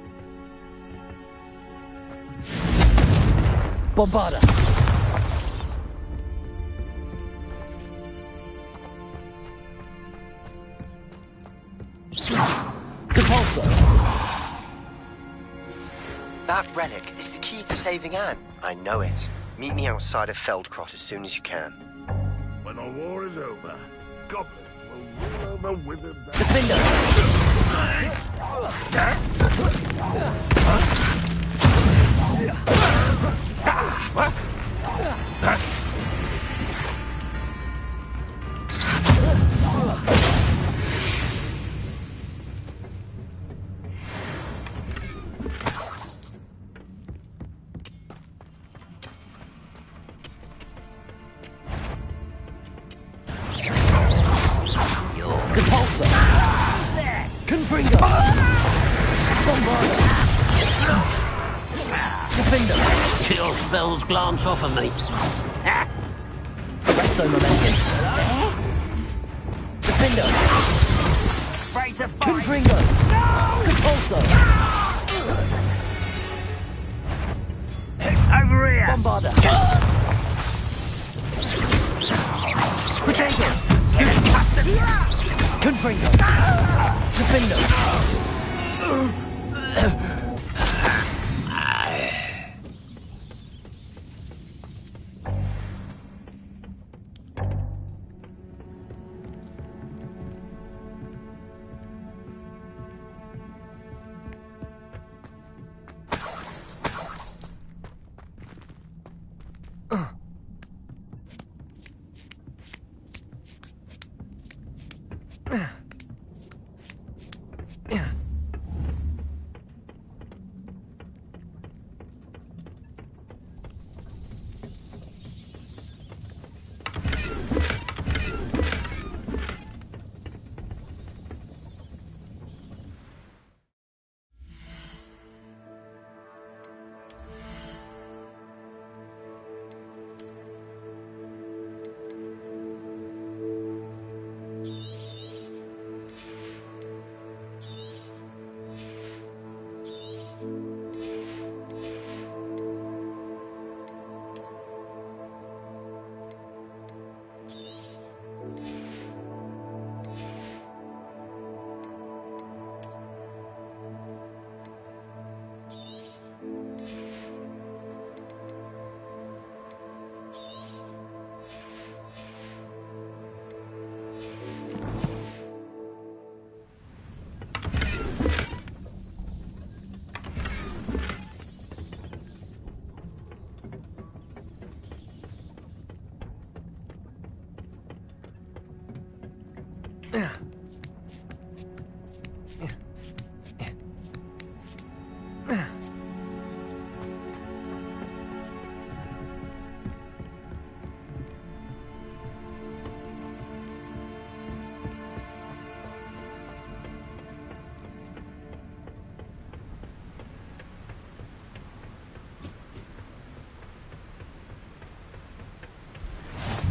Bombarda! Repulsor! That relic is the key to saving Anne. I know it. Meet me outside of Feldcrot as soon as you can. When the war is over, goblins will rule over withered... Defender! Repulsor! Confringo! Bombarda! Defender! Your spells glance off of me. Arresto momentum. Defender! Afraid to fight. Confringo! Repulsor! Over here! Bombarda! Protego! Confringo! Defender!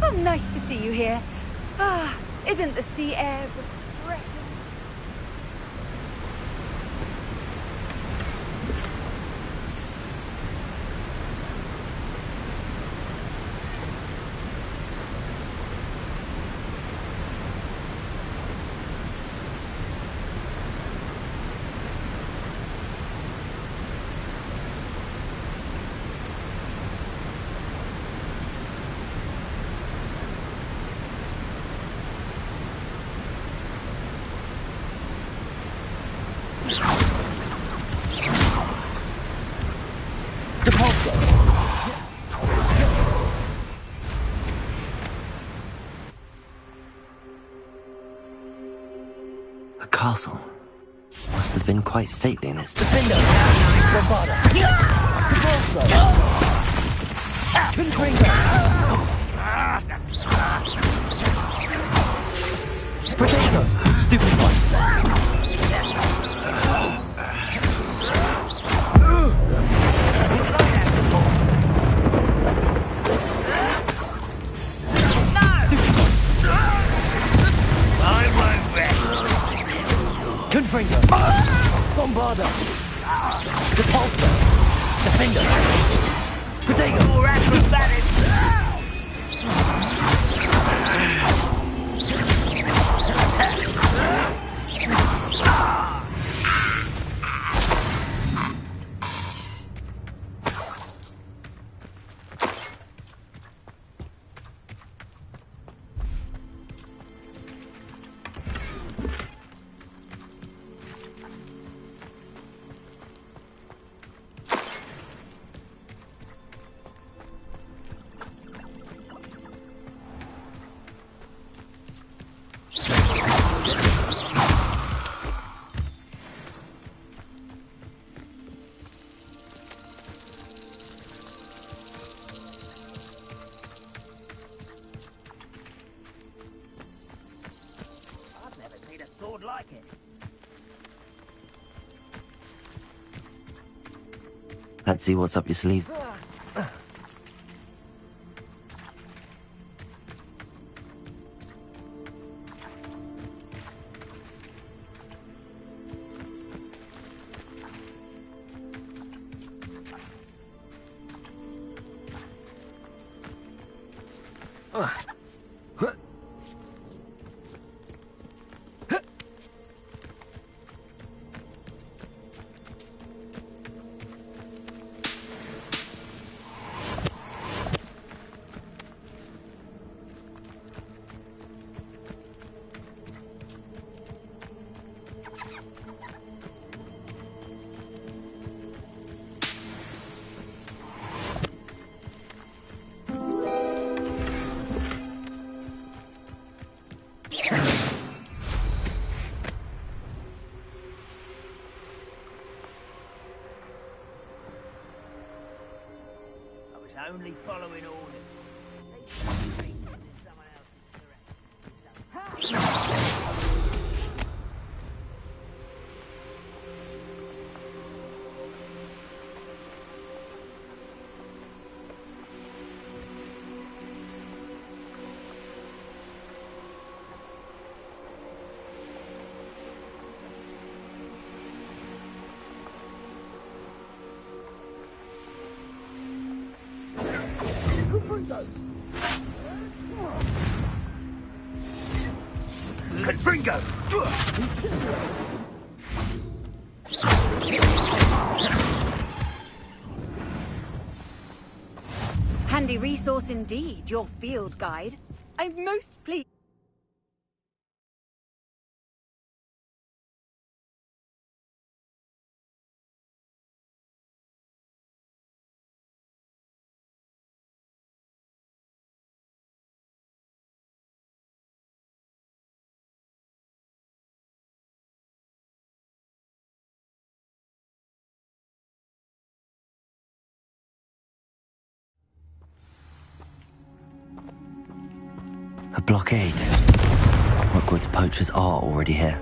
Oh, nice to see you here. Ah, isn't the sea air refreshing? The castle must have been quite stately in its time. Defender! Bombada! Repulsor! Confringo! Potatoes! Stupid one! Confringo! Bombarda! Repulsor! Defender! Potato! More acrobatic! Like it. Let's see what's up your sleeve. Only following orders. Confringo! Handy resource indeed, your field guide. I'm most pleased. A blockade. Rookwood's poachers are already here.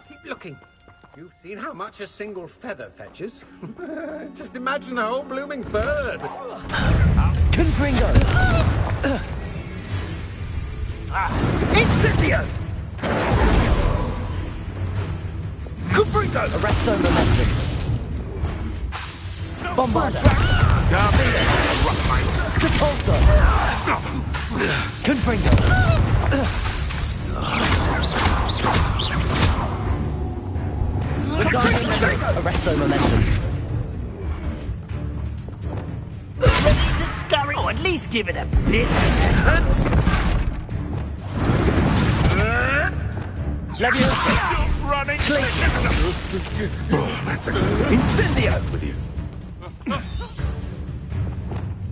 Keep looking. You've seen how much a single feather fetches. Just imagine a whole blooming bird. Confringo! Incendio! Confringo! Arresto momentum. Bombarda! Depulso! Confringo! Arresto momentum. Ready to scurry? Oh, at least give it a bit of effort. Leviosa! Running! Oh, that's a Incendio! with you.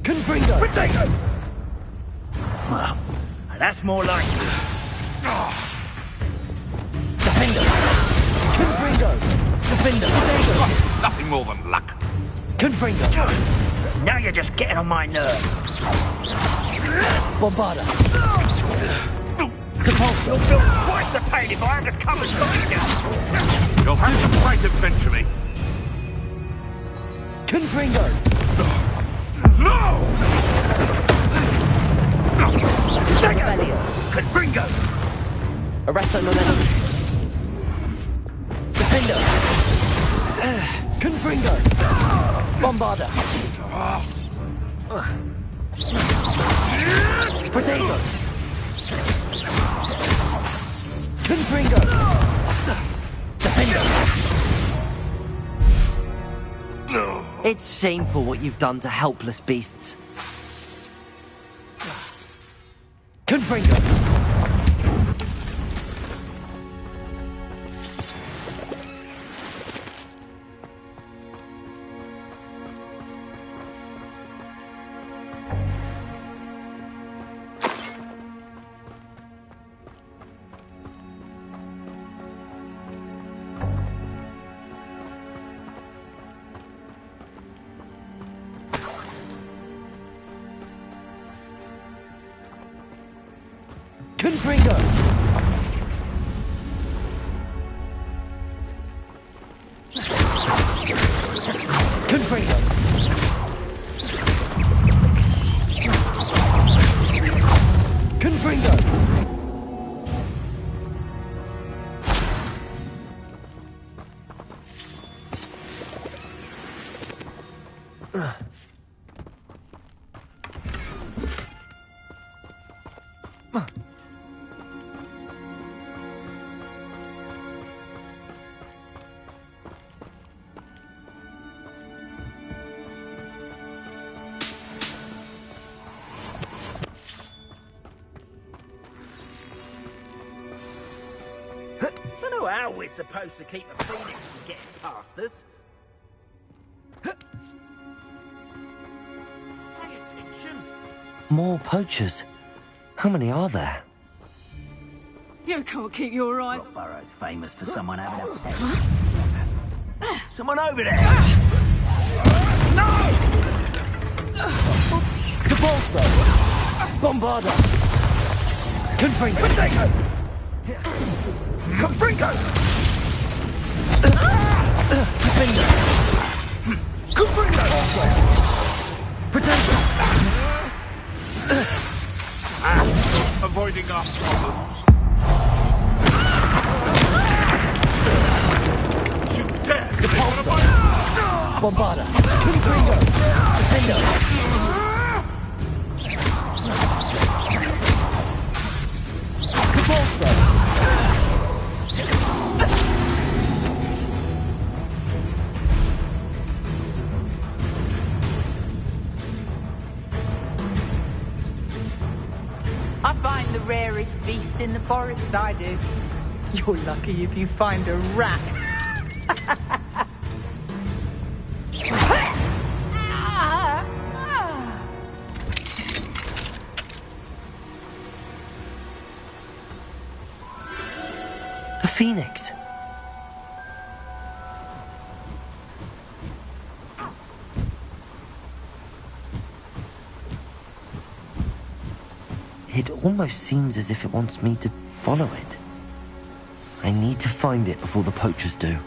Confringo! Potato! Well, that's more like it. Defender! Confringo! Defender! Potato! Nothing more than luck. Confringo! Now you're just getting on my nerves. Bombarda! Depulso! You'll feel twice the pain if I have to come and find you. You'll have to fight eventually. Confringo! No! Confringo! Arresto momentum. Defender! Confringo! Bombarda! Potato! Confringo! Defender! It's shameful what you've done to helpless beasts. Confringo! Confringo! Confringo! Confringo! Don't know how we're supposed to keep a phoenix from getting past us. Pay attention. More poachers. How many are there? You can't keep your eyes. Rockborough's famous for someone having a pet. Someone over there! No! Depulso! Bombarda! Confringo! Potato! Confringo! Defender! Confringo! Potato! Avoiding our problems. You dare! Depulso! Bombarda! Confringo! Defender! Depulso! scariest beasts in the forest, I do. You're lucky if you find a rat. The Phoenix. It almost seems as if it wants me to follow it. I need to find it before the poachers do.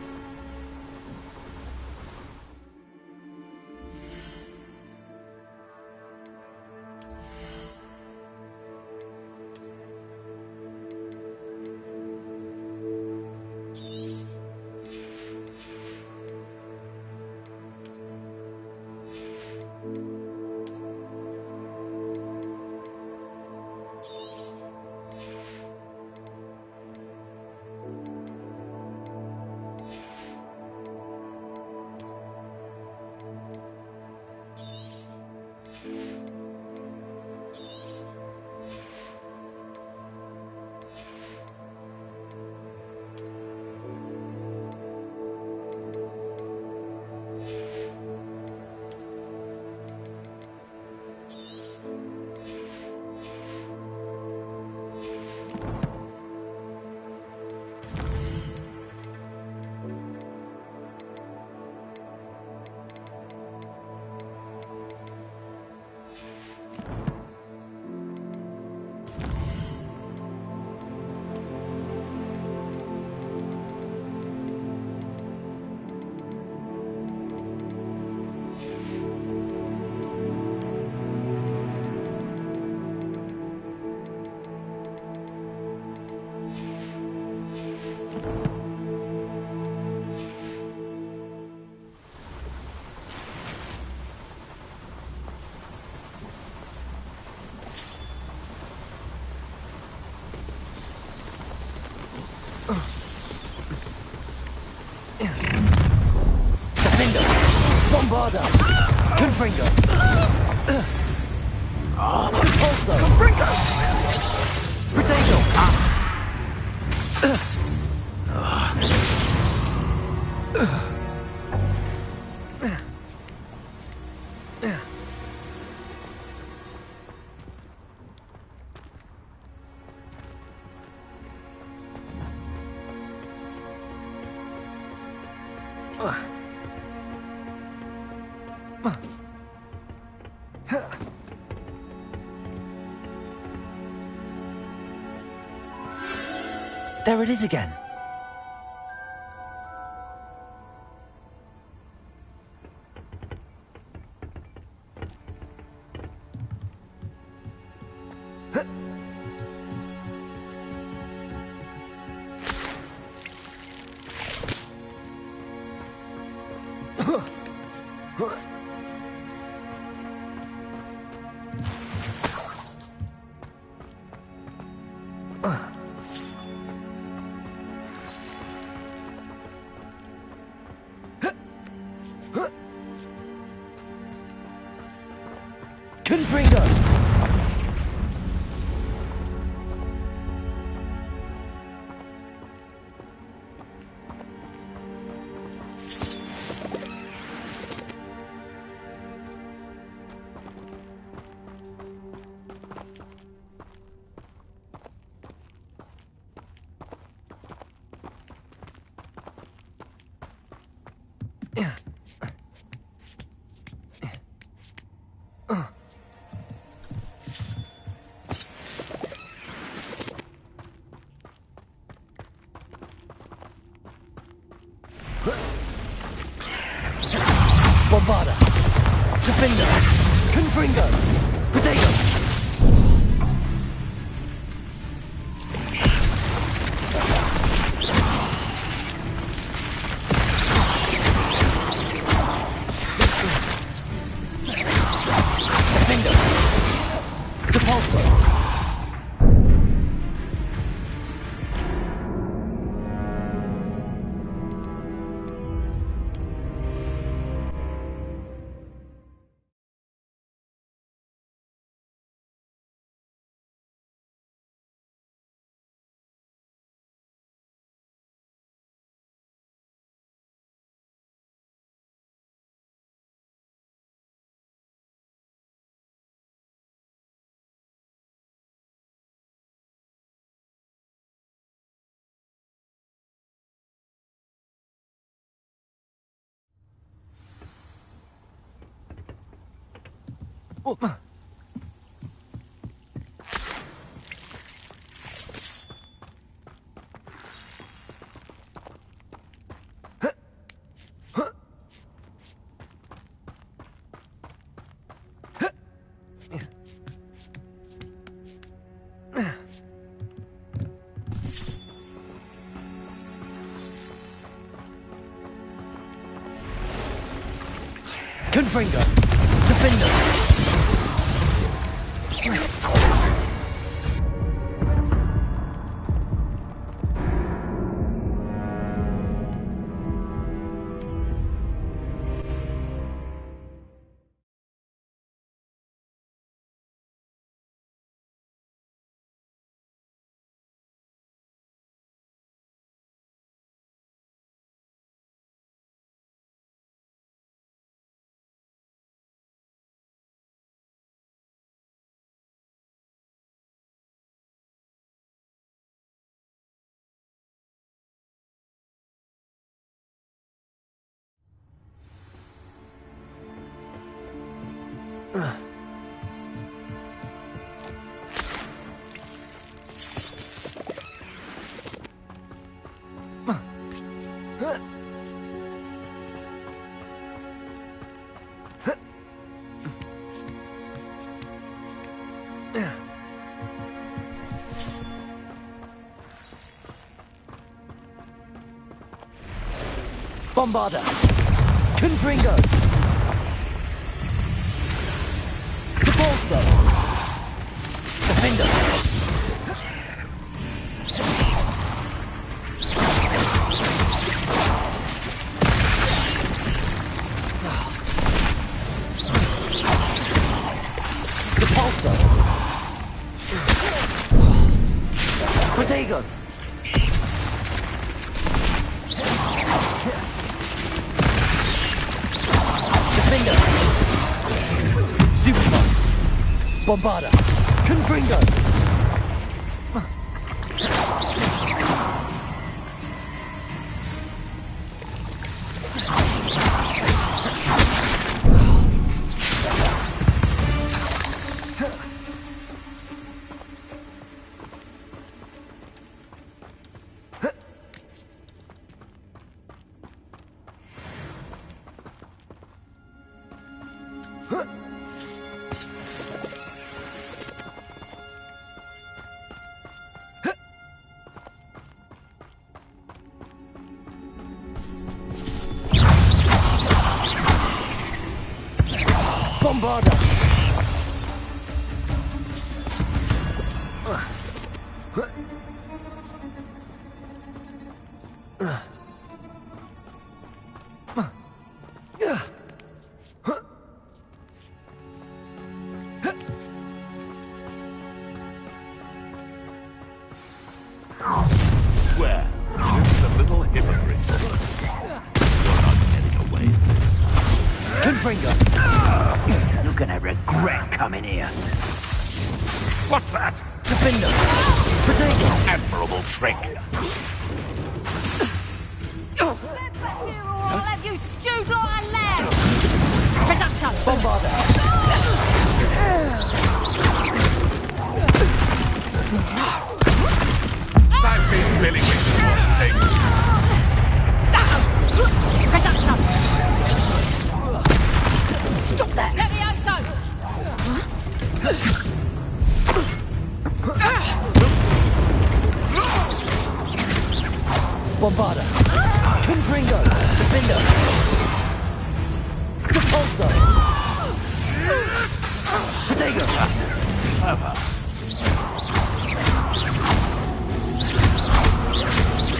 Bombarda! Confringo! Repulso! Confringo! Potato! There it is again. Bombarda! Defender! Confringo! Potato! Confringo! Defender! Bombarda! Confringo! Repulso! Defender! Repulso! Protego! Defender! Stupid one! Bombarda! Confringo! Bombarda! Swear, this is a little hypocrite. You're not getting away with this. Confringo! You're gonna regret coming here. What's that? Defender! Protego! Admirable trick. I'll have you stewed like a lamb! Reducto! Bombarda! I've seen Billy with your sting. Reducto! Stop that! Levioso! Bombarda! Confringo! Defender! Repulso! Protego!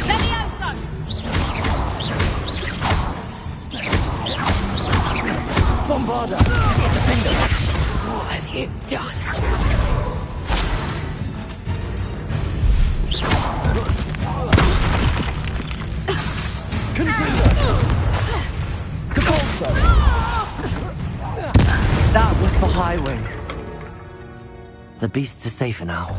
Levioso! Bombarda! Defender! What have you done? Confringo! Repulso! That was for Highwing. The beasts are safer now.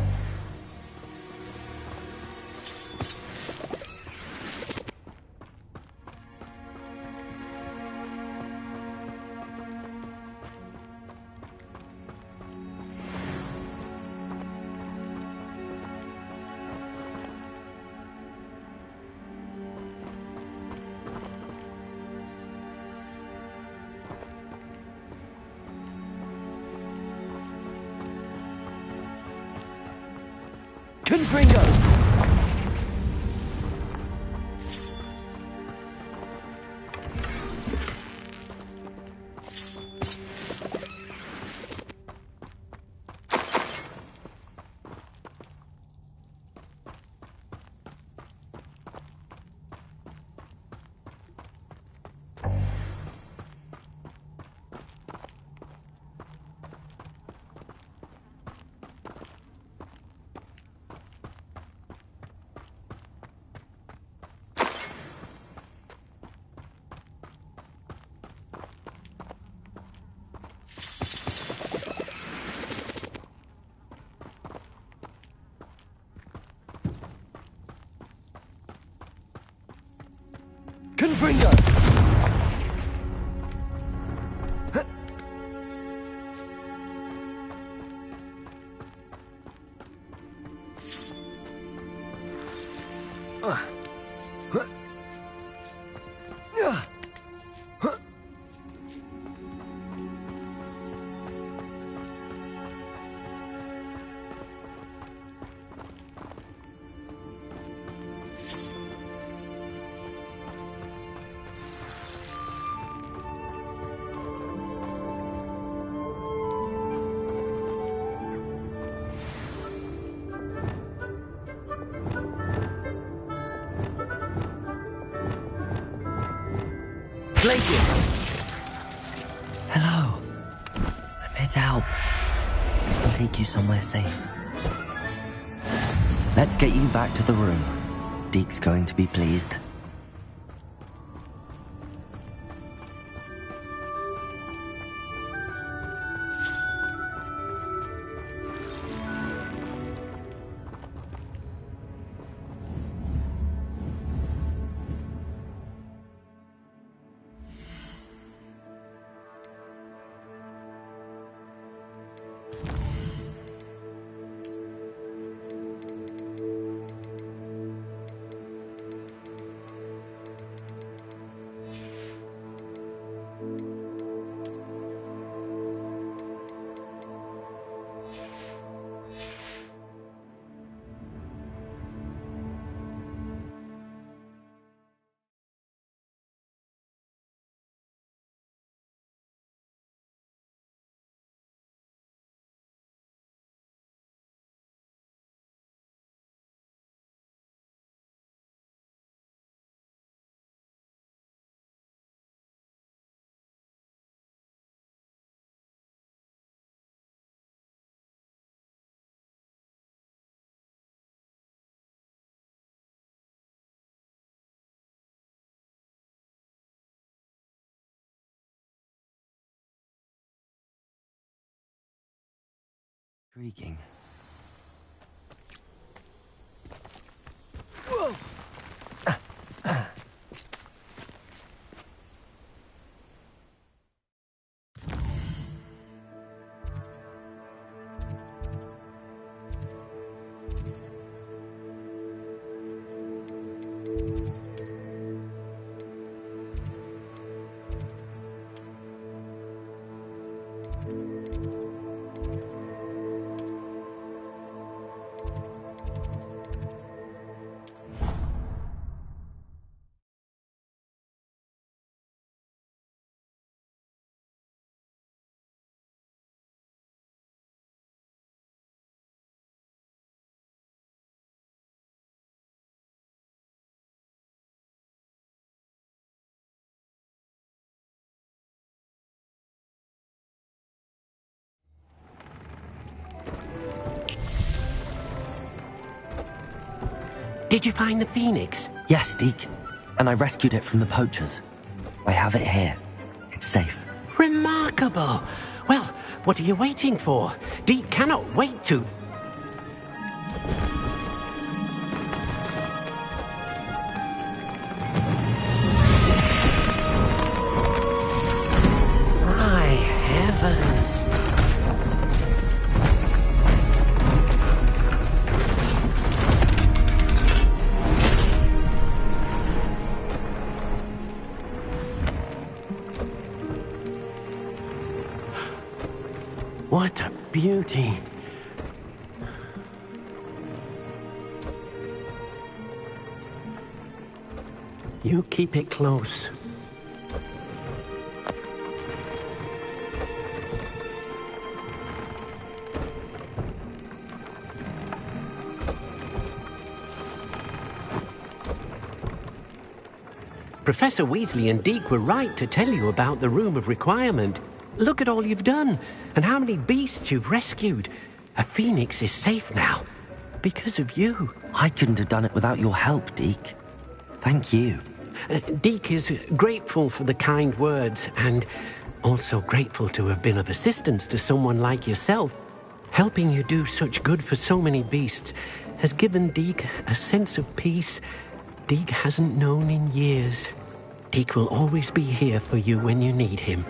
Confringo! Confringo! Glacius! Hello. I'm here to help. I can take you somewhere safe. Let's get you back to the room. Deke's going to be pleased. Intriguing. Whoa! Did you find the Phoenix? Yes, Deke. And I rescued it from the poachers. I have it here. It's safe. Remarkable! Well, what are you waiting for? Deke cannot wait to... My heavens! What a beauty. You keep it close. Professor Weasley and Deke were right to tell you about the Room of Requirement. Look at all you've done, and how many beasts you've rescued. A phoenix is safe now, because of you. I couldn't have done it without your help, Deke. Thank you. Deke is grateful for the kind words, and also grateful to have been of assistance to someone like yourself. Helping you do such good for so many beasts has given Deke a sense of peace Deke hasn't known in years. Deke will always be here for you when you need him.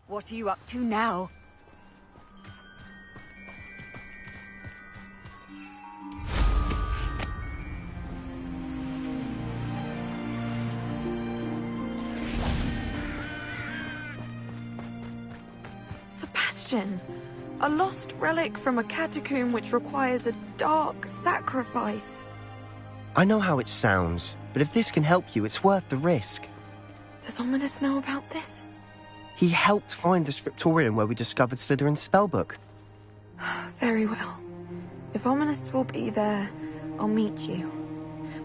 What are you up to now? Sebastian, a lost relic from a catacomb which requires a dark sacrifice. I know how it sounds, but if this can help you, it's worth the risk. Does Ominous know about this? He helped find the scriptorium where we discovered Slytherin's spellbook. Very well. If Ominous will be there, I'll meet you.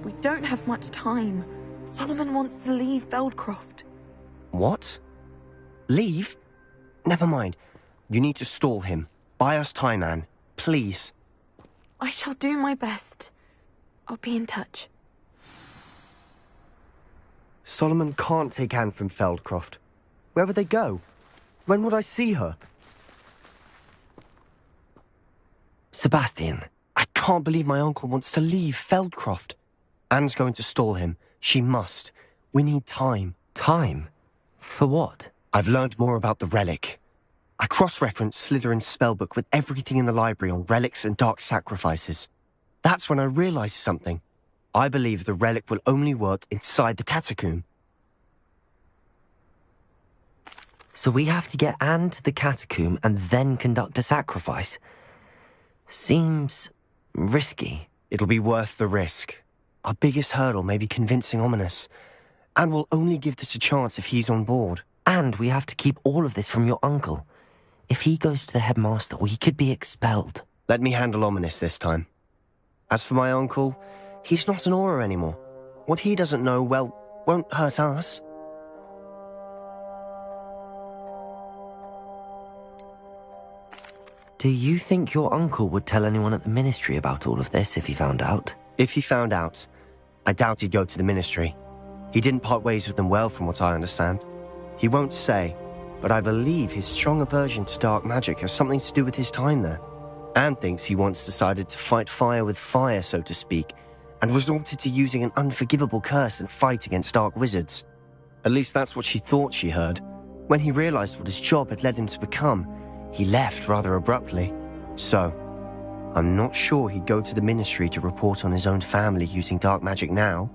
We don't have much time. Solomon wants to leave Feldcroft. What? Leave? Never mind. You need to stall him. Buy us time, Anne. Please. I shall do my best. I'll be in touch. Solomon can't take Anne from Feldcroft. Where would they go? When would I see her? Sebastian. I can't believe my uncle wants to leave Feldcroft. Anne's going to stall him. She must. We need time. Time? For what? I've learned more about the relic. I cross-referenced Slytherin's spellbook with everything in the library on relics and dark sacrifices. That's when I realized something. I believe the relic will only work inside the catacomb. So we have to get Anne to the catacomb and then conduct a sacrifice. Seems risky. It'll be worth the risk. Our biggest hurdle may be convincing Ominous. Anne will only give this a chance if he's on board. And we have to keep all of this from your uncle. If he goes to the headmaster, he could be expelled. Let me handle Ominous this time. As for my uncle, he's not an Auror anymore. What he doesn't know, well, won't hurt us. Do you think your uncle would tell anyone at the Ministry about all of this if he found out? If he found out, I doubt he'd go to the Ministry. He didn't part ways with them well, from what I understand. He won't say, but I believe his strong aversion to dark magic has something to do with his time there. Anne thinks he once decided to fight fire with fire, so to speak, and resorted to using an unforgivable curse and fight against dark wizards. At least that's what she thought she heard. When he realized what his job had led him to become, he left rather abruptly. So, I'm not sure he'd go to the Ministry to report on his own family using dark magic now.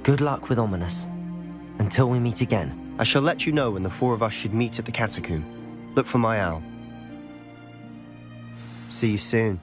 Good luck with Ominous. Until we meet again. I shall let you know when the four of us should meet at the catacomb. Look for my owl. See you soon.